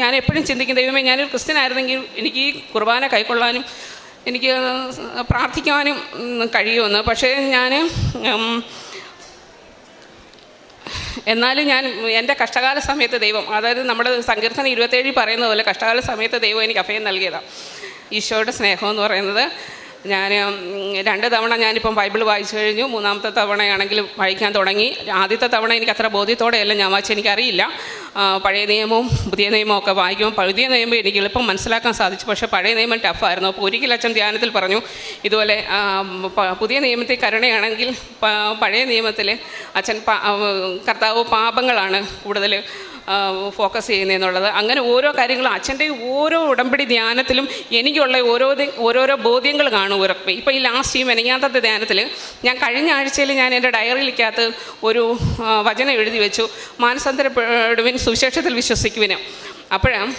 ഞാൻ എപ്പോഴും ചിന്തിക്കും, ദൈവമേ ഞാനൊരു ക്രിസ്ത്യനായിരുന്നെങ്കിൽ എനിക്ക് ഈ കുർബാന കൈക്കൊള്ളാനും എനിക്ക് പ്രാർത്ഥിക്കാനും കഴിയുമെന്ന്. പക്ഷേ എന്നാലും എൻ്റെ കഷ്ടകാല സമയത്ത് ദൈവം, അതായത് നമ്മുടെ സങ്കീർത്തനം 27 പറയുന്ന പോലെ കഷ്ടകാല സമയത്ത് ദൈവം എനിക്ക് അഭയം നൽകിയതാണ്. ഈശോയുടെ സ്നേഹം എന്ന് പറയുന്നത്. ഞാൻ 2 തവണ ഞാനിപ്പം ബൈബിൾ വായിച്ചു കഴിഞ്ഞു. 3ാമത്തെ തവണയാണെങ്കിലും വായിക്കാൻ തുടങ്ങി. ആദ്യത്തെ തവണ എനിക്ക് അത്ര ബോധ്യത്തോടെയല്ല ഞാൻ വായിച്ചു, എനിക്കറിയില്ല. പഴയ നിയമവും പുതിയ നിയമവും ഒക്കെ വായിക്കുമ്പോൾ പുതിയ നിയമം എനിക്ക് എളുപ്പം മനസ്സിലാക്കാൻ സാധിച്ചു. പക്ഷേ പഴയ നിയമം ടഫായിരുന്നു. അപ്പോൾ ഒരിക്കൽ അച്ഛൻ ധ്യാനത്തിൽ പറഞ്ഞു, ഇതുപോലെ പുതിയ നിയമത്തിൽ കരുണയാണെങ്കിൽ പഴയ നിയമത്തിൽ അച്ഛൻ കർത്താവ് പാപങ്ങളാണ് കൂടുതൽ ഫോക്കസ് ചെയ്യുന്നതെന്നുള്ളത്. അങ്ങനെ ഓരോ കാര്യങ്ങളും അച്ഛൻ്റെ ഓരോ ഉടമ്പടി ധ്യാനത്തിലും എനിക്കുള്ള ഓരോരോ ബോധ്യങ്ങൾ കാണും ഉറപ്പ്. ഇപ്പോൾ ഈ ലാസ്റ്റ് മെനങ്ങാത്തത്തെ ധ്യാനത്തിൽ ഞാൻ കഴിഞ്ഞ ആഴ്ചയിൽ ഞാൻ എൻ്റെ ഡയറിയിലേക്കകത്ത് ഒരു വചനം എഴുതി വെച്ചു, മാനസാന്തരപ്പെടുവിൻ, സുവിശേഷത്തിൽ വിശ്വസിക്കുവിന്. അപ്പോഴാണ്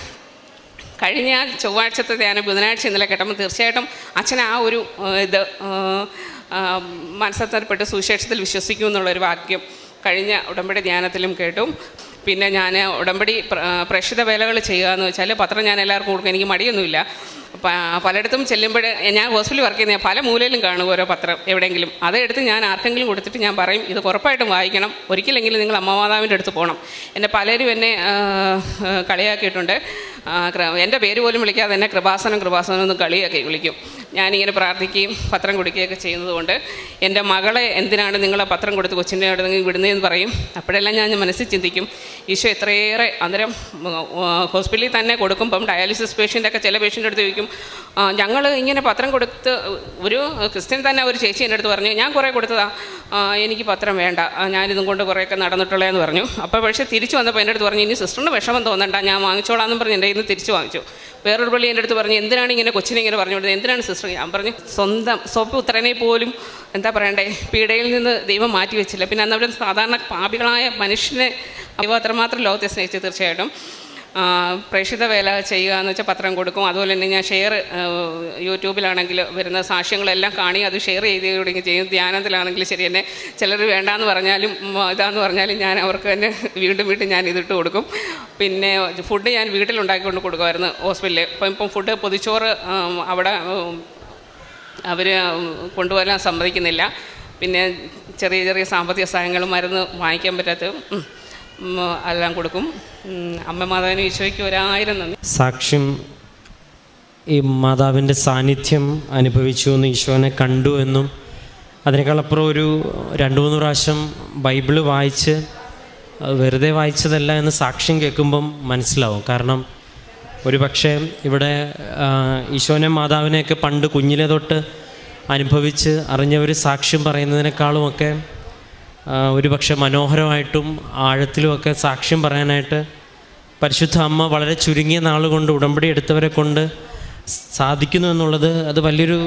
കഴിഞ്ഞ ചൊവ്വാഴ്ചത്തെ ധ്യാനം ബുധനാഴ്ച ഇന്നലെ കേട്ടപ്പോൾ തീർച്ചയായിട്ടും അച്ഛൻ ആ ഒരു മാനസാന്തരപ്പെട്ട് സുവിശേഷത്തിൽ വിശ്വസിക്കുമെന്നുള്ളൊരു വാക്യം കഴിഞ്ഞ ഉടമ്പടി ധ്യാനത്തിലും കേട്ടു. പിന്നെ ഞാൻ ഉടമ്പടി പ്രേക്ഷിത വേലകൾ ചെയ്യുക എന്ന് വെച്ചാൽ പത്രം ഞാൻ എല്ലാവർക്കും കൊടുക്കും, എനിക്ക് മടിയൊന്നുമില്ല. പലയിടത്തും ചെല്ലുമ്പോൾ ഞാൻ ഹോസ്പിറ്റലിൽ വർക്ക് ചെയ്യുന്ന പല മൂലയിലും കാണും ഓരോ പത്രം എവിടെയെങ്കിലും. അതെടുത്ത് ഞാൻ ആർക്കെങ്കിലും കൊടുത്തിട്ട് ഞാൻ പറയും, ഇത് ഉറപ്പായിട്ടും വായിക്കണം, ഒരിക്കലെങ്കിലും നിങ്ങൾ അമ്മ മാതാവിൻ്റെ അടുത്ത് പോകണം. പലരും എന്നെ കളിയാക്കിയിട്ടുണ്ട്. എൻ്റെ പേര് പോലും വിളിക്കാതെ എന്നെ കൃപാസനം എന്ന് കളിയാക്കി വിളിക്കും. ഞാനിങ്ങനെ പ്രാർത്ഥിക്കുകയും പത്രം കൊടുക്കുകയൊക്കെ ചെയ്യുന്നതുകൊണ്ട് എൻ്റെ മകളെ എന്തിനാണ് നിങ്ങളെ പത്രം കൊടുത്ത് കൊച്ചിൻ്റെ അടുത്ത് വിടുന്നതെന്ന് പറയും. അപ്പോഴെല്ലാം ഞാൻ മനസ്സിൽ ചിന്തിക്കും, ഈശോ എത്രയേറെ. അന്നേരം ഹോസ്പിറ്റലിൽ തന്നെ കൊടുക്കുമ്പം ഡയാലിസിസ് പേഷ്യൻ്റൊക്കെ ചില പേഷ്യൻ്റെ അടുത്ത് ചോദിക്കും, ഞങ്ങൾ ഇങ്ങനെ പത്രം കൊടുത്ത്, ഒരു ക്രിസ്ത്യൻ തന്നെ ഒരു ചേച്ചി എൻ്റെ അടുത്ത് പറഞ്ഞു, ഞാൻ കുറേ കൊടുത്തതാണ്, എനിക്ക് പത്രം വേണ്ട, ഞാനിതും കൊണ്ട് കുറേയൊക്കെ നടന്നിട്ടുള്ളതെന്ന് പറഞ്ഞു. അപ്പോൾ പക്ഷേ തിരിച്ചു വന്നപ്പോൾ എൻ്റെ അടുത്ത് പറഞ്ഞു, ഇനി സിസ്റ്ററിന് വിഷമം തോന്നണ്ട, ഞാൻ വാങ്ങിച്ചോളാമെന്നും പറഞ്ഞ് എൻ്റെ ഇന്ന് തിരിച്ചു വാങ്ങിച്ചു. വേറൊരു പള്ളി എൻ്റെ അടുത്ത് പറഞ്ഞു, എന്തിനാണ് ഇങ്ങനെ കൊച്ചിനെ ഇങ്ങനെ പറഞ്ഞു കൊടുത്തത്, എന്തിനാണ് സിസ്റ്റർ? ഞാൻ പറഞ്ഞു, സ്വന്തം സ്വപുത്രനെ പോലും എന്താ പറയണ്ടേ പീഡയിൽ നിന്ന് ദൈവം മാറ്റി വെച്ചില്ല. പിന്നെ അന്നവിടെ സാധാരണ പാപികളായ മനുഷ്യനെ ദൈവം അത്രമാത്രം ലോകത്തെ സ്നേഹിച്ചു. തീർച്ചയായിട്ടും പ്രേക്ഷിത വേല ചെയ്യുക എന്ന് വെച്ചാൽ പത്രം കൊടുക്കും. അതുപോലെ തന്നെ ഞാൻ ഷെയർ യൂട്യൂബിലാണെങ്കിൽ വരുന്ന സാക്ഷ്യങ്ങളെല്ലാം കാണി അത് ഷെയർ ചെയ്ത് ചെയ്യും. ധ്യാനത്തിലാണെങ്കിൽ ശരി, എന്നെ ചിലർ വേണ്ടാന്ന് പറഞ്ഞാലും ഇതാന്ന് പറഞ്ഞാലും ഞാൻ അവർക്ക് തന്നെ വീണ്ടും ഞാൻ ഇതിട്ട് കൊടുക്കും. പിന്നെ ഫുഡ് ഞാൻ വീട്ടിലുണ്ടാക്കിക്കൊണ്ട് കൊടുക്കുമായിരുന്നു ഹോസ്പിറ്റലിൽ. ഇപ്പം ഫുഡ് പൊതിച്ചോറ് അവിടെ അവർ കൊണ്ടുവരാൻ സമ്മതിക്കുന്നില്ല. പിന്നെ ചെറിയ സാമ്പത്തിക സഹായങ്ങളും മരുന്ന് വാങ്ങിക്കാൻ പറ്റാത്ത എല്ലാം കൊടുക്കും. അമ്മ മാതാവിന് ഈശോയ്ക്ക് 1000 നന്ദി. സാക്ഷ്യം ഈ മാതാവിൻ്റെ സാന്നിധ്യം അനുഭവിച്ചു എന്നും ഈശോനെ കണ്ടു എന്നും അതിനേക്കാളപ്പുറം ഒരു 2-3 പ്രാവശ്യം ബൈബിള് വായിച്ച് വെറുതെ വായിച്ചതല്ല എന്ന് സാക്ഷ്യം കേൾക്കുമ്പം മനസ്സിലാവും. കാരണം ഒരു പക്ഷേ ഇവിടെ ഈശോനെ മാതാവിനെയൊക്കെ പണ്ട് കുഞ്ഞിലെ തൊട്ട് അനുഭവിച്ച് അറിഞ്ഞവർ സാക്ഷ്യം പറയുന്നതിനേക്കാളുമൊക്കെ ഒരു പക്ഷേ മനോഹരമായിട്ടും ആഴത്തിലുമൊക്കെ സാക്ഷ്യം പറയാനായിട്ട് പരിശുദ്ധ അമ്മ വളരെ ചുരുങ്ങിയ നാളുകൊണ്ട് ഉടമ്പടി എടുത്തവരെ കൊണ്ട് സാധിക്കുന്നു എന്നുള്ളത് അത് വലിയൊരു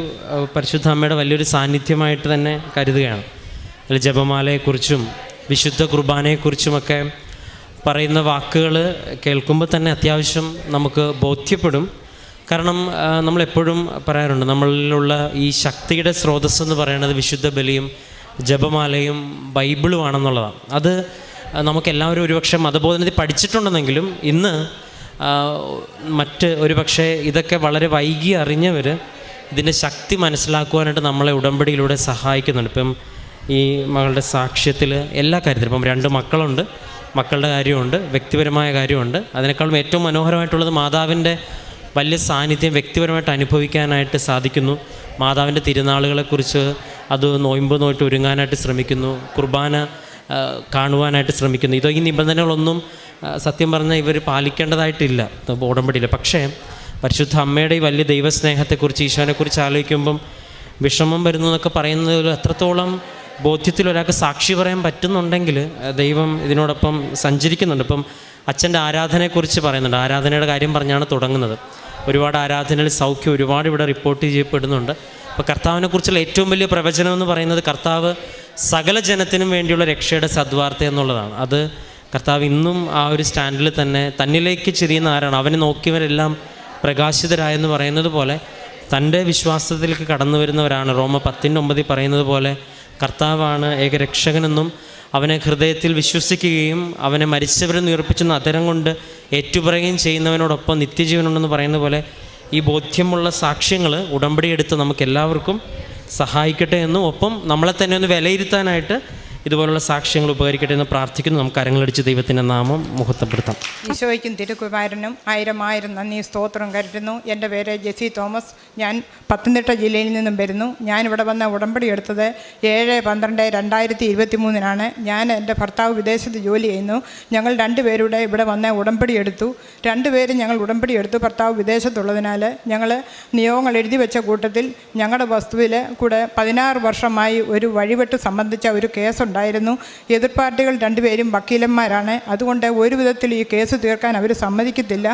പരിശുദ്ധ അമ്മയുടെ വലിയൊരു സാന്നിധ്യമായിട്ട് തന്നെ കരുതുകയാണ്. അതിൽ ജപമാലയെക്കുറിച്ചും വിശുദ്ധ കുർബാനയെക്കുറിച്ചുമൊക്കെ പറയുന്ന വാക്കുകൾ കേൾക്കുമ്പോൾ തന്നെ അത്യാവശ്യം നമുക്ക് ബോധ്യപ്പെടും. കാരണം നമ്മളെപ്പോഴും പറയാറുണ്ട്, നമ്മളിലുള്ള ഈ ശക്തിയുടെ സ്രോതസ്സ് എന്ന് പറയുന്നത് വിശുദ്ധ ബലിയും ജപമാലയും ബൈബിളുമാണെന്നുള്ളതാണ്. അത് നമുക്കെല്ലാവരും ഒരുപക്ഷെ മതബോധനത്തിൽ പഠിച്ചിട്ടുണ്ടെന്നെങ്കിലും ഇന്ന് മറ്റ് ഒരുപക്ഷെ ഇതൊക്കെ വളരെ വൈകി അറിഞ്ഞവർ ഇതിൻ്റെ ശക്തി മനസ്സിലാക്കുവാനായിട്ട് നമ്മളെ ഉടമ്പടിയിലൂടെ സഹായിക്കുന്നുണ്ട്. ഇപ്പം ഈ മകളുടെ സാക്ഷ്യത്തിൽ എല്ലാ കാര്യത്തിലും ഇപ്പം 2 മക്കളുണ്ട്, മക്കളുടെ കാര്യമുണ്ട്, വ്യക്തിപരമായ കാര്യമുണ്ട്. അതിനേക്കാളും ഏറ്റവും മനോഹരമായിട്ടുള്ളത് മാതാവിൻ്റെ വലിയ സാന്നിധ്യം വ്യക്തിപരമായിട്ട് അനുഭവിക്കാനായിട്ട് സാധിക്കുന്നു. മാതാവിൻ്റെ തിരുനാളുകളെക്കുറിച്ച് അത് നോയമ്പ് നോയിട്ട് ഒരുങ്ങാനായിട്ട് ശ്രമിക്കുന്നു, കുർബാന കാണുവാനായിട്ട് ശ്രമിക്കുന്നു. ഈ നിബന്ധനകളൊന്നും സത്യം പറഞ്ഞാൽ ഇവർ പാലിക്കേണ്ടതായിട്ടില്ല ഉടമ്പടിയിൽ. പക്ഷേ പരിശുദ്ധ അമ്മയുടെ ഈ വലിയ ദൈവസ്നേഹത്തെക്കുറിച്ച് ഈശോനെക്കുറിച്ച് ആലോചിക്കുമ്പം വിഷമം വരുന്നു എന്നൊക്കെ പറയുന്നതിൽ എത്രത്തോളം ബോധ്യത്തിൽ ഒരാൾക്ക് സാക്ഷി പറയാൻ പറ്റുന്നുണ്ടെങ്കിൽ ദൈവം ഇതിനോടൊപ്പം സഞ്ചരിക്കുന്നുണ്ട്. ഇപ്പം അച്ഛൻ്റെ ആരാധനയെക്കുറിച്ച് പറയുന്നുണ്ട്. ആരാധനയുടെ കാര്യം പറഞ്ഞാണ് തുടങ്ങുന്നത്. ഒരുപാട് ആരാധനയിൽ സൗഖ്യം ഒരുപാട് ഇവിടെ റിപ്പോർട്ട് ചെയ്യപ്പെടുന്നുണ്ട്. അപ്പോൾ കർത്താവിനെക്കുറിച്ചുള്ള ഏറ്റവും വലിയ പ്രവചനം എന്ന് പറയുന്നത് കർത്താവ് സകല ജനത്തിനും വേണ്ടിയുള്ള രക്ഷയുടെ സദ്വാർത്ത എന്നുള്ളതാണ്. അത് കർത്താവ് ഇന്നും ആ ഒരു സ്റ്റാൻഡിൽ തന്നെ തന്നിലേക്ക് ചെരിയുന്ന ആരാണ് അവനെ നോക്കിയവരെല്ലാം പ്രകാശിതരായെന്ന് പറയുന്നത് പോലെ തൻ്റെ വിശ്വാസത്തിലേക്ക് കടന്നു വരുന്നവരാണ്. റോമ 10:9 പറയുന്നത് പോലെ കർത്താവാണ് ഏകരക്ഷകനെന്നും അവനെ ഹൃദയത്തിൽ വിശ്വസിക്കുകയും അവനെ മരിച്ചവരെ ഉയർപ്പിച്ചെന്ന് അതരം കൊണ്ട് ഏറ്റുപറയുകയും ചെയ്യുന്നവനോടൊപ്പം നിത്യജീവനുണ്ടെന്ന് പറയുന്ന പോലെ ഈ ബോധ്യമുള്ള സാക്ഷ്യങ്ങൾ ഉടമ്പടി എടുത്ത് നമുക്കെല്ലാവർക്കും സഹായിക്കട്ടെ എന്നും ഒപ്പം നമ്മളെ തന്നെ ഒന്ന് വിലയിരുത്താനായിട്ട് ഇതുപോലുള്ള സാക്ഷ്യങ്ങൾ ഉപകരിക്കട്ടെ എന്ന് പ്രാർത്ഥിക്കുന്നു. നമുക്ക് കരങ്ങളടിച്ച് ദൈവത്തിൻ്റെ നാമം മുഹൂർത്തപ്പെടുത്താം. ഈശോയ്ക്കും തിരുക്കുമാരനും 1000 നന്ദി സ്തോത്രം കരുതുന്നു. എൻ്റെ പേര് ജെസി തോമസ്. ഞാൻ പത്തനംതിട്ട ജില്ലയിൽ നിന്നും വരുന്നു. ഞാനിവിടെ വന്ന ഉടമ്പടി എടുത്തത് 7/12/2023 ഞാൻ എൻ്റെ ഭർത്താവ് വിദേശത്ത് ജോലി ചെയ്യുന്നു. ഞങ്ങൾ രണ്ടുപേരുടെ ഇവിടെ വന്ന് ഉടമ്പടി എടുത്തു. രണ്ടുപേരും ഞങ്ങൾ ഉടമ്പടി എടുത്തു. ഭർത്താവ് വിദേശത്തുള്ളതിനാൽ ഞങ്ങൾ നിയോഗങ്ങൾ എഴുതി വെച്ച കൂട്ടത്തിൽ ഞങ്ങളുടെ വസ്തുവിൽ കൂടെ 16 വർഷമായി ഒരു വഴിവെട്ട് സംബന്ധിച്ച ഒരു കേസുണ്ടായിരുന്നു. എതിർ പാർട്ടികൾ രണ്ടുപേരും വക്കീലന്മാരാണ്. അതുകൊണ്ട് ഒരു വിധത്തിൽ ഈ കേസ് തീർക്കാൻ അവർ സമ്മതിക്കത്തില്ല.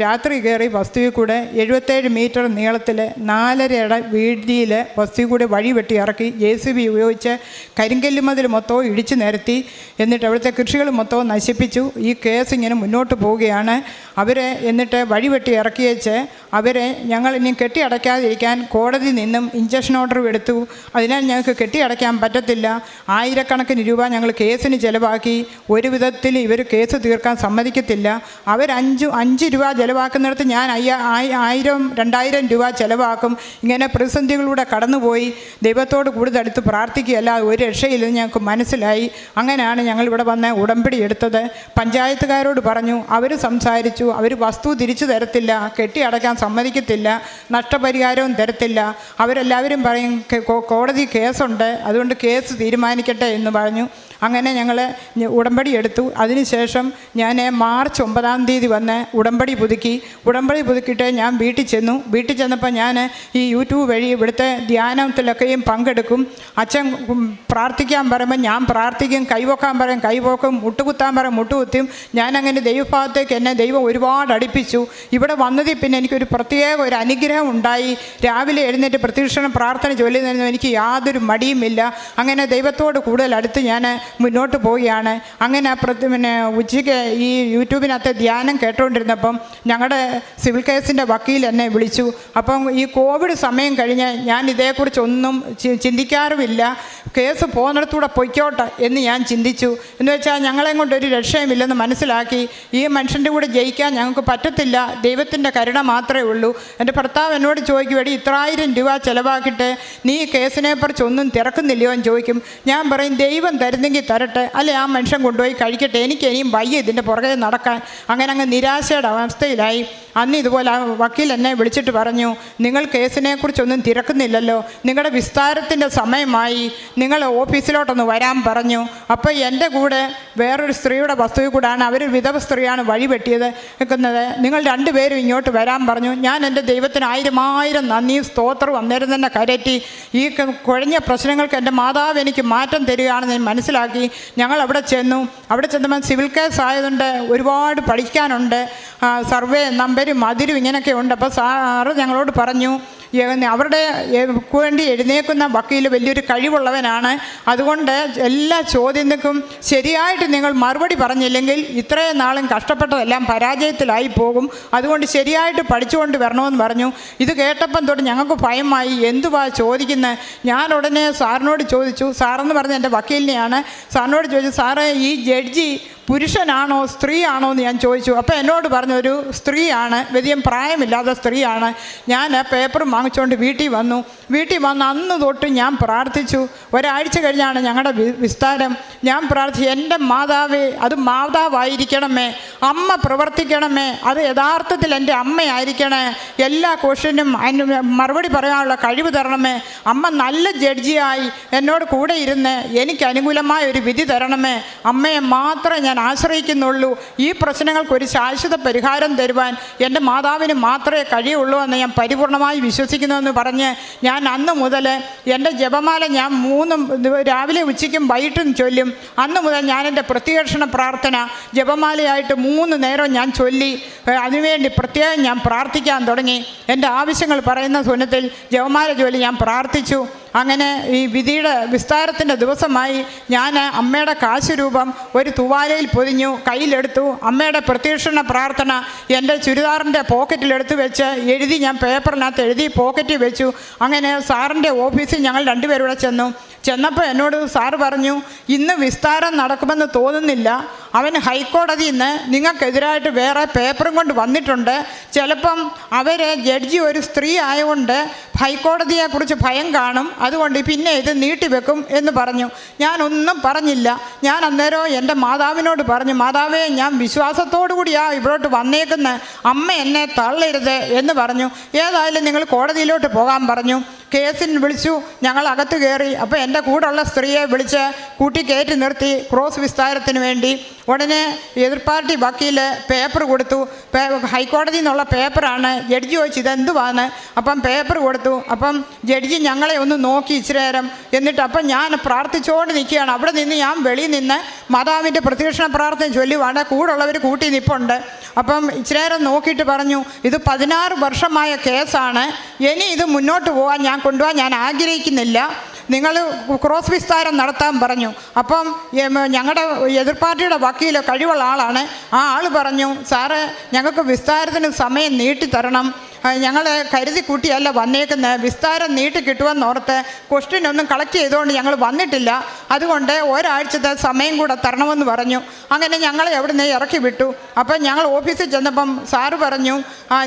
രാത്രി കയറി വസ്തുവിൽ കൂടെ 77 മീറ്റർ നീളത്തിൽ 4.5 അടി വീതിയിൽ വസ്തുവിൽ കൂടെ വഴി വെട്ടി ഇറക്കി JCB ഉപയോഗിച്ച് കരിങ്കല്ല് മതിൽ മൊത്തവും ഇടിച്ചു നിരത്തി. എന്നിട്ട് അവിടുത്തെ കൃഷികൾ മൊത്തവും നശിപ്പിച്ചു. ഈ കേസ് ഇങ്ങനെ മുന്നോട്ട് പോവുകയാണ്. അവരെ എന്നിട്ട് വഴി വെട്ടി ഇറക്കിയേച്ച് അവരെ ഞങ്ങൾ ഇനി കെട്ടിയടയ്ക്കാതിരിക്കാൻ കോടതിയിൽ നിന്നും ഇഞ്ചക്ഷൻ ഓർഡർ എടുത്തു. അതിനാൽ ഞങ്ങൾക്ക് കെട്ടിയടയ്ക്കാൻ പറ്റത്തില്ല. 1000കണക്കിന് രൂപ ഞങ്ങൾ കേസിന് ചിലവാക്കി. ഒരു വിധത്തിൽ ഇവർ കേസ് തീർക്കാൻ സമ്മതിക്കത്തില്ല. അവർ 5 രൂപ ചിലവാക്കുന്നിടത്ത് ഞാൻ 1000-2000 രൂപ ചിലവാക്കും. ഇങ്ങനെ പ്രതിസന്ധികളിലൂടെ കടന്നുപോയി ദൈവത്തോട് കൂടുതൽ അടുത്ത് പ്രാർത്ഥിക്കുകയല്ല ഒരു രക്ഷയില്ലെന്ന് ഞങ്ങൾക്ക് മനസ്സിലായി. അങ്ങനെയാണ് ഞങ്ങൾ ഇവിടെ വന്ന് ഉടമ്പടി എടുത്തത്. പഞ്ചായത്തുകാരോട് പറഞ്ഞു. അവർ സംസാരിച്ചു. അവർ വസ്തു തിരിച്ചു തരത്തില്ല, കെട്ടിയടയ്ക്കാൻ സമ്മതിക്കത്തില്ല, നഷ്ടപരിഹാരവും തരത്തില്ല. അവരെല്ലാവരും പറയും കോടതി കേസുണ്ട്, അതുകൊണ്ട് കേസ് തീരുമാനിക്കട്ടെ എന്ന് പറഞ്ഞു. അങ്ങനെ ഞങ്ങൾ ഉടമ്പടി എടുത്തു. അതിനുശേഷം ഞാൻ മാർച്ച് 9 വന്ന് ഉടമ്പടി പുതുക്കിയിട്ട് ഞാൻ വീട്ടിൽ ചെന്നു. വീട്ടിൽ ചെന്നപ്പോൾ ഞാൻ ഈ യൂട്യൂബ് വഴി ഇവിടുത്തെ ധ്യാനത്തിലൊക്കെയും പങ്കെടുക്കും. അച്ഛൻ പ്രാർത്ഥിക്കാൻ പറയുമ്പോൾ ഞാൻ പ്രാർത്ഥിക്കും, കൈവക്കാൻ പറയും കൈവോക്കും, മുട്ടുകുത്താൻ പറയും മുട്ടുകുത്തും. ഞാനങ്ങനെ ദൈവഭാഗത്തേക്ക് എന്നെ ദൈവം ഒരുപാട് അടുപ്പിച്ചു. ഇവിടെ വന്നതിൽ പിന്നെ എനിക്കൊരു പ്രത്യേക ഒരു അനുഗ്രഹം ഉണ്ടായി. രാവിലെ എഴുന്നേറ്റ് പ്രത്യക്ഷണം പ്രാർത്ഥന ചൊല്ലുന്നതിന് എനിക്ക് യാതൊരു മടിയുമില്ല. അങ്ങനെ ദൈവത്തോട് കൂടുതൽ അടുത്ത് ഞാൻ മുന്നോട്ട് പോവുകയാണ്. അങ്ങനെ പിന്നെ ഉച്ചയ്ക്ക് ഈ യൂട്യൂബിനകത്ത് ധ്യാനം കേട്ടുകൊണ്ടിരുന്നപ്പം ഞങ്ങളുടെ സിവിൽ കേസിൻ്റെ വക്കീൽ എന്നെ വിളിച്ചു. അപ്പം ഈ കോവിഡ് സമയം കഴിഞ്ഞ് ഞാൻ ഇതേക്കുറിച്ചൊന്നും ചിന്തിക്കാറുമില്ല. കേസ് പോകുന്നിടത്തൂടെ പൊയ്ക്കോട്ടെ എന്ന് ഞാൻ ചിന്തിച്ചു. എന്ന് വെച്ചാൽ ഞങ്ങളെ കൊണ്ടൊരു രക്ഷയുമില്ലെന്ന് മനസ്സിലാക്കി. ഈ മനുഷ്യൻ്റെ കൂടെ ജയിക്കാൻ ഞങ്ങൾക്ക് പറ്റത്തില്ല, ദൈവത്തിൻ്റെ കരുണ മാത്രമേ ഉള്ളൂ. എൻ്റെ ഭർത്താവ് എന്നോട് ചോദിക്കും, എടി 1000 രൂപ ചിലവാക്കിയിട്ട് നീ കേസിനെക്കുറിച്ചൊന്നും തിരക്കുന്നില്ലയോ എന്ന് ചോദിക്കും. ഞാൻ പറയും ദൈവം തരുന്നെങ്കിൽ തരട്ടെ, അല്ലെ ആ മനുഷ്യൻ കൊണ്ടുപോയി കഴിക്കട്ടെ, എനിക്ക് ഇനിയും വയ്യ ഇതിൻ്റെ പുറകെ നടക്കാൻ. അങ്ങനെ അങ്ങ് നിരാശയുടെ അവസ്ഥയിലായി. അന്ന് ഇതുപോലെ ആ വക്കീൽ എന്നെ വിളിച്ചിട്ട് പറഞ്ഞു, നിങ്ങൾ കേസിനെക്കുറിച്ചൊന്നും തിരക്കുന്നില്ലല്ലോ, നിങ്ങളുടെ വിസ്താരത്തിൻ്റെ സമയമായി, നിങ്ങൾ ഓഫീസിലോട്ടൊന്ന് വരാൻ പറഞ്ഞു. അപ്പോൾ എൻ്റെ കൂടെ വേറൊരു സ്ത്രീയുടെ വസ്തുവിൽ കൂടാണ്, അവർ വിധവ സ്ത്രീയാണ് വഴി വെട്ടിയത് നിൽക്കുന്നത്. നിങ്ങൾ രണ്ടുപേരും ഇങ്ങോട്ട് വരാൻ പറഞ്ഞു. ഞാൻ എൻ്റെ ദൈവത്തിന് 1000 നന്ദി സ്തോത്രം അന്നേരം തന്നെ കരറ്റി. ഈ കുഴഞ്ഞ പ്രശ്നങ്ങൾക്ക് എൻ്റെ മാതാവ് എനിക്ക് മാറ്റം തരികയാണെന്ന് ഞാൻ മനസ്സിലാക്കി. ഞങ്ങൾ അവിടെ ചെന്നപ്പോൾ സിവിൽ കേസ് ആയതുകൊണ്ട് ഒരുപാട് പഠിക്കാനുണ്ട്. സർവേ നമ്പരും അതിരും ഇങ്ങനെയൊക്കെ ഉണ്ട്. അപ്പോൾ സാറ് ഞങ്ങളോട് പറഞ്ഞു, അവരുടെ വേണ്ടി എഴുന്നേൽക്കുന്ന വക്കീൽ വലിയൊരു കഴിവുള്ളവനാണ്. അതുകൊണ്ട് എല്ലാ ചോദ്യങ്ങൾക്കും ശരിയായിട്ട് നിങ്ങൾ മറുപടി പറഞ്ഞില്ലെങ്കിൽ ഇത്രയും നാളും കഷ്ടപ്പെട്ടതെല്ലാം പരാജയത്തിലായി പോകും. അതുകൊണ്ട് ശരിയായിട്ട് പഠിച്ചുകൊണ്ട് വരണമെന്ന് പറഞ്ഞു. ഇത് കേട്ടപ്പം തൊട്ട് ഞങ്ങൾക്ക് ഭയമായി. എന്തുവാ ചോദിക്കുന്നത്? ഞാൻ ഉടനെ സാറിനോട് ചോദിച്ചു. സാറെന്ന് പറഞ്ഞ എൻ്റെ വക്കീലിനെയാണ്. സാറിനോട് ചോദിച്ചു, സാറേ ഈ ജഡ്ജി പുരുഷനാണോ സ്ത്രീയാണോ എന്ന് ഞാൻ ചോദിച്ചു. അപ്പോൾ എന്നോട് പറഞ്ഞു ഒരു സ്ത്രീയാണ്, വലിയ പ്രായമില്ലാത്ത സ്ത്രീയാണ്. ഞാൻ പേപ്പറും വാങ്ങിച്ചുകൊണ്ട് വീട്ടിൽ വന്ന് അന്ന് തൊട്ട് ഞാൻ പ്രാർത്ഥിച്ചു. ഒരാഴ്ച കഴിഞ്ഞാണ് ഞങ്ങളുടെ വിസ്താരം. ഞാൻ പ്രാർത്ഥിച്ചു, എൻ്റെ മാതാവേ, അത് മാതാവായിരിക്കണമേ, അമ്മ പ്രവർത്തിക്കണമേ, അത് യഥാർത്ഥത്തിൽ എൻ്റെ അമ്മയായിരിക്കണേ, എല്ലാ ക്വസ്റ്റ്യനും അതിന് മറുപടി പറയാനുള്ള കഴിവ് തരണമേ, അമ്മ നല്ല ജഡ്ജിയായി എന്നോട് കൂടെ ഇരുന്ന് എനിക്ക് അനുകൂലമായ ഒരു വിധി തരണമേ, അമ്മയെ മാത്രമേ ഞാൻ ആശ്രയിക്കുന്നുള്ളൂ, ഈ പ്രശ്നങ്ങൾക്കൊരു ശാശ്വത പരിഹാരം തരുവാൻ എൻ്റെ മാതാവിന് മാത്രമേ കഴിയുള്ളൂ എന്ന് ഞാൻ പരിപൂർണമായി വിശ്വസിക്കുന്നുവെന്ന് പറഞ്ഞ് ഞാൻ അന്ന് മുതൽ എൻ്റെ ജപമാല ഞാൻ 3 രാവിലെ ഉച്ചയ്ക്കും വൈകിട്ടും ചൊല്ലും. അന്ന് മുതൽ ഞാൻ എൻ്റെ പ്രത്യക്ഷണ പ്രാർത്ഥന ജപമാലയായിട്ട് 3 നേരം ഞാൻ ചൊല്ലി അതിനുവേണ്ടി പ്രത്യേകം ഞാൻ പ്രാർത്ഥിക്കാൻ തുടങ്ങി. എൻ്റെ ആവശ്യങ്ങൾ പറയുന്ന സുന്നത്തിൽ ജപമാല ചൊല്ലി ഞാൻ പ്രാർത്ഥിച്ചു. അങ്ങനെ ഈ വിധിയുടെ വിസ്താരത്തിൻ്റെ ദിവസമായി ഞാൻ അമ്മയുടെ കാശുരൂപം ഒരു തുവാലയിൽ പൊതിഞ്ഞു കയ്യിലെടുത്തു. അമ്മയുടെ പ്രത്യക്ഷണ പ്രാർത്ഥന എൻ്റെ ചുരിദാറിൻ്റെ പോക്കറ്റിലെടുത്ത് വെച്ച് എഴുതി, ഞാൻ പേപ്പറിനകത്ത് എഴുതി പോക്കറ്റിൽ വെച്ചു. അങ്ങനെ സാറിൻ്റെ ഓഫീസിൽ ഞങ്ങൾ 2 പേരൂടെ ചെന്നപ്പോൾ എന്നോട് സാറ് പറഞ്ഞു, ഇന്ന് വിസ്താരം നടക്കുമെന്ന് തോന്നുന്നില്ല. അവൻ ഹൈക്കോടതിയിൽ നിന്ന് നിങ്ങൾക്കെതിരായിട്ട് വേറെ പേപ്പറും കൊണ്ട് വന്നിട്ടുണ്ട്. ചിലപ്പം അവർ ജഡ്ജി ഒരു സ്ത്രീ ആയതുകൊണ്ട് ഹൈക്കോടതിയെക്കുറിച്ച് ഭയം കാണും, അതുകൊണ്ട് പിന്നെ ഇത് നീട്ടിവെക്കും എന്ന് പറഞ്ഞു. ഞാനൊന്നും പറഞ്ഞില്ല. ഞാൻ അന്നേരം എൻ്റെ മാതാവിനോട് പറഞ്ഞു, മാതാവേ, ഞാൻ വിശ്വാസത്തോടു കൂടിയാണ് ഇവിടോട്ട് വന്നേക്കുന്നത്, അമ്മ എന്നെ തള്ളരുത് എന്ന് പറഞ്ഞു. ഏതായാലും നിങ്ങൾ കോടതിയിലോട്ട് പോകാൻ പറഞ്ഞു. കേസിന് വിളിച്ചു. ഞങ്ങൾ അകത്ത് കയറി. അപ്പോൾ എൻ്റെ കൂടെയുള്ള സ്ത്രീയെ വിളിച്ച് കൂട്ടി കയറ്റി നിർത്തി ക്രോസ് വിസ്താരത്തിന് വേണ്ടി. ഉടനെ എതിർ പാർട്ടി വക്കീൽ പേപ്പർ കൊടുത്തു. ഹൈക്കോടതിയിൽ നിന്നുള്ള പേപ്പറാണ്. ജഡ്ജി ചോദിച്ചു ഇതെന്തുവാന്ന്. അപ്പം പേപ്പർ കൊടുത്തു. അപ്പം ജഡ്ജി ഞങ്ങളെ ഒന്ന് നോക്കി ഇച്ചിരി നേരം. എന്നിട്ട് അപ്പം ഞാൻ പ്രാർത്ഥിച്ചുകൊണ്ട് നിൽക്കുകയാണ്. അവിടെ നിന്ന് ഞാൻ വെളിയിൽ നിന്ന് മാതാവിൻ്റെ പ്രത്യക്ഷണ പ്രാർത്ഥന ചൊല്ലുവാണ്. കൂടുള്ളവർ കൂട്ടി നിൽപ്പുണ്ട്. അപ്പം ഇച്ചിരി നേരം നോക്കിയിട്ട് പറഞ്ഞു, ഇത് 16 വർഷമായ കേസാണ്, ഇനി ഇത് മുന്നോട്ട് പോകാൻ കൊണ്ടുപോകാൻ ഞാൻ ആഗ്രഹിക്കുന്നില്ല, നിങ്ങൾ ക്രോസ് വിസ്താരം നടത്താൻ പറഞ്ഞു. അപ്പം ഞങ്ങളുടെ എതിർ പാർട്ടിയുടെ വക്കീൽ കഴിവുള്ള ആളാണ്. ആ ആൾ പറഞ്ഞു, സാറ് ഞങ്ങൾക്ക് വിസ്താരത്തിന് സമയം നീട്ടിത്തരണം, ഞങ്ങൾ കരുതി കൂട്ടിയല്ല വന്നേക്കുന്നത്, വിസ്താരം നീട്ടി കിട്ടുമെന്നോർത്ത് ക്വസ്റ്റ്യനൊന്നും കളക്ട് ചെയ്തുകൊണ്ട് ഞങ്ങൾ വന്നിട്ടില്ല, അതുകൊണ്ട് ഒരാഴ്ചത്തെ സമയം കൂടെ തരണമെന്ന് പറഞ്ഞു. അങ്ങനെ ഞങ്ങളെ എവിടെ നിന്ന് ഇറക്കി വിട്ടു. അപ്പം ഞങ്ങൾ ഓഫീസിൽ ചെന്നപ്പം സാറ് പറഞ്ഞു,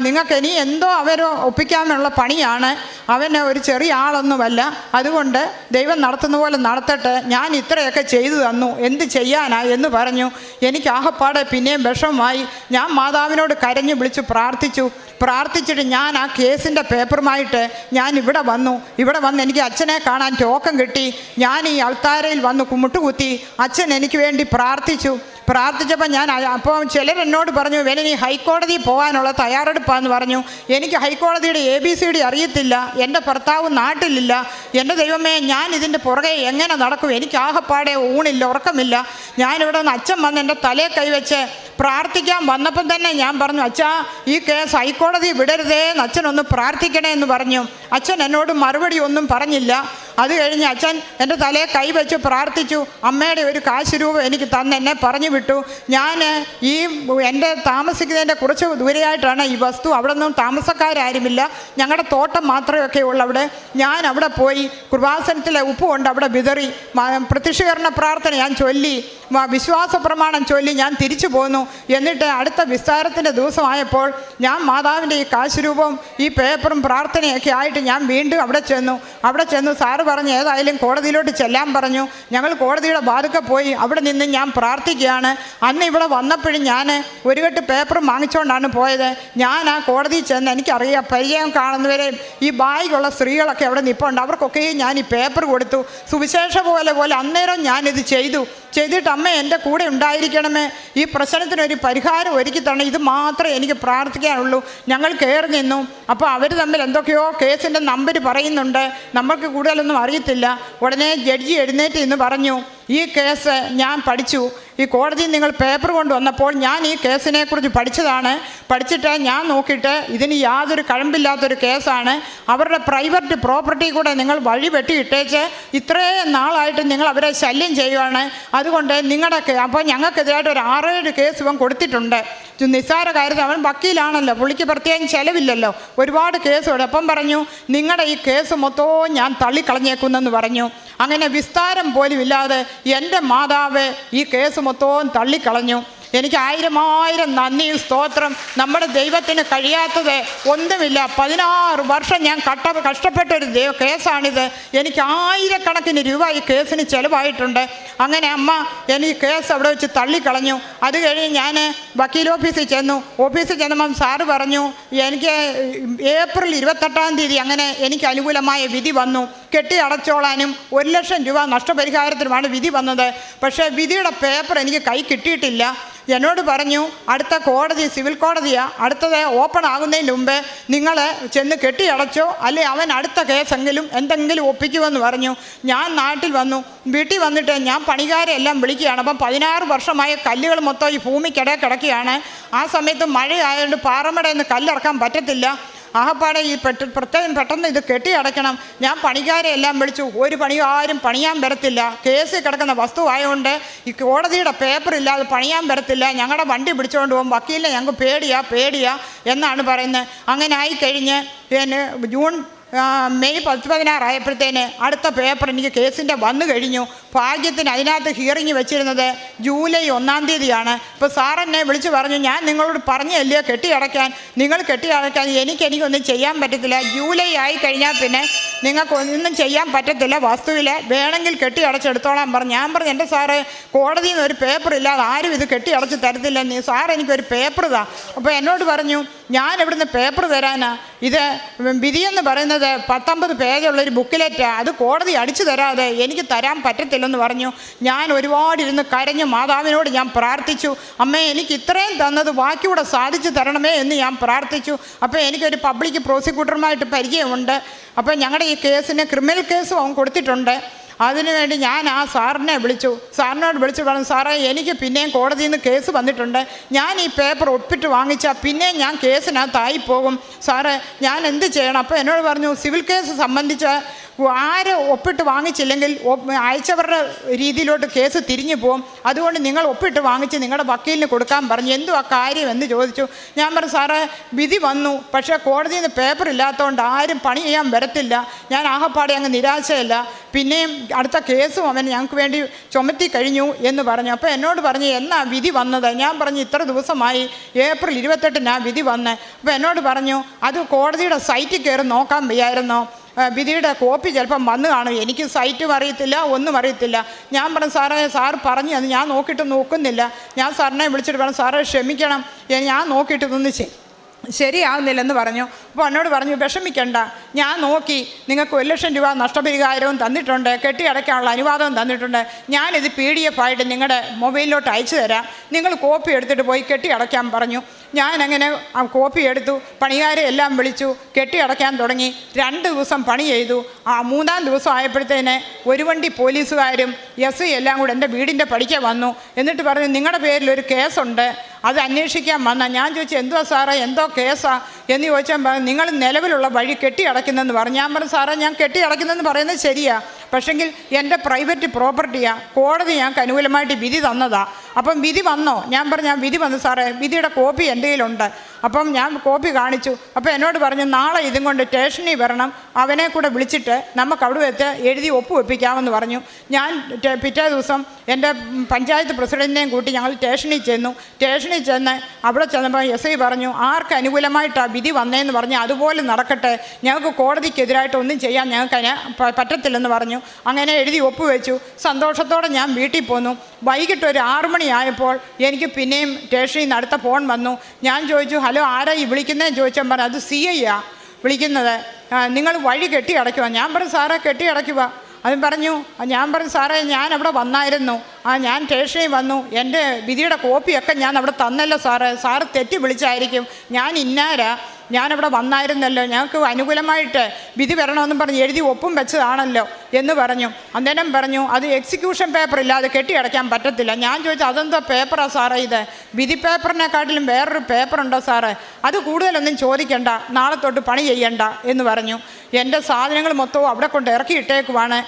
നിങ്ങൾക്ക് ഇനി എന്തോ അവർ ഒപ്പിക്കാനുള്ള പണിയാണ്, അവന് ഒരു ചെറിയ ആളൊന്നുമല്ല, അതുകൊണ്ട് ദൈവം നടത്തുന്ന പോലെ നടത്തട്ടെ, ഞാൻ ഇത്രയൊക്കെ ചെയ്തു തന്നു, എന്ത് ചെയ്യാനാ എന്ന് പറഞ്ഞു. എനിക്ക് ആകപ്പാടെ പിന്നെയും വിഷമമായി. ഞാൻ മാതാവിനോട് കരഞ്ഞു വിളിച്ചു പ്രാർത്ഥിച്ചിട്ട് ഞാൻ ആ കേസിൻ്റെ പേപ്പറുമായിട്ട് ഞാൻ ഇവിടെ വന്നു എനിക്ക് അച്ഛനെ കാണാൻ ടോക്കൺ കിട്ടി. ഞാൻ ഈ അൾത്താരയിൽ വന്ന് മുട്ടുകുത്തി. അച്ഛൻ എനിക്ക് വേണ്ടി പ്രാർത്ഥിച്ചപ്പോൾ ഞാൻ അപ്പോൾ ചിലരെന്നോട് പറഞ്ഞു, ഇവനി ഹൈക്കോടതിയിൽ പോകാനുള്ള തയ്യാറെടുപ്പാന്ന് പറഞ്ഞു. എനിക്ക് ഹൈക്കോടതിയുടെ ABCD അറിയത്തില്ല, എൻ്റെ ഭർത്താവ് നാട്ടിലില്ല, എൻ്റെ ദൈവമേ ഞാൻ ഇതിൻ്റെ പുറകെ എങ്ങനെ നടക്കും, എനിക്ക് ആകപ്പാടെ ഊണില്ല, ഉറക്കമില്ല. ഞാനിവിടെ നിന്ന് അച്ഛൻ വന്ന് എൻ്റെ തലയെ കൈവച്ച് പ്രാർത്ഥിക്കാൻ വന്നപ്പം തന്നെ ഞാൻ പറഞ്ഞു, അച്ഛാ ഈ കേസ് ഹൈക്കോടതി വിടരുതേ എന്ന് അച്ഛനൊന്ന് പ്രാർത്ഥിക്കണേ എന്ന് പറഞ്ഞു. അച്ഛൻ എന്നോട് മറുപടി ഒന്നും പറഞ്ഞില്ല. അത് കഴിഞ്ഞ് അച്ഛൻ എൻ്റെ തലയെ കൈവച്ച് പ്രാർത്ഥിച്ചു. അമ്മയുടെ ഒരു കാശ് രൂപ എനിക്ക് തന്ന് എന്നെ പറഞ്ഞു വിട്ടു. ഞാൻ ഈ എൻ്റെ താമസിക്കുന്നതിൻ്റെ കുറച്ച് ദൂരെയായിട്ടാണ് ഈ വസ്തു. അവിടെ നിന്നും താമസക്കാരാരുമില്ല, ഞങ്ങളുടെ തോട്ടം മാത്രമൊക്കെ ഉള്ളൂ അവിടെ. ഞാൻ അവിടെ പോയി കൃപാസനത്തിലെ ഉപ്പ് കൊണ്ട് അവിടെ വിതറി പ്രത്യക്ഷീകരണ പ്രാർത്ഥന ഞാൻ ചൊല്ലി, വിശ്വാസ പ്രമാണം ചൊല്ലി ഞാൻ തിരിച്ചു പോന്നു. എന്നിട്ട് അടുത്ത വിസ്താരത്തിൻ്റെ ദിവസമായപ്പോൾ ഞാൻ മാതാവിൻ്റെ ഈ കാശ് രൂപം ഈ പേപ്പറും പ്രാർത്ഥനയൊക്കെ ആയിട്ട് ഞാൻ വീണ്ടും അവിടെ ചെന്നു. സാറ് പറഞ്ഞു ഏതായാലും കോടതിയിലോട്ട് ചെല്ലാൻ പറഞ്ഞു. ഞങ്ങൾ കോടതിയുടെ വാതിൽക്കൽ പോയി. അവിടെ നിന്ന് ഞാൻ പ്രാർത്ഥിക്കുകയാണ്. അന്ന് ഇവിടെ വന്നപ്പോഴും ഞാൻ ഒരു കെട്ട് പേപ്പറും വാങ്ങിച്ചുകൊണ്ടാണ് പോയത്. ഞാൻ ആ കോടതിയിൽ ചെന്ന് എനിക്കറിയാം, പരിചയം കാണുന്നവരെ ഈ ബാഗുള്ള സ്ത്രീകളൊക്കെ അവിടെ നിൽപ്പുണ്ട്, അവർക്കൊക്കെയും ഞാൻ ഈ പേപ്പർ കൊടുത്തു. സുവിശേഷ പോലെ അന്നേരം ഞാനിത് ചെയ്തിട്ട് അമ്മ എൻ്റെ കൂടെ ഉണ്ടായിരിക്കണമേ, ഈ പ്രശ്നത്തിനൊരു പരിഹാരം ഒരുക്കി തരണം, ഇത് മാത്രമേ എനിക്ക് പ്രാർത്ഥിക്കാനുള്ളൂ. ഞങ്ങൾ കയറി നിന്നു. അപ്പോൾ അവർ തമ്മിൽ എന്തൊക്കെയോ കേസിൻ്റെ നമ്പർ പറയുന്നുണ്ട്, നമ്മൾക്ക് കൂടുതലൊന്നും അറിയത്തില്ല. ഉടനെ ജഡ്ജി എഴുന്നേറ്റ് എന്ന് പറഞ്ഞു, ഈ കേസ് ഞാൻ പഠിച്ചു. ഈ കോടതിയിൽ നിങ്ങൾ പേപ്പർ കൊണ്ടുവന്നപ്പോൾ ഞാൻ ഈ കേസിനെക്കുറിച്ച് പഠിച്ചിട്ട് ഞാൻ നോക്കിയിട്ട് ഇതിന് യാതൊരു കഴമ്പില്ലാത്തൊരു കേസാണ്. അവരുടെ പ്രൈവറ്റ് പ്രോപ്പർട്ടി കൂടെ നിങ്ങൾ വഴി വെട്ടിയിട്ടേച്ച് ഇത്രയും നാളായിട്ട് നിങ്ങൾ അവരെ ശല്യം ചെയ്യുവാണ്. അതുകൊണ്ട് അപ്പോൾ ഞങ്ങൾക്കെതിരായിട്ട് ഒരു 6-7 കേസ് ഇവൻ കൊടുത്തിട്ടുണ്ട്. നിസ്സാര കാര്യത്തിൽ അവൻ വക്കീലാണല്ലോ, പുള്ളിക്ക് പ്രത്യേകം ചിലവില്ലല്ലോ, ഒരുപാട് കേസുണ്ട്. അപ്പം പറഞ്ഞു, നിങ്ങളുടെ ഈ കേസ് മൊത്തവും ഞാൻ തള്ളിക്കളഞ്ഞേക്കുന്നെന്ന് പറഞ്ഞു. അങ്ങനെ വിസ്താരം പോലും ഇല്ലാതെ എൻ്റെ മാതാവ് ഈ കേസ് മൊത്തവും തള്ളിക്കളഞ്ഞു. എനിക്ക് 1000 നന്ദിയും സ്തോത്രം. നമ്മുടെ ദൈവത്തിന് കഴിയാത്തത് ഒന്നുമില്ല. 16 വർഷം ഞാൻ കഷ്ടപ്പെട്ടൊരു കേസാണിത്. എനിക്ക് 1000 രൂപ ഈ കേസിന് ചിലവായിട്ടുണ്ട്. അങ്ങനെ അമ്മ എനിക്ക് കേസ് അവിടെ വെച്ച് തള്ളിക്കളഞ്ഞു. അത് കഴിഞ്ഞ് ഞാൻ വക്കീൽ ഓഫീസിൽ ചെന്നപ്പം സാറ് പറഞ്ഞു, എനിക്ക് ഏപ്രിൽ 28 അങ്ങനെ എനിക്ക് അനുകൂലമായ വിധി വന്നു. കെട്ടി അടച്ചോളാനും 1,00,000 രൂപ നഷ്ടപരിഹാരത്തിനുമാണ് വിധി വന്നത്. പക്ഷേ വിധിയുടെ പേപ്പർ എനിക്ക് കൈ കിട്ടിയിട്ടില്ല. എന്നോട് പറഞ്ഞു അടുത്ത കോടതി സിവിൽ കോടതിയാണ്, അടുത്തത് ഓപ്പൺ ആകുന്നതിന് മുമ്പേ നിങ്ങൾ ചെന്ന് കെട്ടിയടച്ചോ, അല്ലെ അവൻ അടുത്ത കേസെങ്കിലും എന്തെങ്കിലും ഒപ്പിക്കുമെന്ന് പറഞ്ഞു. ഞാൻ നാട്ടിൽ വന്നു. വീട്ടിൽ വന്നിട്ട് ഞാൻ പണിക്കാരെ എല്ലാം വിളിക്കുകയാണ്. അപ്പം 16 വർഷമായ കല്ലുകൾ മൊത്തം ഈ ഭൂമിക്കിടയിൽ കിടക്കുകയാണ്. ആ സമയത്ത് മഴയായതുകൊണ്ട് പാറമടയിൽ നിന്ന് കല്ലിറക്കാൻ പറ്റത്തില്ല. ആഹപ്പാടെ ഈ പെട്ടെന്ന് ഇത് കെട്ടി അടയ്ക്കണം. ഞാൻ പണിക്കാരെ എല്ലാം വിളിച്ചു. ഒരു പണിയും ആരും പണിയാൻ വരത്തില്ല. കേസിൽ കിടക്കുന്ന വസ്തുവായതുകൊണ്ട് ഈ കോടതിയുടെ പേപ്പർ ഇല്ലാതെ പണിയാൻ വരത്തില്ല. ഞങ്ങളുടെ വണ്ടി പിടിച്ചുകൊണ്ട് പോകും. വക്കീലിനെ ഞങ്ങൾക്ക് പേടിയാ എന്നാണ് പറയുന്നത്. അങ്ങനെ ആയിക്കഴിഞ്ഞ് മെയ് 16 ആയപ്പോഴത്തേന് അടുത്ത പേപ്പർ എനിക്ക് കേസിൻ്റെ വന്നു കഴിഞ്ഞു. ഭാഗ്യത്തിന് അതിനകത്ത് ഹിയറിങ് വെച്ചിരുന്നത് ജൂലൈ 1-ാം തീയതിയാണ്. ഇപ്പോൾ സാറെന്നെ വിളിച്ച് പറഞ്ഞു, ഞാൻ നിങ്ങളോട് പറഞ്ഞല്ലേ കെട്ടിയടയ്ക്കാൻ, നിങ്ങൾ കെട്ടിയടയ്ക്കാൻ എനിക്കൊന്നും ചെയ്യാൻ പറ്റത്തില്ല. ജൂലൈ ആയി കഴിഞ്ഞാൽ പിന്നെ നിങ്ങൾക്കൊന്നും ചെയ്യാൻ പറ്റത്തില്ല. വസ്തുവിൽ വേണമെങ്കിൽ കെട്ടിയടച്ചെടുത്തോളാൻ പറഞ്ഞു. ഞാൻ പറഞ്ഞു, എൻ്റെ സാറ് കോടതിയിൽ നിന്ന് ഒരു പേപ്പർ ഇല്ലാതെ ആരും ഇത് കെട്ടിയടച്ച് തരത്തില്ല. സാർ എനിക്കൊരു പേപ്പർ താ. അപ്പോൾ എന്നോട് പറഞ്ഞു, ഞാൻ എവിടുന്ന് പേപ്പർ തരാനാ, ഇത് വിധിയെന്ന് പറയുന്നത് 19 പേജുള്ളൊരു ബുക്കിലെറ്റാണ്, അത് കോടതി അടിച്ചു തരാതെ എനിക്ക് തരാൻ പറ്റത്തില്ലെന്ന് പറഞ്ഞു. ഞാൻ ഒരുപാടിരുന്ന് കരഞ്ഞു മാതാവിനോട് ഞാൻ പ്രാർത്ഥിച്ചു. അമ്മേ, എനിക്ക് ഇത്രയും തന്നത് ബാക്കിയൂടെ സാധിച്ചു തരണമേ എന്ന് ഞാൻ പ്രാർത്ഥിച്ചു. അപ്പോൾ എനിക്കൊരു പബ്ലിക് പ്രോസിക്യൂട്ടറുമായിട്ട് പരിചയമുണ്ട്. അപ്പോൾ ഞങ്ങളുടെ ഈ കേസിന് ക്രിമിനൽ കേസും അവൻ കൊടുത്തിട്ടുണ്ട്. അതിനുവേണ്ടി ഞാൻ ആ സാറിനെ സാറിനോട് വിളിച്ചു പറഞ്ഞു, സാറേ എനിക്ക് പിന്നെയും കോടതിയിൽ നിന്ന് കേസ് വന്നിട്ടുണ്ട്. ഞാൻ ഈ പേപ്പർ ഒപ്പിട്ട് വാങ്ങിച്ചാൽ പിന്നെയും ഞാൻ കേസിനകത്തായി പോകും. സാറേ ഞാൻ എന്ത് ചെയ്യണം? അപ്പോൾ എന്നോട് പറഞ്ഞു, സിവിൽ കേസ് സംബന്ധിച്ച് ആര് ഒപ്പിട്ട് വാങ്ങിച്ചില്ലെങ്കിൽ അയച്ചവരുടെ രീതിയിലോട്ട് കേസ് തിരിഞ്ഞു പോകും. അതുകൊണ്ട് നിങ്ങൾ ഒപ്പിട്ട് വാങ്ങിച്ച് നിങ്ങളുടെ വക്കീലിന് കൊടുക്കാൻ പറഞ്ഞു. എന്തുവാ കാര്യം എന്ന് ചോദിച്ചു. ഞാൻ പറഞ്ഞു, സാറേ വിധി വന്നു, പക്ഷേ കോടതിയിൽ നിന്ന് പേപ്പർ ഇല്ലാത്തതുകൊണ്ട് ആരും പണി ചെയ്യാൻ വരത്തില്ല. ഞാൻ ആകപ്പാടെ അങ്ങ് നിരാശയല്ല. പിന്നെയും അടുത്ത കേസും അവൻ ഞങ്ങൾക്ക് വേണ്ടി ചുമത്തി കഴിഞ്ഞു എന്ന് പറഞ്ഞു. അപ്പോൾ എന്നോട് പറഞ്ഞു, എന്നാ വിധി വന്നത്? ഞാൻ പറഞ്ഞു, ഇത്ര ദിവസമായി, ഏപ്രിൽ 28-നാണ് വിധി വന്നത്. അപ്പോൾ എന്നോട് പറഞ്ഞു, അത് കോടതിയുടെ സൈറ്റിൽ കയറി നോക്കാൻ വയ്യായിരുന്നോ? വിധിയുടെ കോപ്പി ചിലപ്പം വന്ന് കാണും. എനിക്ക് സൈറ്റും അറിയത്തില്ല, ഒന്നും അറിയത്തില്ല. ഞാൻ പറഞ്ഞു, സാർ പറഞ്ഞു അത് ഞാൻ നോക്കുന്നില്ല. ഞാൻ സാറിനെ വിളിച്ചിട്ട് പറഞ്ഞു, സാറേ ക്ഷമിക്കണം, ഞാൻ നോക്കിയിട്ട് ഇതൊന്നും ശരിയാകുന്നില്ലെന്ന് പറഞ്ഞു. അപ്പോൾ എന്നോട് പറഞ്ഞു, വിഷമിക്കണ്ട, ഞാൻ നോക്കി, നിങ്ങൾക്ക് 1,00,000 രൂപ നഷ്ടപരിഹാരവും തന്നിട്ടുണ്ട്, കെട്ടിയടയ്ക്കാനുള്ള അനുവാദവും തന്നിട്ടുണ്ട്. ഞാനിത് PDF ആയിട്ട് നിങ്ങളുടെ മൊബൈലിലോട്ട് അയച്ചു തരാം, നിങ്ങൾ കോപ്പി എടുത്തിട്ട് പോയി കെട്ടിയടയ്ക്കാൻ പറഞ്ഞു. ഞാനങ്ങനെ ആ കോപ്പി എടുത്തു, പണിക്കാരെ എല്ലാം വിളിച്ചു, കെട്ടിയടയ്ക്കാൻ തുടങ്ങി. 2 ദിവസം പണി ചെയ്തു. ആ 3-ാം ദിവസം ആയപ്പോഴത്തേന് ഒരു വണ്ടി പോലീസുകാരും SI എല്ലാം കൂടെ എൻ്റെ വീടിൻ്റെ പടിക്ക് വന്നു. എന്നിട്ട് പറഞ്ഞു, നിങ്ങളുടെ പേരിലൊരു കേസുണ്ട്, അത് അന്വേഷിക്കാൻ വന്ന. ഞാൻ ചോദിച്ചു, എന്തുവാ സാറേ, എന്തോ കേസാ എന്ന് ചോദിച്ചാൽ പറഞ്ഞു, നിങ്ങൾ നിലവിലുള്ള വഴി കെട്ടിയടയ്ക്കുന്നെന്ന് പറഞ്ഞു. ഞാൻ പറഞ്ഞു, സാറേ ഞാൻ കെട്ടിയടയ്ക്കുന്നെന്ന് പറയുന്നത് ശരിയാ, പക്ഷെങ്കിൽ എൻ്റെ പ്രൈവറ്റ് പ്രോപ്പർട്ടിയാണ്, കോടതി ഞങ്ങൾക്ക് അനുകൂലമായിട്ട് വിധി തന്നതാണ്. അപ്പം വിധി വന്നോ? ഞാൻ പറഞ്ഞു, ഞാൻ വിധി വന്നു സാറേ, വിധിയുടെ കോപ്പി എൻ്റെ കയ്യിലുണ്ട്. അപ്പം ഞാൻ കോപ്പി കാണിച്ചു. അപ്പോൾ എന്നോട് പറഞ്ഞു, നാളെ ഇതും കൊണ്ട് സ്റ്റേഷനിൽ വരണം, അവനെ കൂടെ വിളിച്ചിട്ട് നമുക്ക് അവിടെ വെച്ച് എഴുതി ഒപ്പുവെപ്പിക്കാമെന്ന് പറഞ്ഞു. ഞാൻ പിറ്റേ ദിവസം എൻ്റെ പഞ്ചായത്ത് പ്രസിഡൻറ്റിനെയും കൂട്ടി ഞങ്ങൾ സ്റ്റേഷനിൽ ചെന്ന് അവിടെ ചെന്നപ്പോൾ SI പറഞ്ഞു, ആർക്ക് അനുകൂലമായിട്ടാണ് വിധി വന്നതെന്ന് പറഞ്ഞു, അതുപോലെ നടക്കട്ടെ, ഞങ്ങൾക്ക് കോടതിക്കെതിരായിട്ട് ഒന്നും ചെയ്യാൻ ഞങ്ങൾക്ക് പറ്റത്തില്ലെന്ന് പറഞ്ഞു. അങ്ങനെ എഴുതി ഒപ്പുവെച്ചു. സന്തോഷത്തോടെ ഞാൻ വീട്ടിൽ പോന്നു. വൈകിട്ട് ഒരു 6 മണിയായപ്പോൾ എനിക്ക് പിന്നെയും സ്റ്റേഷനിൽ നിന്ന് അടുത്ത ഫോൺ വന്നു. ഞാൻ ചോദിച്ചു, ഹലോ ആരാ ഈ വിളിക്കുന്നതെന്ന് ചോദിച്ചാൽ പറഞ്ഞു, അത് CI വിളിക്കുന്നത്, നിങ്ങൾ വഴി കെട്ടിയടയ്ക്കുക. ഞാൻ പറഞ്ഞു, സാറേ കെട്ടിയടയ്ക്കുക. അതും പറഞ്ഞു. ഞാൻ പറഞ്ഞു, സാറേ ഞാൻ അവിടെ വന്നായിരുന്നു, ഞാൻ സ്റ്റേഷനിൽ വന്നു, എൻ്റെ വിധിയുടെ കോപ്പിയൊക്കെ ഞാൻ അവിടെ തന്നല്ലോ സാറ് തെറ്റി വിളിച്ചായിരിക്കും, ഞാൻ ഇന്നാരാ, ഞാനവിടെ വന്നായിരുന്നല്ലോ, ഞങ്ങൾക്ക് അനുകൂലമായിട്ട് വിധി വരണമെന്നും പറഞ്ഞ് എഴുതി ഒപ്പും വെച്ചതാണല്ലോ എന്ന് പറഞ്ഞു. അന്നേരം പറഞ്ഞു, അത് എക്സിക്യൂഷൻ പേപ്പർ ഇല്ലാതെ കെട്ടിയടയ്ക്കാൻ പറ്റത്തില്ല. ഞാൻ ചോദിച്ചു, അതെന്തോ പേപ്പറാണ് സാറേ ഇത്? വിധി പേപ്പറിനെക്കാട്ടിലും വേറൊരു പേപ്പറുണ്ടോ സാറേ? അത് കൂടുതലൊന്നും ചോദിക്കണ്ട, നാളെ തൊട്ട് പണി ചെയ്യണ്ട എന്ന് പറഞ്ഞു. എൻ്റെ സാധനങ്ങൾ മൊത്തവും അവിടെ കൊണ്ട് ഇറക്കിയിട്ടേക്കുവാണ്,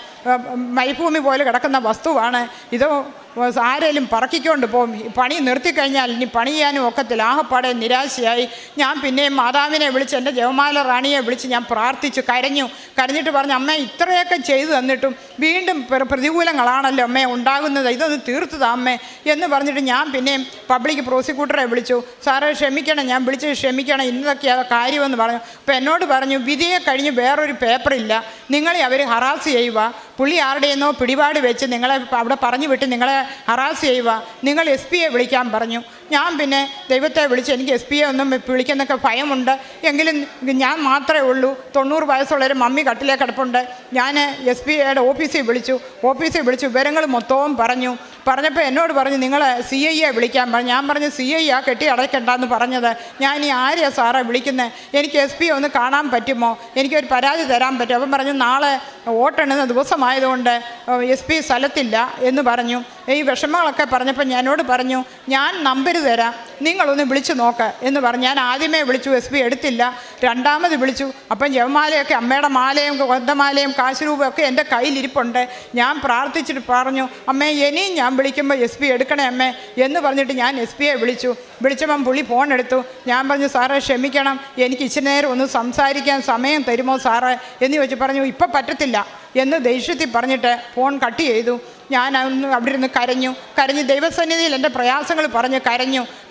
മരുഭൂമി പോലെ കിടക്കുന്ന വസ്തുവാണ് ഇത്, ആരെങ്കിലും പറക്കിക്കൊണ്ട് പോകും, പണി നിർത്തിക്കഴിഞ്ഞാൽ ഇനി പണി ചെയ്യാനും ഒക്കത്തില്ല. ആകപ്പാടെ നിരാശയായി. ഞാൻ പിന്നെയും മാതാവിനെ വിളിച്ച്, എൻ്റെ ജപമാല റാണിയെ വിളിച്ച് ഞാൻ പ്രാർത്ഥിച്ചു, കരഞ്ഞിട്ട് പറഞ്ഞു, അമ്മേ ഇത്രയൊക്കെ ചെയ്തു തന്നിട്ടും വീണ്ടും പ്രതികൂലങ്ങളാണല്ലോ അമ്മേ ഉണ്ടാകുന്നത്, ഇതൊന്ന് തീർത്തതാ അമ്മേ എന്ന് പറഞ്ഞിട്ട് ഞാൻ പിന്നെയും പബ്ലിക് പ്രോസിക്യൂട്ടറെ വിളിച്ചു. സാറേ ക്ഷമിക്കണം, ഞാൻ വിളിച്ച് ക്ഷമിക്കണം, ഇന്നതൊക്കെയാണ് കാര്യമെന്ന് പറഞ്ഞു. അപ്പോൾ എന്നോട് പറഞ്ഞു, വിധിയെ കഴിഞ്ഞ് വേറൊരു പേപ്പറില്ല, നിങ്ങളെ അവർ ഹറാസ് ചെയ്യുക, പുള്ളി ആരുടെയെന്നോ പിടിപാട് വെച്ച് നിങ്ങളെ അവിടെ പറഞ്ഞു വിട്ട് നിങ്ങളെ ഹറാസ് ചെയ്യുക, നിങ്ങൾ SP വിളിക്കാൻ പറഞ്ഞു. ഞാൻ പിന്നെ ദൈവത്തെ വിളിച്ച് എനിക്ക് SPA ഒന്നും വിളിക്കുന്നൊക്കെ ഭയമുണ്ട്. എങ്കിലും ഞാൻ മാത്രമേ ഉള്ളൂ. 90 വയസ്സുള്ളൊരു മമ്മി കട്ടിലേക്ക് കിടപ്പുണ്ട്. ഞാൻ SPAയുടെ ഓഫീസിൽ വിളിച്ചു വിവരങ്ങൾ മൊത്തവും പറഞ്ഞപ്പോൾ എന്നോട് പറഞ്ഞു നിങ്ങൾ CIയെ വിളിക്കാൻ പറഞ്ഞു. ഞാൻ പറഞ്ഞു CI കെട്ടി അടയ്ക്കണ്ടെന്ന് പറഞ്ഞത്. ഞാൻ ഈ ആരെയാണ് സാറേ വിളിക്കുന്നത്? എനിക്ക് SPA ഒന്ന് കാണാൻ പറ്റുമോ? എനിക്കൊരു പരാതി തരാൻ പറ്റുമോ? അപ്പം പറഞ്ഞു നാളെ വോട്ടെണ്ണുന്ന ദിവസമായതുകൊണ്ട് SP സ്ഥലത്തില്ല എന്ന് പറഞ്ഞു. ഈ വിഷമങ്ങളൊക്കെ പറഞ്ഞപ്പോൾ എന്നോട് പറഞ്ഞു ഞാൻ നമ്പർ തരാം, നിങ്ങളൊന്ന് വിളിച്ചു നോക്ക് എന്ന് പറഞ്ഞു. ഞാൻ ആദ്യമേ വിളിച്ചു, SP എടുത്തില്ല. രണ്ടാമത് വിളിച്ചു. അപ്പം ജപമാലയൊക്കെ അമ്മയുടെ മാലയും കൊന്തമാലയും കാശ് രൂപയൊക്കെ എൻ്റെ കയ്യിലിരിപ്പുണ്ട്. ഞാൻ പ്രാർത്ഥിച്ചിട്ട് പറഞ്ഞു അമ്മേ ഇനിയും ഞാൻ വിളിക്കുമ്പോൾ SP എടുക്കണേ അമ്മേ എന്ന് പറഞ്ഞിട്ട് ഞാൻ SPയെ വിളിച്ചപ്പം പുള്ളി ഫോൺ എടുത്തു. ഞാൻ പറഞ്ഞു സാറേ ക്ഷമിക്കണം, എനിക്ക് ഇച്ചിരി നേരം ഒന്ന് സംസാരിക്കാൻ സമയം തരുമോ സാറേ എന്ന് ചോദിച്ചു. പറഞ്ഞു ഇപ്പം പറ്റത്തില്ല എന്ന് ദേഷ്യത്തിൽ പറഞ്ഞിട്ട് ഫോൺ കട്ട് ചെയ്തു. ഞാൻ അവിടെ ഇരുന്ന് കരഞ്ഞു ദൈവസന്നിധിയിൽ എൻ്റെ പ്രയാസങ്ങൾ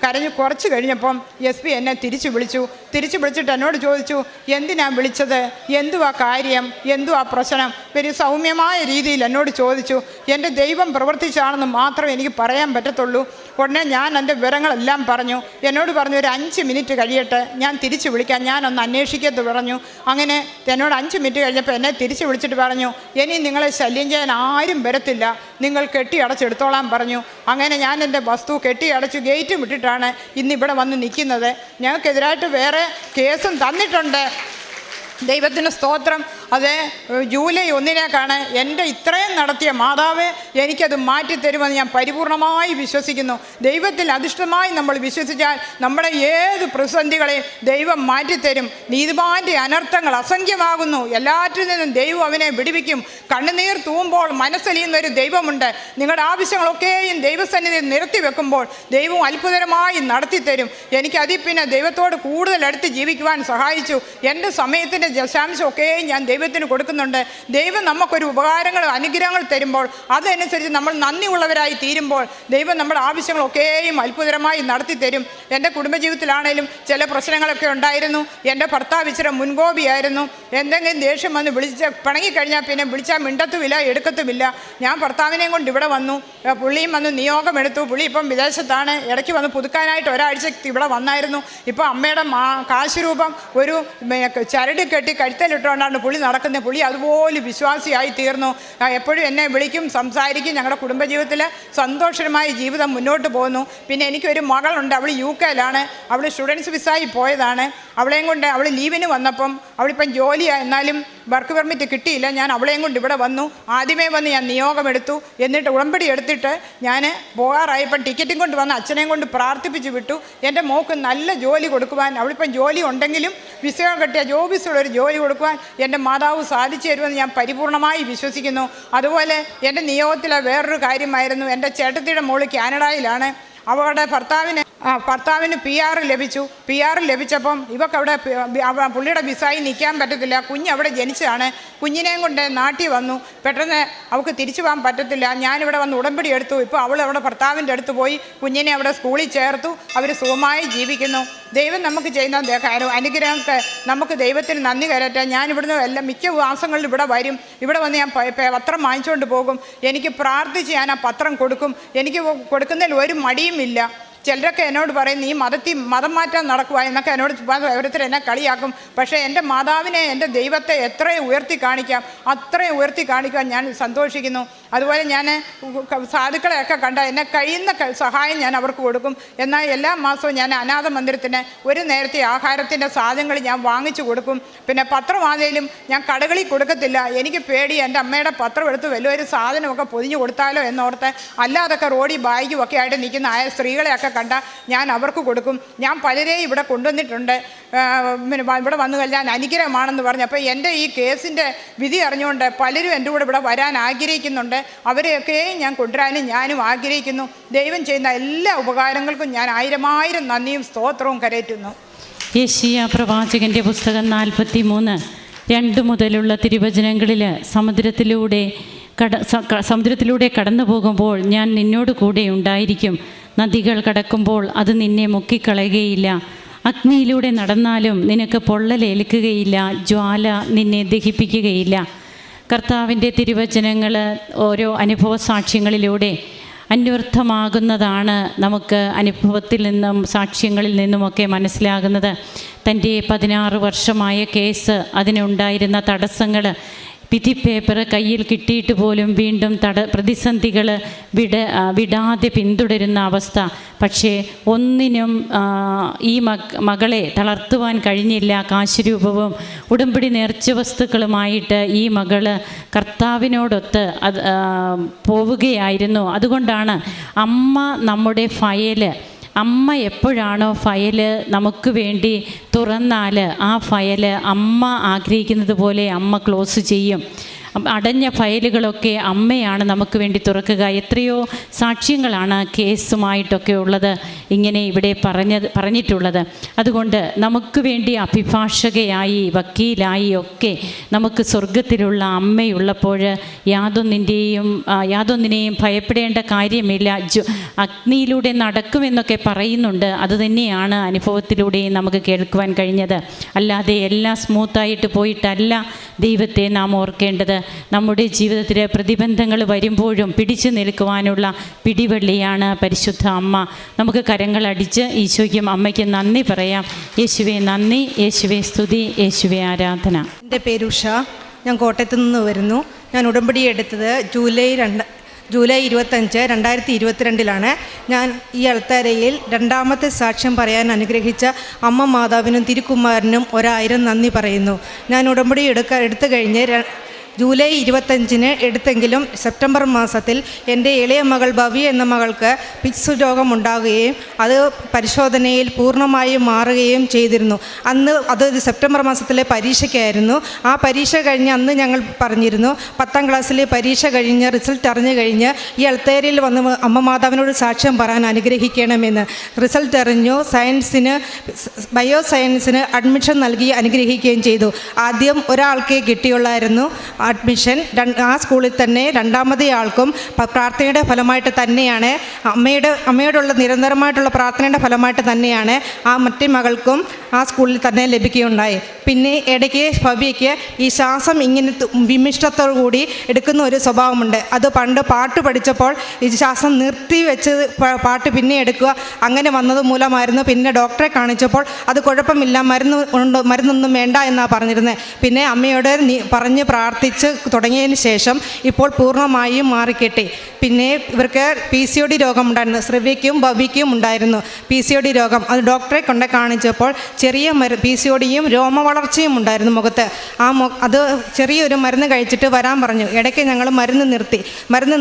കരഞ്ഞു കുറച്ച് കഴിഞ്ഞപ്പം SP എന്നെ തിരിച്ചു വിളിച്ചിട്ട് എന്നോട് ചോദിച്ചു എന്തിനാ വിളിച്ചത്, എന്തുവാ കാര്യം, എന്തുവാ പ്രശ്നം? ഒരു സൗമ്യമായ രീതിയിൽ എന്നോട് ചോദിച്ചു. എൻ്റെ ദൈവം പ്രവർത്തിച്ചാണെന്ന് മാത്രമേ എനിക്ക് പറയാൻ പറ്റത്തുള്ളൂ. ഉടനെ ഞാൻ എൻ്റെ വിവരങ്ങളെല്ലാം പറഞ്ഞു. എന്നോട് പറഞ്ഞു ഒരു 5 മിനിറ്റ് കഴിയട്ടെ ഞാൻ തിരിച്ചു വിളിക്കാം, ഞാനൊന്ന് അന്വേഷിക്കത്ത് പറഞ്ഞു. അങ്ങനെ എന്നോട് 5 മിനിറ്റ് കഴിഞ്ഞപ്പോൾ എന്നെ തിരിച്ചു വിളിച്ചിട്ട് പറഞ്ഞു ഇനി നിങ്ങളെ ശല്യം ചെയ്യാൻ ആരും വരത്തില്ല, നിങ്ങൾ കെട്ടി അടച്ചെടുത്തോളാൻ പറഞ്ഞു. അങ്ങനെ ഞാൻ എൻ്റെ വസ്തു കെട്ടി അടച്ചു ഗേറ്റും വിട്ടിട്ടാണ് ഇന്നിവിടെ വന്ന് നിൽക്കുന്നത്. ഞങ്ങൾക്കെതിരായിട്ട് വേറെ കേസും തന്നിട്ടുണ്ട്. ദൈവത്തിന് സ്തോത്രം. അത് ജൂലൈ 1 എൻ്റെ ഇത്രയും നടത്തിയ മാതാവ് എനിക്കത് മാറ്റിത്തരുമെന്ന് ഞാൻ പരിപൂർണമായി വിശ്വസിക്കുന്നു. ദൈവത്തിൽ അധിഷ്ഠിതമായി നമ്മൾ വിശ്വസിച്ചാൽ നമ്മുടെ ഏത് പ്രതിസന്ധികളെയും ദൈവം മാറ്റിത്തരും. നീതിമാൻ്റെ അനർത്ഥങ്ങൾ അസംഖ്യമാകുന്നു, എല്ലാറ്റിൽ നിന്നും ദൈവം അവനെ വിടുവിക്കും. കണ്ണുനീർ തൂവുമ്പോൾ മനസ്സലിയുന്നൊരു ദൈവമുണ്ട്. നിങ്ങളുടെ ആവശ്യങ്ങളൊക്കെയും ദൈവസന്നിധിയിൽ നിരത്തി വെക്കുമ്പോൾ ദൈവം അത്ഭുതകരമായി നടത്തിത്തരും. എനിക്കതിൽ പിന്നെ ദൈവത്തോട് കൂടുതൽ അടുത്ത് ജീവിക്കുവാൻ സഹായിച്ചു. എൻ്റെ സമയത്തിൻ്റെ ദശാംശമൊക്കെയും ഞാൻ ദൈവത്തിന് കൊടുക്കുന്നുണ്ട്. ദൈവം നമുക്കൊരു ഉപകാരങ്ങൾ അനുഗ്രഹങ്ങൾ തരുമ്പോൾ അതനുസരിച്ച് നമ്മൾ നന്ദിയുള്ളവരായി തീരുമ്പോൾ ദൈവം നമ്മുടെ ആവശ്യങ്ങളൊക്കെയും അത്ഭുതകരമായി നടത്തി തരും. എൻ്റെ കുടുംബജീവിതത്തിലാണേലും ചില പ്രശ്നങ്ങളൊക്കെ ഉണ്ടായിരുന്നു. എൻ്റെ ഭർത്താവ് ഇച്ചിരി മുൻകോപിയായിരുന്നു. എന്തെങ്കിലും ദേഷ്യം വന്ന് പിണങ്ങിക്കഴിഞ്ഞാൽ പിന്നെ വിളിച്ചാൽ മിണ്ടത്തുമില്ല എടുക്കത്തുമില്ല. ഞാൻ ഭർത്താവിനെയും കൊണ്ട് ഇവിടെ വന്നു. പുള്ളിയും വന്ന് നിയോഗമെടുത്തു. പുള്ളി ഇപ്പം വിദേശത്താണ്. ഇടയ്ക്ക് വന്ന് പുതുക്കാനായിട്ട് ഒരാഴ്ച ഇവിടെ വന്നായിരുന്നു. ഇപ്പോൾ അമ്മയുടെ കാശ് രൂപം ഒരു ചരട് കെട്ടി കഴുത്തലിട്ടുകൊണ്ടാണ് പുള്ളി നടക്കുന്നത്. പുള്ളി അതുപോലെ വിശ്വാസിയായി തീർന്നു. എപ്പോഴും എന്നെ വിളിക്കും, സംസാരിക്കും. ഞങ്ങളുടെ കുടുംബജീവിതത്തിൽ സന്തോഷകരമായ ജീവിതം മുന്നോട്ട് പോകുന്നു. പിന്നെ എനിക്കൊരു മകളുണ്ട്. അവൾ UK-ലാണ്. അവൾ സ്റ്റുഡൻസ് വിസായി പോയതാണ്. അവളെയും കൊണ്ട് അവൾ ലീവിന് വന്നപ്പം അവളിപ്പം ജോലിയാണ്, എന്നാലും വർക്ക് പെർമിറ്റ് കിട്ടിയില്ല. ഞാൻ അവളെയും കൊണ്ട് ഇവിടെ വന്നു. ആദ്യമേ വന്ന് ഞാൻ നിയോഗമെടുത്തു. എന്നിട്ട് ഉടമ്പടി എടുത്തിട്ട് ഞാൻ പോകാറായപ്പം ടിക്കറ്റും കൊണ്ട് വന്ന് അച്ഛനെയും കൊണ്ട് പ്രാർത്ഥിപ്പിച്ച് വിട്ടു. എൻ്റെ മോൾക്ക് നല്ല ജോലി കൊടുക്കുവാൻ, അവളിപ്പം ജോലി ഉണ്ടെങ്കിലും വിസ കിട്ടിയ ജോബിസുള്ളൊരു ജോലി കൊടുക്കുവാൻ എൻ്റെ മാതാവ് സാധിച്ചു തരുമെന്ന് ഞാൻ പരിപൂർണമായി വിശ്വസിക്കുന്നു. അതുപോലെ എൻ്റെ നിയോഗത്തിലെ വേറൊരു കാര്യമായിരുന്നു, എൻ്റെ ചേട്ടത്തിയുടെ മോള് കാനഡയിലാണ്. അവളുടെ ഭർത്താവിന് PR ലഭിച്ചു. PR ലഭിച്ചപ്പം ഇവക്കവിടെ പുള്ളിയുടെ വിസായി നിൽക്കാൻ പറ്റത്തില്ല. കുഞ്ഞ് അവിടെ ജനിച്ചതാണ്. കുഞ്ഞിനെയും കൊണ്ട് നാട്ടിൽ വന്നു. പെട്ടെന്ന് അവൾക്ക് തിരിച്ചു പോകാൻ പറ്റത്തില്ല. ഞാനിവിടെ വന്ന് ഉടമ്പടി എടുത്തു. ഇപ്പോൾ അവൾ അവിടെ ഭർത്താവിൻ്റെ അടുത്ത് പോയി കുഞ്ഞിനെ അവിടെ സ്കൂളിൽ ചേർത്തു. അവർ സുഖമായി ജീവിക്കുന്നു. ദൈവം നമുക്ക് ചെയ്യുന്ന അനുഗ്രഹമൊക്കെ നമുക്ക് ദൈവത്തിന് നന്ദി കരട്ടെ. ഞാനിവിടുന്ന് മിക്ക മാസങ്ങളിൽ ഇവിടെ വരും. ഇവിടെ വന്ന് ഞാൻ പത്രം വാങ്ങിച്ചുകൊണ്ട് പോകും. എനിക്ക് പ്രാർത്ഥിച്ച് ഞാൻ ആ പത്രം കൊടുക്കും. എനിക്ക് കൊടുക്കുന്നതിൽ ഒരു മടിയുമില്ല. ചിലരൊക്കെ എന്നോട് പറയും നീ മതം മാറ്റാൻ നടക്കുക എന്നൊക്കെ എന്നോട് ഓരോരുത്തർ എന്നെ കളിയാക്കും. പക്ഷേ എൻ്റെ മാതാവിനെ, എൻ്റെ ദൈവത്തെ എത്രയും ഉയർത്തി കാണിക്കാം, അത്രയും ഉയർത്തി കാണിക്കാൻ ഞാൻ സന്തോഷിക്കുന്നു. അതുപോലെ ഞാൻ സാധുക്കളെയൊക്കെ കണ്ട എന്നെ കഴിയുന്ന സഹായം ഞാൻ അവർക്ക് കൊടുക്കും. എന്നാൽ എല്ലാ മാസവും ഞാൻ അനാഥ മന്ദിരത്തിന് ഒരു നേരത്തെ ആഹാരത്തിൻ്റെ സാധനങ്ങൾ ഞാൻ വാങ്ങിച്ചു കൊടുക്കും. പിന്നെ പത്രമാണേലും ഞാൻ കടകളിൽ കൊടുക്കത്തില്ല. എനിക്ക് പേടി എൻ്റെ അമ്മയുടെ പത്രം എടുത്ത് വലിയൊരു സാധനമൊക്കെ പൊതിഞ്ഞു കൊടുത്താലോ എന്നോർത്ത്. അല്ലാതൊക്കെ റോഡിൽ ബാഗും ഒക്കെ ആയിട്ട് നിൽക്കുന്ന സ്ത്രീകളെയൊക്കെ കണ്ട ഞാൻ അവർക്ക് കൊടുക്കും. ഞാൻ പലരെയും ഇവിടെ കൊണ്ടുവന്നിട്ടുണ്ട്. ഇവിടെ വന്നു കഴിഞ്ഞാൽ അനുഗ്രഹമാണെന്ന് പറഞ്ഞു. അപ്പോൾ എൻ്റെ ഈ കേസിൻ്റെ വിധി അറിഞ്ഞുകൊണ്ട് പലരും എൻ്റെ കൂടെ ഇവിടെ വരാൻ ആഗ്രഹിക്കുന്നുണ്ട്. അവരെയൊക്കെയും ഞാൻ കൊണ്ടുവരാനും ഞാനും ആഗ്രഹിക്കുന്നു. ദൈവം ചെയ്യുന്ന എല്ലാ ഉപകാരങ്ങൾക്കും ഞാൻ 1000 നന്ദിയും സ്തോത്രവും കരയറ്റുന്നു. യെശയ്യാ പ്രവാചകൻ്റെ പുസ്തകം 43:2 മുതലുള്ള തിരുവചനങ്ങളിൽ സമുദ്രത്തിലൂടെ കടന്നു പോകുമ്പോൾ ഞാൻ നിന്നോട് കൂടെ ഉണ്ടായിരിക്കും. നദികൾ കടക്കുമ്പോൾ അത് നിന്നെ മുക്കിക്കളയുകയില്ല. അഗ്നിയിലൂടെ നടന്നാലും നിനക്ക് പൊള്ളലേൽക്കുകയില്ല. ജ്വാല നിന്നെ ദഹിപ്പിക്കുകയില്ല. കർത്താവിൻ്റെ തിരുവചനങ്ങൾ ഓരോ അനുഭവ സാക്ഷ്യങ്ങളിലൂടെ അന്വർത്ഥമാകുന്നതാണ് നമുക്ക് അനുഭവത്തിൽ നിന്നും സാക്ഷ്യങ്ങളിൽ നിന്നുമൊക്കെ മനസ്സിലാകുന്നത്. തൻ്റെ 16 വർഷമായ കേസ്, അതിനുണ്ടായിരുന്ന തടസ്സങ്ങൾ, വിധി പേപ്പർ കയ്യിൽ കിട്ടിയിട്ട് പോലും വീണ്ടും പ്രതിസന്ധികൾ വിടാതെ പിന്തുടരുന്ന അവസ്ഥ. പക്ഷേ ഒന്നിനും ഈ മകളെ തളർത്തുവാൻ കഴിഞ്ഞില്ല. കാശുരൂപവും ഉടമ്പടി നേർച്ച വസ്തുക്കളുമായിട്ട് ഈ മകള് കർത്താവിനോടൊത്ത് പോവുകയായിരുന്നു. അതുകൊണ്ടാണ് അമ്മ നമ്മുടെ ഫയല്, അമ്മ എപ്പോഴാണോ ഫയല് നമുക്ക് വേണ്ടി തുറന്നാൽ ആ ഫയല് അമ്മ ആഗ്രഹിക്കുന്നത് പോലെ അമ്മ ക്ലോസ് ചെയ്യും. അടഞ്ഞ ഫയലുകളൊക്കെ അമ്മയാണ് നമുക്ക് വേണ്ടി തുറക്കുക. എത്രയോ സാക്ഷ്യങ്ങളാണ് കേസുമായിട്ടൊക്കെ ഉള്ളത്, ഇങ്ങനെ ഇവിടെ പറഞ്ഞിട്ടുള്ളത്. അതുകൊണ്ട് നമുക്ക് വേണ്ടി അഭിഭാഷകയായി, വക്കീലായി ഒക്കെ നമുക്ക് സ്വർഗത്തിലുള്ള അമ്മയുള്ളപ്പോൾ യാതൊന്നിനെയും ഭയപ്പെടേണ്ട കാര്യമില്ല. അഗ്നിയിലൂടെ നടക്കുമെന്നൊക്കെ പറയുന്നുണ്ട്. അതുതന്നെയാണ് അനുഭവത്തിലൂടെയും നമുക്ക് കേൾക്കുവാൻ കഴിഞ്ഞത്. അല്ലാതെ എല്ലാം സ്മൂത്തായിട്ട് പോയിട്ടല്ല ദൈവത്തെ നാം ഓർക്കേണ്ടത്. നമ്മുടെ ജീവിതത്തിൽ പ്രതിബന്ധങ്ങൾ വരുമ്പോഴും പിടിച്ചു നിൽക്കുവാനുള്ള പിടിവള്ളിയാണ് പരിശുദ്ധ അമ്മ. നമുക്ക് കരങ്ങളടിച്ച് ഈശോയ്ക്കും അമ്മയ്ക്കും നന്ദി പറയാം. യേശുവേ നന്ദി, യേശുവേ സ്തുതി, യേശുവേ ആരാധന. എൻ്റെ പേര് ഉഷ. ഞാൻ കോട്ടയത്ത് നിന്ന് വരുന്നു. ഞാൻ ഉടമ്പടി എടുത്തത് ജൂലൈ 25, 2022 ഞാൻ ഈ അൾത്താരയിൽ രണ്ടാമത്തെ സാക്ഷ്യം പറയാൻ അനുഗ്രഹിച്ച അമ്മ മാതാവിനും തിരുക്കുമാരനും 1000 നന്ദി പറയുന്നു. ഞാൻ ഉടമ്പടി എടുത്തു കഴിഞ്ഞ് ജൂലൈ 25 എടുത്തെങ്കിലും സെപ്റ്റംബർ മാസത്തിൽ എൻ്റെ ഇളയ മകൾ ഭവി എന്ന മകൾക്ക് പിക്സ് രോഗമുണ്ടാകുകയും അത് പരിശോധനയിൽ പൂർണ്ണമായും മാറുകയും ചെയ്തിരുന്നു. അന്ന് അതൊരു സെപ്റ്റംബർ മാസത്തിലെ പരീക്ഷയ്ക്കായിരുന്നു. ആ പരീക്ഷ കഴിഞ്ഞ് അന്ന് ഞങ്ങൾ പറഞ്ഞിരുന്നു 10ാം ക്ലാസ്സിലെ പരീക്ഷ കഴിഞ്ഞ് റിസൾട്ട് അറിഞ്ഞു കഴിഞ്ഞ് ഈ അൾത്തേരിയിൽ വന്ന് അമ്മ മാതാവിനോട് സാക്ഷ്യം പറയാൻ അനുഗ്രഹിക്കണമെന്ന്. റിസൾട്ട് അറിഞ്ഞു. ബയോ സയൻസിന് അഡ്മിഷൻ നൽകി അനുഗ്രഹിക്കുകയും ചെയ്തു. ആദ്യം ഒരാൾക്കേ കിട്ടിയുള്ളായിരുന്നു അഡ്മിഷൻ. ആ സ്കൂളിൽ തന്നെ രണ്ടാമത്തെ ആൾക്കും പ്രാർത്ഥനയുടെ ഫലമായിട്ട് തന്നെയാണ്, അമ്മയോടുള്ള നിരന്തരമായിട്ടുള്ള പ്രാർത്ഥനയുടെ ഫലമായിട്ട് തന്നെയാണ് ആ മറ്റേ മകൾക്കും ആ സ്കൂളിൽ തന്നെ ലഭിക്കുകയുണ്ടായി. പിന്നെ ഇടയ്ക്ക് ഭവ്യയ്ക്ക് ഈ ശ്വാസം ഇങ്ങനെ വിമിഷ്ടത്തോടു കൂടി എടുക്കുന്ന ഒരു സ്വഭാവമുണ്ട്. അത് പണ്ട് പാട്ട് പഠിച്ചപ്പോൾ ഈ ശ്വാസം നിർത്തി വെച്ച് പാട്ട് പിന്നെ എടുക്കുക, അങ്ങനെ വന്നത് മൂലമായിരുന്നു. പിന്നെ ഡോക്ടറെ കാണിച്ചപ്പോൾ അത് കുഴപ്പമില്ല, മരുന്നൊന്നും വേണ്ട എന്നാണ് പറഞ്ഞിരുന്നത്. പിന്നെ അമ്മയോട് പറഞ്ഞ് പ്രാർത്ഥിച്ച് തുടങ്ങിയതിന് ശേഷം ഇപ്പോൾ പൂർണ്ണമായും മാറിക്കിട്ടി. പിന്നെ ഇവർക്ക് PCOD രോഗമുണ്ടായിരുന്നു. ശ്രവ്യയ്ക്കും ഭവ്യയ്ക്കും ഉണ്ടായിരുന്നു PCOD രോഗം. അത് ഡോക്ടറെ കൊണ്ട് കാണിച്ചപ്പോൾ ചെറിയ PCODയും രോമവളർച്ചയും ഉണ്ടായിരുന്നു മുഖത്ത്. അത് ചെറിയൊരു മരുന്ന് കഴിച്ചിട്ട് വരാൻ പറഞ്ഞു. ഇടയ്ക്ക് ഞങ്ങൾ മരുന്ന്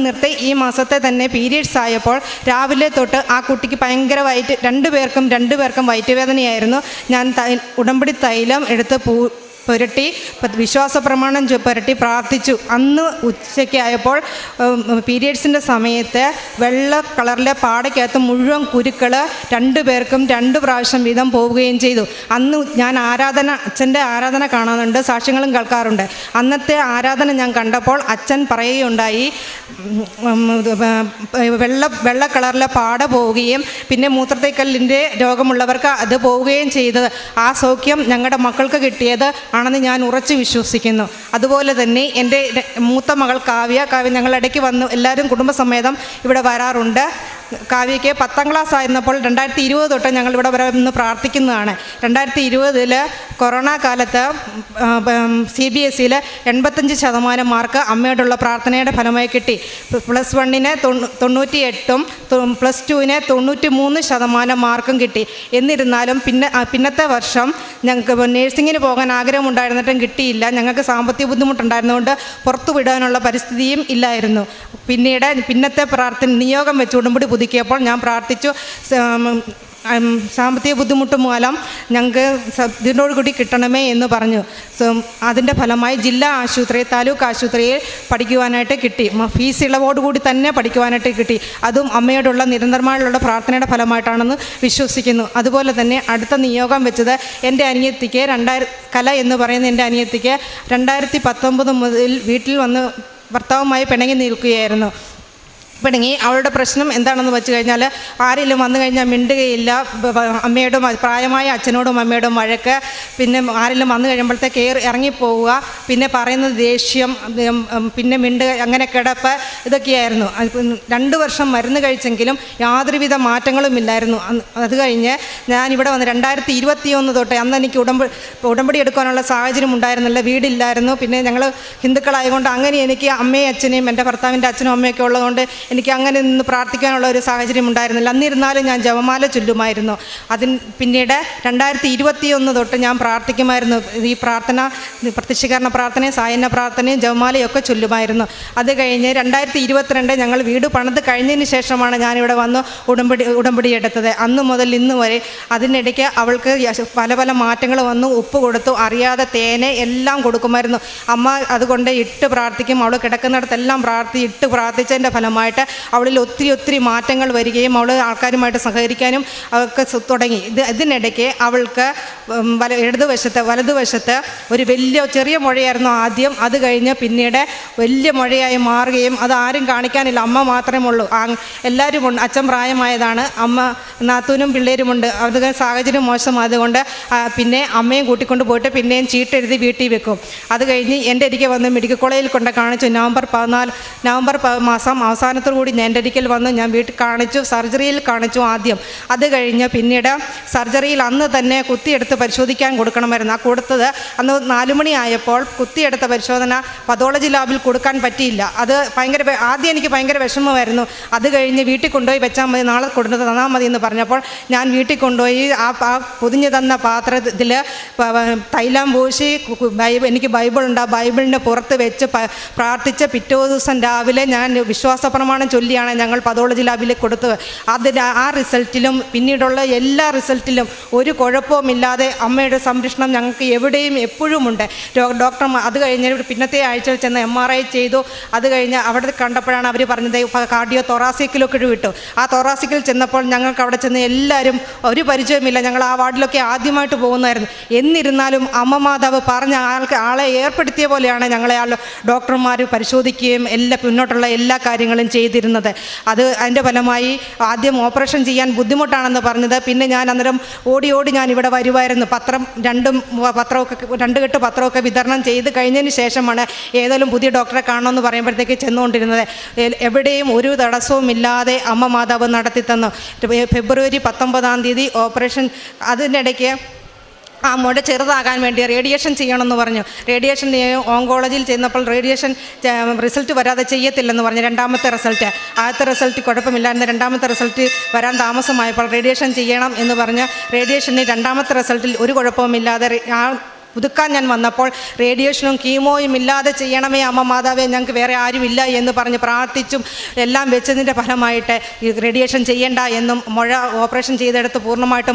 നിർത്തി ഈ മാസത്തെ തന്നെ പീരിയഡ്സ് ആയപ്പോൾ രാവിലെ തൊട്ട് ആ കുട്ടിക്ക് ഭയങ്കര രണ്ടുപേർക്കും വയറ്റുവേദനയായിരുന്നു. ഞാൻ ഉടമ്പടി തൈലം എടുത്ത് പുരട്ടി വിശ്വാസ പ്രമാണം പുരട്ടി പ്രാർത്ഥിച്ചു. അന്ന് ഉച്ചയ്ക്കായപ്പോൾ പീരിയഡ്സിൻ്റെ സമയത്ത് വെള്ള കളറിലെ പാടയ്ക്കകത്ത് മുഴുവൻ കുരുക്കൾ രണ്ടുപേർക്കും 2 പ്രാവശ്യം വീതം പോവുകയും ചെയ്തു. അന്ന് ഞാൻ അച്ഛൻ്റെ ആരാധന കാണാറുണ്ട്, സാക്ഷ്യങ്ങളും കേൾക്കാറുണ്ട്. അന്നത്തെ ആരാധന ഞാൻ കണ്ടപ്പോൾ അച്ഛൻ പറയുകയുണ്ടായി, വെള്ള കളറിലെ പാട പോവുകയും പിന്നെ മൂത്രത്തിക്കല്ലിൻ്റെ രോഗമുള്ളവർക്ക് അത് പോവുകയും ചെയ്തത്. ആ സൗഖ്യം ഞങ്ങളുടെ മക്കൾക്ക് കിട്ടിയത് ആണെന്ന് ഞാൻ ഉറച്ചു വിശ്വസിക്കുന്നു. അതുപോലെ തന്നെ എൻ്റെ മൂത്ത മകൾ കാവ്യ ഞങ്ങൾ ഇടയ്ക്ക് വന്ന് എല്ലാവരും കുടുംബസമേതം ഇവിടെ വരാറുണ്ട്. കാവ്യയ്ക്ക് 10ാം ക്ലാസ് ആയിരുന്നപ്പോൾ 2020 തൊട്ട് ഞങ്ങൾ ഇവിടെ വന്ന് പ്രാർത്ഥിക്കുന്നതാണ്. 2020 കൊറോണ കാലത്ത് CBSEയിൽ 85% മാർക്ക് അമ്മയോടുള്ള പ്രാർത്ഥനയുടെ ഫലമായി കിട്ടി. +1 98ഉം +2 93% മാർക്കും കിട്ടി. എന്നിരുന്നാലും പിന്നത്തെ വർഷം ഞങ്ങൾക്ക് നേഴ്സിങ്ങിന് പോകാൻ ആഗ്രഹമുണ്ടായിരുന്നിട്ടും കിട്ടിയില്ല. ഞങ്ങൾക്ക് സാമ്പത്തിക ബുദ്ധിമുട്ടുണ്ടായിരുന്നുകൊണ്ട് പുറത്തു വിടാനുള്ള പരിസ്ഥിതിയും ഇല്ലായിരുന്നു. പിന്നത്തെ നിയോഗം വെച്ച് ഉടമ്പടി പുതുക്കിയപ്പോൾ ഞാൻ പ്രാർത്ഥിച്ചു, സാമ്പത്തിക ബുദ്ധിമുട്ട് മൂലം ഞങ്ങൾക്ക് ഇതിനോടുകൂടി കിട്ടണമേ എന്ന് പറഞ്ഞു. അതിൻ്റെ ഫലമായി ജില്ലാ ആശുപത്രി, താലൂക്ക് ആശുപത്രിയിൽ പഠിക്കുവാനായിട്ട് കിട്ടി. ഫീസ് ഇളവോടുകൂടി തന്നെ പഠിക്കുവാനായിട്ട് കിട്ടി. അതും അമ്മയോടുള്ള നിരന്തരമായുള്ള പ്രാർത്ഥനയുടെ ഫലമായിട്ടാണെന്ന് വിശ്വസിക്കുന്നു. അതുപോലെ തന്നെ അടുത്ത നിയോഗം വെച്ചത് എൻ്റെ അനിയത്തിക്ക് കല എന്ന് പറയുന്ന എൻ്റെ അനിയത്തിക്ക് 2019 മുതൽ വീട്ടിൽ വന്ന് ഭർത്താവുമായി പിണങ്ങി നിൽക്കുകയായിരുന്നു. പിണങ്ങി. അവളുടെ പ്രശ്നം എന്താണെന്ന് വെച്ച് കഴിഞ്ഞാൽ ആരെങ്കിലും വന്നു കഴിഞ്ഞാൽ മിണ്ടുകയില്ല, അമ്മയോടും പ്രായമായ അച്ഛനോടും അമ്മയോടും വഴക്ക്, പിന്നെ ആരെങ്കിലും വന്നു കഴിയുമ്പോഴത്തേക്ക് ഇറങ്ങിപ്പോവുക, പിന്നെ പറയുന്നത് ദേഷ്യം, പിന്നെ മിണ്ടുക, അങ്ങനെ കിടപ്പ്, ഇതൊക്കെയായിരുന്നു. 2 വർഷം മരുന്ന് കഴിച്ചെങ്കിലും യാതൊരുവിധ മാറ്റങ്ങളും ഇല്ലായിരുന്നു. അത് കഴിഞ്ഞ് ഞാനിവിടെ വന്ന് 2021 തൊട്ട്, അന്ന് എനിക്ക് ഉടമ്പടി എടുക്കാനുള്ള സാഹചര്യം ഉണ്ടായിരുന്നില്ല, വീടില്ലായിരുന്നു. പിന്നെ ഞങ്ങൾ ഹിന്ദുക്കളായതുകൊണ്ട് അങ്ങനെ എനിക്ക് അമ്മയും അച്ഛനെയും എൻ്റെ ഭർത്താവിൻ്റെ അച്ഛനും അമ്മയൊക്കെ ഉള്ളതുകൊണ്ട് എനിക്ക് അങ്ങനെ നിന്ന് പ്രാർത്ഥിക്കാനുള്ള ഒരു സാഹചര്യം ഉണ്ടായിരുന്നില്ല. എന്നിരുന്നാലും ഞാൻ ജപമാല ചൊല്ലുമായിരുന്നു. പിന്നീട് 2021 തൊട്ട് ഞാൻ പ്രാർത്ഥിക്കുമായിരുന്നു. ഈ പ്രാർത്ഥന, പ്രത്യക്ഷീകരണ പ്രാർത്ഥനയും സായന്ന പ്രാർത്ഥനയും ജപമാലയൊക്കെ ചൊല്ലുമായിരുന്നു. അത് കഴിഞ്ഞ് 2022 ഞങ്ങൾ വീട് പണിത് കഴിഞ്ഞതിന് ശേഷമാണ് ഞാനിവിടെ വന്ന് ഉടമ്പടി എടുത്തത്. അന്ന് മുതൽ ഇന്ന് വരെ അതിനിടയ്ക്ക് അവൾക്ക് പല പല മാറ്റങ്ങൾ വന്നു. ഉപ്പ് കൊടുത്തു, അറിയാതെ തേന് എല്ലാം കൊടുക്കുമായിരുന്നു. അമ്മ അതുകൊണ്ട് ഇട്ട് പ്രാർത്ഥിക്കും. അവൾ കിടക്കുന്നിടത്തെല്ലാം ഇട്ട് പ്രാർത്ഥിച്ചതിൻ്റെ ഫലമായിട്ട് അവളിൽ ഒത്തിരി മാറ്റങ്ങൾ വരികയും അവൾ ആൾക്കാരുമായിട്ട് സഹകരിക്കാനും ഒക്കെ തുടങ്ങി. ഇതിനിടയ്ക്ക് അവൾക്ക് വലതുവശത്ത് ഒരു ചെറിയ മുഴയായിരുന്നു ആദ്യം. അത് കഴിഞ്ഞ് പിന്നീട് വലിയ മുഴയായി മാറുകയും അത് ആരും കാണിക്കാനില്ല, അമ്മ മാത്രമേ ഉള്ളൂ. എല്ലാവരും ഉണ്ട്. അച്ഛൻ പ്രായമായതാണ്, അമ്മ നാത്തൂനും പിള്ളേരുമുണ്ട്. അത് സാഹചര്യം മോശമായതുകൊണ്ട് പിന്നെ അമ്മയും കൂട്ടിക്കൊണ്ട് പോയിട്ട് പിന്നെയും ചീട്ടെഴുതി വീട്ടിൽ വെക്കും. അത് കഴിഞ്ഞ് എൻ്റെ അരികെ വന്ന് മെഡിക്കൽ കോളേജിൽ കൊണ്ട് കാണിച്ചു. നവംബർ മാസം അവസാനത്തോടുകൂടി എൻ്റെ അരികിൽ വന്ന് ഞാൻ വീട്ടിൽ കാണിച്ചു, സർജറിയിൽ കാണിച്ചു ആദ്യം. അത് കഴിഞ്ഞ് പിന്നീട് സർജറിയിൽ അന്ന് തന്നെ കുത്തിയെടുത്ത് പരിശോധിക്കാൻ കൊടുക്കണമായിരുന്നു. ആ കൊടുത്തത് അന്ന് 4 മണി ആയപ്പോൾ കുത്തിയെടുത്ത പരിശോധന പതോളജി ലാബിൽ കൊടുക്കാൻ പറ്റിയില്ല. അത് ആദ്യം എനിക്ക് ഭയങ്കര വിഷമമായിരുന്നു. അത് കഴിഞ്ഞ് വീട്ടിൽ കൊണ്ടുപോയി വെച്ചാൽ മതി, നാളെ കൊണ്ടു തന്നാൽ മതി എന്ന് പറഞ്ഞപ്പോൾ ഞാൻ വീട്ടിൽ കൊണ്ടുപോയി ആ പൊതിഞ്ഞു തന്ന പാത്രത്തിൽ തൈലം പൂശി, എനിക്ക് ബൈബിളുണ്ട്, ആ ബൈബിളിൻ്റെ പുറത്ത് വെച്ച് പ്രാർത്ഥിച്ച് പിറ്റേ ദിവസം രാവിലെ ഞാൻ വിശ്വാസ പ്രമാണം ചൊല്ലിയാണ് ഞങ്ങൾ പതോളജി ലാബിൽ കൊടുത്തത്. ആ റിസൾട്ടിലും പിന്നീടുള്ള എല്ലാ റിസൾട്ടിലും ഒരു കുഴപ്പവുമില്ലാതെ അമ്മയുടെ സംരക്ഷണം ഞങ്ങൾക്ക് എവിടെയും എപ്പോഴും ഉണ്ട്. ഡോക്ടർമാർ അത് കഴിഞ്ഞ് പിന്നത്തെ ആഴ്ച ചെന്ന് MRI ചെയ്തു. അത് കഴിഞ്ഞ് അവിടെ കണ്ടപ്പോഴാണ് അവർ പറഞ്ഞത് കാർഡിയോ തൊറാസിക്കിലൊക്കെ വിട്ടു. ആ തൊറാസിക്കിൽ ചെന്നപ്പോൾ ഞങ്ങൾക്ക് അവിടെ ചെന്ന് എല്ലാവരും ഒരു പരിചയമില്ല, ഞങ്ങൾ ആ വാർഡിലൊക്കെ ആദ്യമായിട്ട് പോകുന്നതായിരുന്നു. എന്നിരുന്നാലും അമ്മ മാതാവ് പറഞ്ഞ ആളെ ഏർപ്പെടുത്തിയ പോലെയാണ് ഞങ്ങളെ ഡോക്ടർമാർ പരിശോധിക്കുകയും മുന്നോട്ടുള്ള എല്ലാ കാര്യങ്ങളും ചെയ്തിരുന്നത്. അതിൻ്റെ ഫലമായി ആദ്യം ഓപ്പറേഷൻ ചെയ്യാൻ ബുദ്ധിമുട്ടാണെന്ന് പറഞ്ഞത്. പിന്നെ ഞാൻ അന്നേരം ഓടി ഞാൻ ഇവിടെ വരുമായിരുന്നു. രണ്ട് കെട്ട് പത്രമൊക്കെ വിതരണം ചെയ്ത് കഴിഞ്ഞതിന് ശേഷമാണ് ഏതെങ്കിലും പുതിയ ഡോക്ടറെ കാണണമെന്ന് പറയുമ്പോഴത്തേക്ക് ചെന്നുകൊണ്ടിരുന്നത്. എവിടെയും ഒരു തടസ്സവും ഇല്ലാതെ അമ്മ മാതാവ് നടത്തി തന്നു. ഫെബ്രുവരി 19 ഓപ്പറേഷൻ. അതിനിടയ്ക്ക് ആ മുഴ ചെറുതാകാൻ വേണ്ടി റേഡിയേഷൻ ചെയ്യണമെന്ന് പറഞ്ഞു. റേഡിയേഷൻ ഓങ്കോളജിയിൽ ചെന്നപ്പോൾ റേഡിയേഷൻ റിസൾട്ട് വരാതെ ചെയ്യത്തില്ലെന്ന് പറഞ്ഞു. രണ്ടാമത്തെ റിസൾട്ട്, ആദ്യത്തെ റിസൾട്ട് കുഴപ്പമില്ലായിരുന്നു, രണ്ടാമത്തെ റിസൾട്ട് വരാൻ താമസമായപ്പോൾ റേഡിയേഷൻ ചെയ്യണം എന്ന് പറഞ്ഞ് റേഡിയേഷന് രണ്ടാമത്തെ റിസൾട്ടിൽ ഒരു കുഴപ്പവുമില്ലാതെ പുതുക്കാൻ ഞാൻ വന്നപ്പോൾ റേഡിയേഷനും കീമോയും ഇല്ലാതെ ചെയ്യണമേ അമ്മ മാതാവേ, ഞങ്ങൾക്ക് വേറെ ആരുമില്ല എന്ന് പറഞ്ഞ് പ്രാർത്ഥിച്ചും എല്ലാം വെച്ചതിൻ്റെ ഫലമായിട്ട് ഈ റേഡിയേഷൻ ചെയ്യേണ്ട എന്നും മുഴ ഓപ്പറേഷൻ ചെയ്തെടുത്ത് പൂർണ്ണമായിട്ട്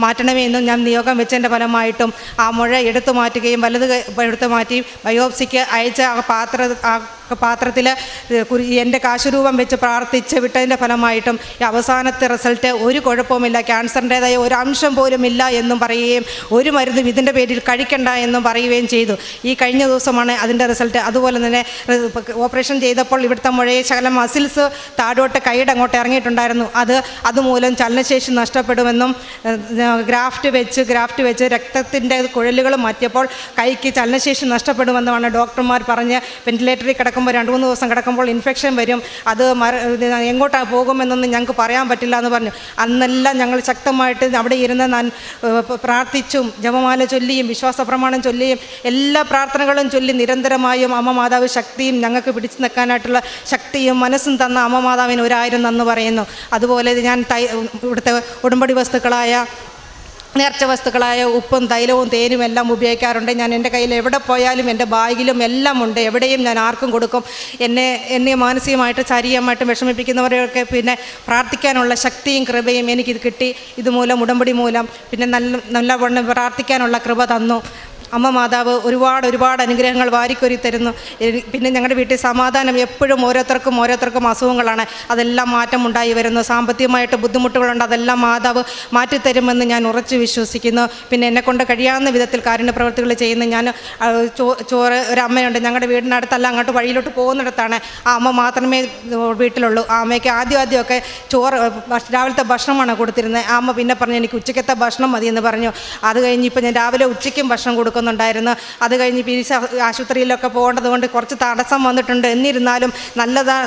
മാറ്റണമേ എന്നും ഞാൻ നിയോഗം വെച്ചതിൻ്റെ ഫലമായിട്ടും ആ മുഴ എടുത്തു മാറ്റുകയും വലത് എടുത്തു മാറ്റി ബയോപ്സിക്ക് അയച്ച പാത്രത്തിൽ എൻ്റെ കാശുരൂപം വെച്ച് പ്രാർത്ഥിച്ച് വിട്ടതിൻ്റെ ഫലമായിട്ടും ഈ അവസാനത്തെ റിസൾട്ട് ഒരു കുഴപ്പവുമില്ല, ക്യാൻസറിൻ്റേതായ ഒരു അംശം പോലും ഇല്ല എന്നും പറയുകയും ഒരു മരുന്നും ഇതിൻ്റെ പേരിൽ കഴിക്കണ്ട എന്നും പറയുകയും ചെയ്തു. ഈ കഴിഞ്ഞ ദിവസമാണ് അതിൻ്റെ റിസൾട്ട്. അതുപോലെ തന്നെ ഓപ്പറേഷൻ ചെയ്തപ്പോൾ ഇവിടുത്തെ മുഴയെ ശകലം മസിൽസ് താഴോട്ട് കൈയുടെ അങ്ങോട്ട് ഇറങ്ങിയിട്ടുണ്ടായിരുന്നു. അതുമൂലം ചലനശേഷി നഷ്ടപ്പെടുമെന്നും ഗ്രാഫ്റ്റ് വെച്ച് രക്തത്തിൻ്റെ കുഴലുകൾ മാറ്റിയപ്പോൾ കൈക്ക് ചലനശേഷി നഷ്ടപ്പെടുമെന്നുമാണ് ഡോക്ടർമാർ പറഞ്ഞ് വെന്റിലേറ്ററിൽ കിടക്കുമ്പോൾ 2-3 ദിവസം കിടക്കുമ്പോൾ ഇൻഫെക്ഷൻ വരും, അത് എങ്ങോട്ടാണ് പോകുമെന്നൊന്നും ഞങ്ങൾക്ക് പറയാൻ പറ്റില്ല എന്ന് പറഞ്ഞു. അന്നെല്ലാം ഞങ്ങൾ ശക്തമായിട്ട് അവിടെ ഇരുന്ന് പ്രാർത്ഥിച്ചും ജപമാല ചൊല്ലിയും വിശ്വാസ പ്രമാണം ചൊല്ലിയും എല്ലാ പ്രാർത്ഥനകളും ചൊല്ലി നിരന്തരമായും അമ്മ മാതാവ് ശക്തിയും ഞങ്ങൾക്ക് പിടിച്ചു നിൽക്കാനായിട്ടുള്ള ശക്തിയും മനസ്സും തന്ന അമ്മ മാതാവിന് 1000 നന്ദി പറയുന്നു. അതുപോലെ ഞാൻ ഇവിടുത്തെ ഉടമ്പടി വസ്തുക്കളായ നേർച്ച വസ്തുക്കളായ ഉപ്പും തൈലവും തേനും എല്ലാം ഉപയോഗിക്കാറുണ്ട്. ഞാൻ എൻ്റെ കയ്യിൽ എവിടെ പോയാലും എൻ്റെ ബാഗിലും എല്ലാം ഉണ്ട്. എവിടെയും ഞാൻ ആർക്കും കൊടുക്കും. എന്നെ മാനസികമായിട്ട് ശാരീരികമായിട്ടും വിഷമിപ്പിക്കുന്നവരെയൊക്കെ പിന്നെ പ്രാർത്ഥിക്കാനുള്ള ശക്തിയും കൃപയും എനിക്കിത് കിട്ടി. ഇതുമൂലം ഉടമ്പടി മൂലം പിന്നെ നല്ല പ്രാർത്ഥിക്കാനുള്ള കൃപ തന്നു. അമ്മ മാതാവ് ഒരുപാട് അനുഗ്രഹങ്ങൾ വാരിക്കൊരി തരുന്നു. പിന്നെ ഞങ്ങളുടെ വീട്ടിൽ സമാധാനം എപ്പോഴും ഓരോരുത്തർക്കും അസുഖങ്ങളാണ്, അതെല്ലാം മാറ്റമുണ്ടായി വരുന്നു. സാമ്പത്തികമായിട്ട് ബുദ്ധിമുട്ടുകളുണ്ട്, അതെല്ലാം മാതാവ് മാറ്റിത്തരുമെന്ന് ഞാൻ ഉറച്ചു വിശ്വസിക്കുന്നു. പിന്നെ എന്നെക്കൊണ്ട് കഴിയാവുന്ന വിധത്തിൽ കാരുണ്യ പ്രവർത്തികൾ ചെയ്യുന്ന ഞാൻ ചോറ് ഒരു അമ്മയുണ്ട് ഞങ്ങളുടെ വീടിനടുത്തല്ല, അങ്ങോട്ട് വഴിയിലോട്ട് പോകുന്നിടത്താണ്. ആ അമ്മ മാത്രമേ വീട്ടിലുള്ളൂ. ആ അമ്മയ്ക്ക് ആദ്യമൊക്കെ ചോറ് രാവിലത്തെ ഭക്ഷണമാണ് കൊടുത്തിരുന്നത്. ആ അമ്മ പിന്നെ പറഞ്ഞു എനിക്ക് ഉച്ചക്കത്തെ ഭക്ഷണം മതിയെന്ന് പറഞ്ഞു. അത് കഴിഞ്ഞ് ഇപ്പോൾ ഞാൻ രാവിലെ ഉച്ചയ്ക്കും ഭക്ഷണം കൊടുക്കുന്നുണ്ടായിരുന്നു. അത് കഴിഞ്ഞ് ആശുപത്രിയിലൊക്കെ പോകേണ്ടത് കൊണ്ട് കുറച്ച് തടസ്സം വന്നിട്ടുണ്ട്. എന്നിരുന്നാലും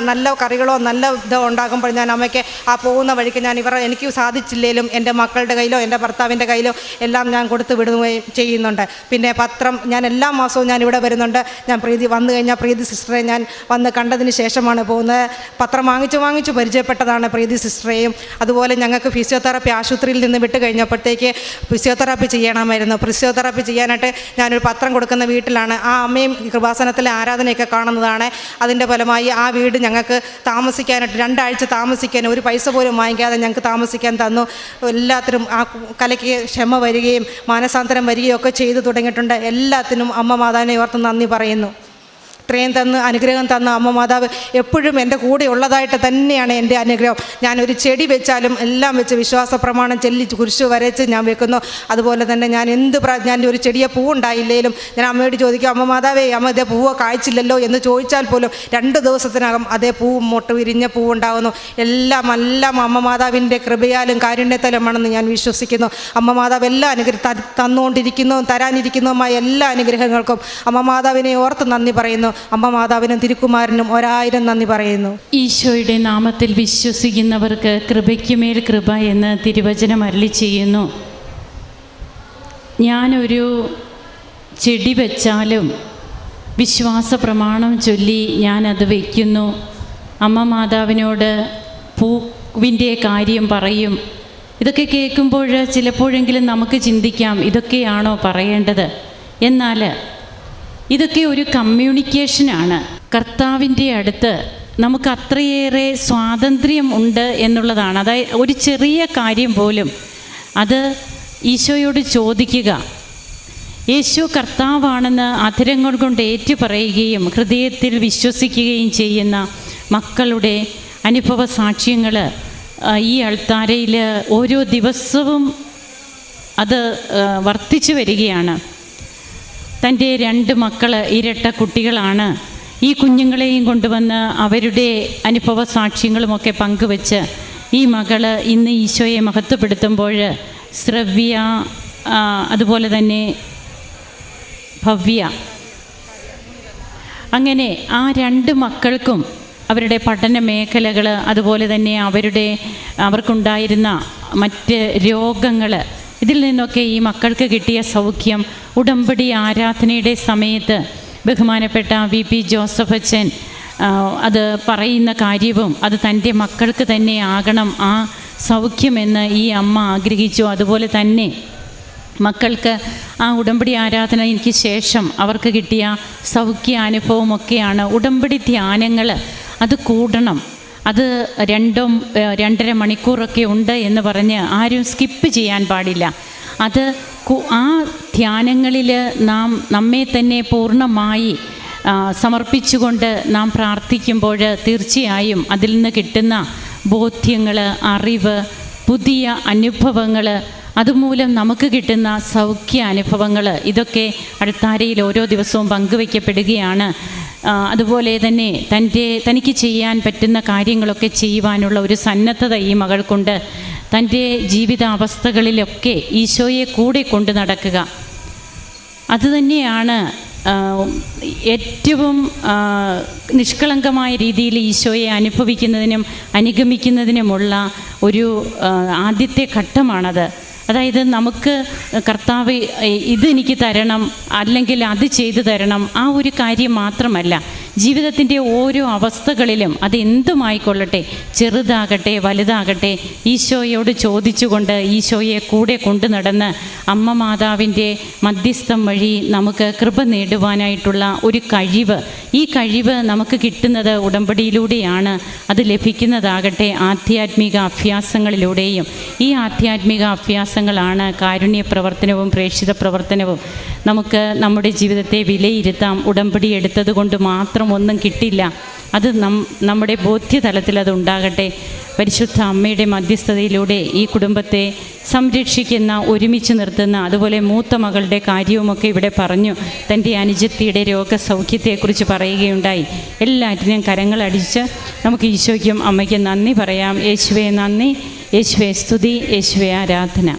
നല്ല കറികളോ നല്ല ഇതോ ഉണ്ടാകുമ്പോൾ ഞാൻ അമ്മയ്ക്ക് ആ പോകുന്ന വഴിക്ക് ഞാൻ എനിക്ക് സാധിച്ചില്ലെങ്കിലും എൻ്റെ മക്കളുടെ കയ്യിലോ എൻ്റെ ഭർത്താവിൻ്റെ കയ്യിലോ എല്ലാം ഞാൻ കൊടുത്തു വിടുകയും ചെയ്യുന്നുണ്ട്. പിന്നെ പത്രം ഞാൻ എല്ലാ മാസവും ഞാൻ ഇവിടെ വരുന്നുണ്ട്. ഞാൻ വന്നു കഴിഞ്ഞാൽ പ്രീതി സിസ്റ്ററെ ഞാൻ വന്ന് കണ്ടതിന് ശേഷമാണ് പോകുന്നത്. പത്രം വാങ്ങിച്ചു പരിചയപ്പെട്ടതാണ് പ്രീതി സിസ്റ്ററെയും. അതുപോലെ ഞങ്ങൾക്ക് ഫിസിയോതെറാപ്പി ആശുപത്രിയിൽ നിന്ന് വിട്ട് കഴിഞ്ഞപ്പോഴത്തേക്ക് ഫിസിയോതെറാപ്പി ചെയ്യണമായിരുന്നു. ഫിസിയോതെറാപ്പി ചെയ്യാനായിട്ട് ഞാനൊരു പത്രം കൊടുക്കുന്ന വീട്ടിലാണ്. ആ അമ്മയും കൃപാസനത്തിലെ ആരാധനയൊക്കെ കാണുന്നതാണ്. അതിൻ്റെ ഫലമായി ആ വീട് ഞങ്ങൾക്ക് താമസിക്കാനായിട്ട് 2 ആഴ്ച താമസിക്കാൻ ഒരു പൈസ പോലും വാങ്ങിക്കാതെ ഞങ്ങൾക്ക് താമസിക്കാൻ തന്നു. എല്ലാത്തിനും ആ കലയ്ക്ക് ക്ഷമ വരികയും മാനസാന്തരം വരികയും ഒക്കെ ചെയ്തു തുടങ്ങിയിട്ടുണ്ട്. എല്ലാത്തിനും അമ്മ മാതാവിനെ ഓർത്ത് നന്ദി പറയുന്നു. ഇത്രയും അനുഗ്രഹം തന്ന അമ്മ മാതാവ് എപ്പോഴും എൻ്റെ കൂടെ ഉള്ളതായിട്ട് തന്നെയാണ് എൻ്റെ അനുഗ്രഹം. ഞാനൊരു ചെടി വെച്ചാലും എല്ലാം വെച്ച് വിശ്വാസ പ്രമാണം ചൊല്ലി കുരിശ് വരച്ച് ഞാൻ വെക്കുന്നു. അതുപോലെ തന്നെ ഞാൻ ഒരു ചെടിയെ പൂവുണ്ടായില്ലെങ്കിലും ഞാൻ അമ്മയോട് ചോദിക്കും, അമ്മ മാതാവേ അമ്മ ഇതേ പൂവ് കായ്ച്ചില്ലല്ലോ എന്ന് ചോദിച്ചാൽ പോലും 2 ദിവസത്തിനകം അതേ പൂവ് വിരിഞ്ഞ പൂവുണ്ടാകുന്നു. എല്ലാം അമ്മ മാതാവിൻ്റെ കൃപയാലും കാരുണ്യത്താലുമാണെന്ന് ഞാൻ വിശ്വസിക്കുന്നു. അമ്മ മാതാവ് എല്ലാ തരാനിരിക്കുന്നതുമായ എല്ലാ അനുഗ്രഹങ്ങൾക്കും അമ്മ മാതാവിനെ ഓർത്ത് നന്ദി പറയുന്നു. അമ്മ മാതാവിനും തിരുക്കുമാരനും 1000 നന്ദി പറയുന്നു. ഈശോയുടെ നാമത്തിൽ വിശ്വസിക്കുന്നവർക്ക് കൃപയ്ക്കുമേൽ കൃപ എന്ന് തിരുവചനം അരുളി ചെയ്യുന്നു. ഞാനൊരു ചെടി വെച്ചാലും വിശ്വാസ പ്രമാണം ചൊല്ലി ഞാനത് വയ്ക്കുന്നു. അമ്മ മാതാവിനോട് പൂവിൻ്റെ കാര്യം പറയും. ഇതൊക്കെ കേൾക്കുമ്പോൾ ചിലപ്പോഴെങ്കിലും നമുക്ക് ചിന്തിക്കാം ഇതൊക്കെയാണോ പറയേണ്ടത്. എന്നാൽ ഇതൊക്കെ ഒരു കമ്മ്യൂണിക്കേഷനാണ്. കർത്താവിൻ്റെ അടുത്ത് നമുക്ക് അത്രയേറെ സ്വാതന്ത്ര്യം ഉണ്ട് എന്നുള്ളതാണ്. അതായത് ഒരു ചെറിയ കാര്യം പോലും അത് ഈശോയോട് ചോദിക്കുക. യേശു കർത്താവാണെന്ന് അധരങ്ങൾ കൊണ്ട് ഏറ്റുപറയുകയും ഹൃദയത്തിൽ വിശ്വസിക്കുകയും ചെയ്യുന്ന മക്കളുടെ അനുഭവ സാക്ഷ്യങ്ങൾ ഈ അൾത്താരയിൽ ഓരോ ദിവസവും അത് വർദ്ധിച്ചു വരികയാണ്. തൻ്റെ 2 മക്കൾ ഇരട്ട കുട്ടികളാണ്. ഈ കുഞ്ഞുങ്ങളെയും കൊണ്ടുവന്ന് അവരുടെ അനുഭവ സാക്ഷ്യങ്ങളുമൊക്കെ പങ്കുവെച്ച് ഈ മകൾ ഇന്ന് ഈശോയെ മഹത്വപ്പെടുത്തുമ്പോൾ ശ്രവ്യ അതുപോലെ തന്നെ ഭവ്യ അങ്ങനെ ആ 2 മക്കൾക്കും അവരുടെ പഠന മേഖലകൾ അതുപോലെ തന്നെ അവർക്കുണ്ടായിരുന്ന മറ്റ് രോഗങ്ങൾ ഇതിൽ നിന്നൊക്കെ ഈ മക്കൾക്ക് കിട്ടിയ സൗഖ്യം ഉടമ്പടി ആരാധനയുടെ സമയത്ത് ബഹുമാനപ്പെട്ട VP ജോസഫ് അച്ഛൻ അത് പറയുന്ന കാര്യവും അത് തൻ്റെ മക്കൾക്ക് തന്നെ ആകണം ആ സൗഖ്യമെന്ന് ഈ അമ്മ ആഗ്രഹിച്ചു. അതുപോലെ തന്നെ മക്കൾക്ക് ആ ഉടമ്പടി ആരാധനയ്ക്ക് ശേഷം അവർക്ക് കിട്ടിയ സൗഖ്യാനുഭവമൊക്കെയാണ് ഉടമ്പടി ധ്യാനങ്ങൾ. അത് കൂടണം, അത് 2-2.5 മണിക്കൂറൊക്കെ ഉണ്ട് എന്ന് പറഞ്ഞ് ആരും സ്കിപ്പ് ചെയ്യാൻ പാടില്ല. അത് ആ ധ്യാനങ്ങളിൽ നമ്മെ തന്നെ പൂർണ്ണമായി സമർപ്പിച്ചുകൊണ്ട് നാം പ്രാർത്ഥിക്കുമ്പോൾ തീർച്ചയായും അതിൽ നിന്ന് കിട്ടുന്ന ബോധ്യങ്ങൾ, അറിവ്, പുതിയ അനുഭവങ്ങൾ, അതുമൂലം നമുക്ക് കിട്ടുന്ന സൗഖ്യ അനുഭവങ്ങൾ ഇതൊക്കെ അൾത്താരയിൽ ഓരോ ദിവസവും പങ്കുവയ്ക്കപ്പെടുകയാണ്. അതുപോലെ തന്നെ തനിക്ക് ചെയ്യാൻ പറ്റുന്ന കാര്യങ്ങളൊക്കെ ചെയ്യുവാനുള്ള ഒരു സന്നദ്ധത ഈ മകൾക്കുണ്ട്. തൻ്റെ ജീവിതാവസ്ഥകളിലൊക്കെ ഈശോയെ കൂടെ കൊണ്ട് നടക്കുക, അതുതന്നെയാണ് ഏറ്റവും നിഷ്കളങ്കമായ രീതിയിൽ ഈശോയെ അനുഭവിക്കുന്നതിനും അനുഗമിക്കുന്നതിനുമുള്ള ഒരു ആദ്യത്തെ ഘട്ടമാണത്. അതായത് നമുക്ക് കർത്താവ് ഇതെനിക്ക് തരണം അല്ലെങ്കിൽ അത് ചെയ്തു തരണം ആ ഒരു കാര്യം മാത്രമല്ല, ജീവിതത്തിൻ്റെ ഓരോ അവസ്ഥകളിലും അതെന്തുമായിക്കൊള്ളട്ടെ, ചെറുതാകട്ടെ വലുതാകട്ടെ, ഈശോയോട് ചോദിച്ചുകൊണ്ട് ഈശോയെ കൂടെ കൊണ്ടു നടന്ന് അമ്മ മാതാവിൻ്റെ മധ്യസ്ഥം വഴി നമുക്ക് കൃപ നേടുവാനായിട്ടുള്ള ഒരു കഴിവ്, ഈ കഴിവ് നമുക്ക് കിട്ടുന്നത് ഉടമ്പടിയിലൂടെയാണ്. അത് ലഭിക്കുന്നതാകട്ടെ ആധ്യാത്മിക അഭ്യാസങ്ങളിലൂടെയും. ഈ ആധ്യാത്മിക അഭ്യാസങ്ങളാണ് കാരുണ്യ പ്രവർത്തനവും പ്രേക്ഷിത പ്രവർത്തനവും. നമുക്ക് നമ്മുടെ ജീവിതത്തെ വിലയിരുത്താം. ഉടമ്പടി എടുത്തത് കൊണ്ട് മാത്രം ഒന്നും കിട്ടില്ല. അത് നമ്മുടെ ബോധ്യതലത്തിൽ അത് ഉണ്ടാകട്ടെ. പരിശുദ്ധ അമ്മയുടെ മധ്യസ്ഥതയിലൂടെ ഈ കുടുംബത്തെ സംരക്ഷിക്കുന്ന, ഒരുമിച്ച് നിർത്തുന്ന, അതുപോലെ മൂത്ത മകളുടെ കാര്യവുമൊക്കെ ഇവിടെ പറഞ്ഞു. തൻ്റെ അനുജത്തിയുടെ രോഗസൗഖ്യത്തെക്കുറിച്ച് പറയുകയുണ്ടായി. എല്ലാറ്റിനും കരങ്ങളടിച്ച് നമുക്ക് ഈശോയ്ക്കും അമ്മയ്ക്കും നന്ദി പറയാം. യേശുവേ നന്ദി, യേശുവേ സ്തുതി, യേശുവേ ആരാധന.